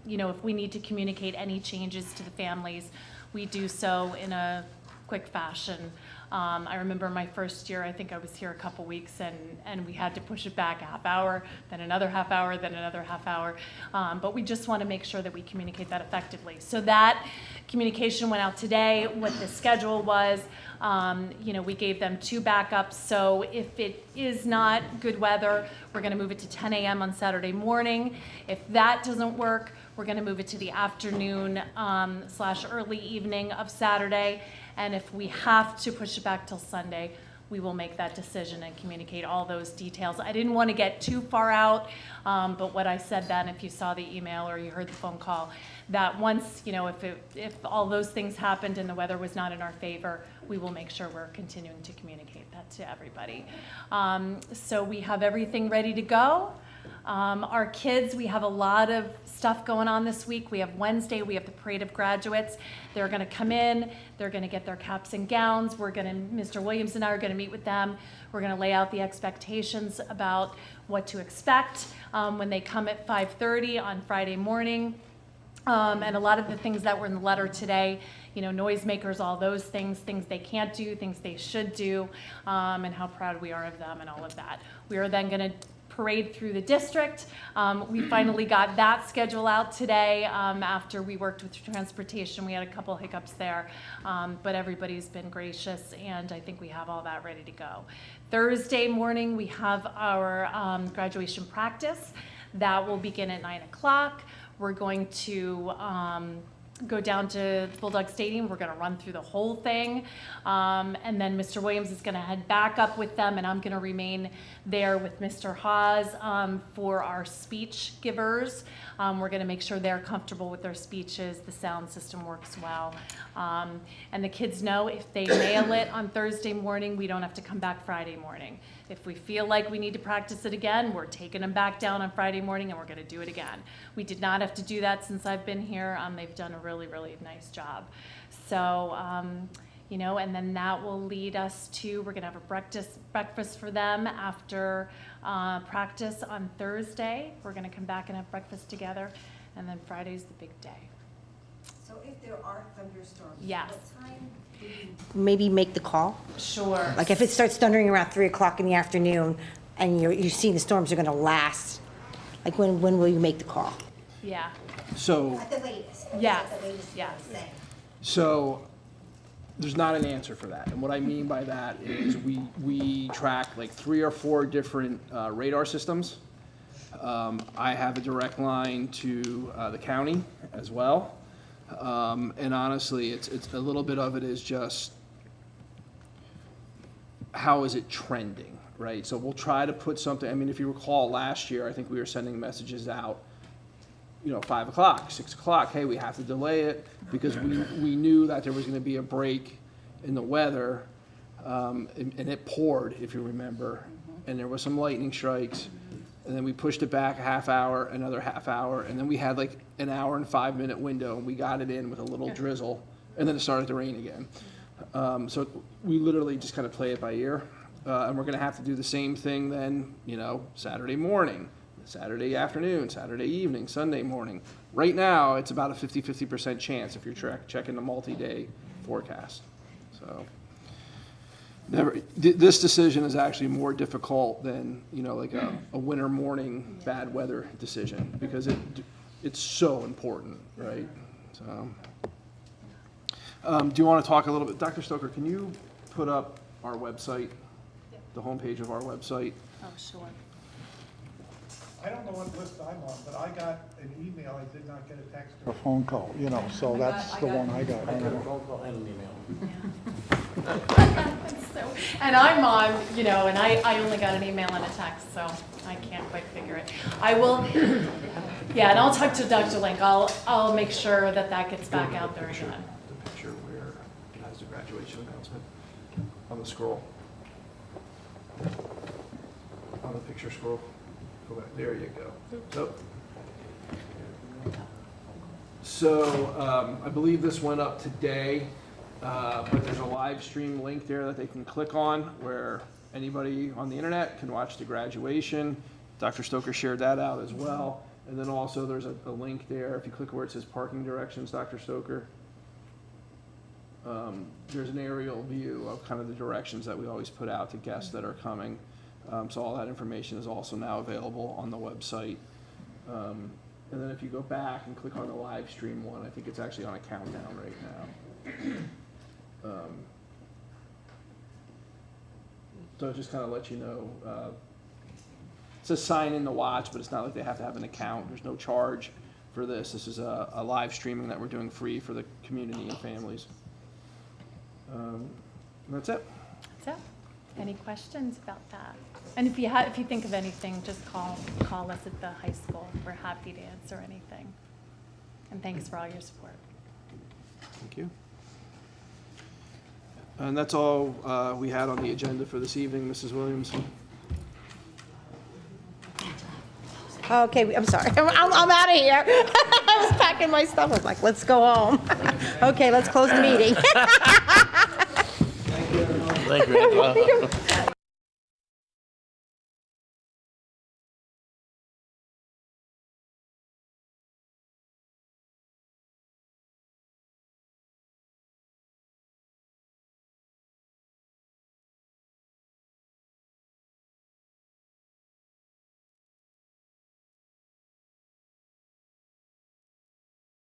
if we need to communicate any changes to the families, we do so in a quick fashion. I remember my first year, I think I was here a couple weeks, and we had to push it back a half hour, then another half hour, then another half hour. But we just want to make sure that we communicate that effectively. So that communication went out today. What the schedule was, we gave them 2 backups. So if it is not good weather, we're going to move it to 10 a.m. on Saturday morning. If that doesn't work, we're going to move it to the afternoon / early evening of Saturday. And if we have to push it back till Sunday, we will make that decision and communicate all those details. I didn't want to get too far out, but what I said then, if you saw the email or you heard the phone call, that once, if all those things happened and the weather was not in our favor, we will make sure we're continuing to communicate that to everybody. So we have everything ready to go. Our kids, we have a lot of stuff going on this week. We have Wednesday, we have the Parade of Graduates. They're going to come in, they're going to get their caps and gowns. Mr. Williams and I are going to meet with them. We're going to lay out the expectations about what to expect when they come at 5:30 on Friday morning. And a lot of the things that were in the letter today, noisemakers, all those things they can't do, things they should do, and how proud we are of them and all of that. We are then going to parade through the district. We finally got that schedule out today after we worked with transportation. We had a couple hiccups there, but everybody's been gracious, and I think we have all that ready to go. Thursday morning, we have our graduation practice. That will begin at 9 o'clock. We're going to go down to Bulldog Stadium. We're going to run through the whole thing. And then Mr. Williams is going to head back up with them, and I'm going to remain there with Mr. Hawes for our speech givers. We're going to make sure they're comfortable with their speeches, the sound system works well. And the kids know if they nail it on Thursday morning, we don't have to come back Friday morning. If we feel like we need to practice it again, we're taking them back down on Friday morning and we're going to do it again. We did not have to do that since I've been here. They've done a really, really nice job. So, and then that will lead us to, we're going to have a breakfast for them after practice on Thursday. We're going to come back and have breakfast together. And then Friday's the big day. So if there are thunderstorms, Yes. what time do you maybe make the call? Sure. Like if it starts thundering around 3 o'clock in the afternoon and you're seeing the storms are gonna last, like when will you make the call? Yeah. So, At the latest. Yes. At the latest, Yes. so there's not an answer for that. And what I mean by that is we track like 3 or 4 different radar systems. I have a direct line to the county as well. And honestly, it's a little bit of it is just how is it trending, right? So we'll try to put something, I mean, if you recall last year, I think we were sending messages out, 5 o'clock, 6 o'clock, hey, we have to delay it because we knew that there was gonna be a break in the weather. And it poured, if you remember, and there was some lightning strikes. And then we pushed it back a half hour, another half hour, and then we had like an hour and 5-minute window, and we got it in with a little drizzle, and then it started to rain again. So we literally just kind of play it by ear, and we're gonna have to do the same thing then, Saturday morning, Saturday afternoon, Saturday evening, Sunday morning. Right now, it's about a 50% chance if you're checking the multi-day forecast, so. This decision is actually more difficult than, like a winter morning bad weather decision, because it's so important, right? So, do you want to talk a little bit, Dr. Stoker, can you put up our website, the homepage of our website? Oh, sure. I don't know what list I'm on, but I got an email, I did not get a text. A phone call, so that's the one I got. I got a phone call and an email. And I'm on, and I only got an email and a text, so I can't quite figure it. I will, yeah, and I'll talk to Dr. Link. I'll make sure that gets back out there again. The picture where it has the graduation announcement on the scroll. On the picture scroll. Go back, there you go. So I believe this went up today, but there's a live stream link there that they can click on where anybody on the internet can watch the graduation. Dr. Stoker shared that out as well. And then also there's a link there, if you click where it says parking directions, Dr. Stoker, there's an aerial view of kind of the directions that we always put out to guests that are coming. So all that information is also now available on the website. And then if you go back and click on the live stream one, I think it's actually on a countdown right now. So just kind of let you know, it says sign in to watch, but it's not like they have to have an account. There's no charge for this. This is a live streaming that we're doing free for the community and families. And that's it. That's it. Any questions about that? And if you think of anything, just call us at the high school. We're happy to answer anything. And thanks for all your support. Thank you. And that's all we had on the agenda for this evening, Mrs. Williams. Okay, I'm sorry. I'm out of here. I was packing my stuff. I was like, let's go home. Okay, let's close the meeting. Thank you, Angela.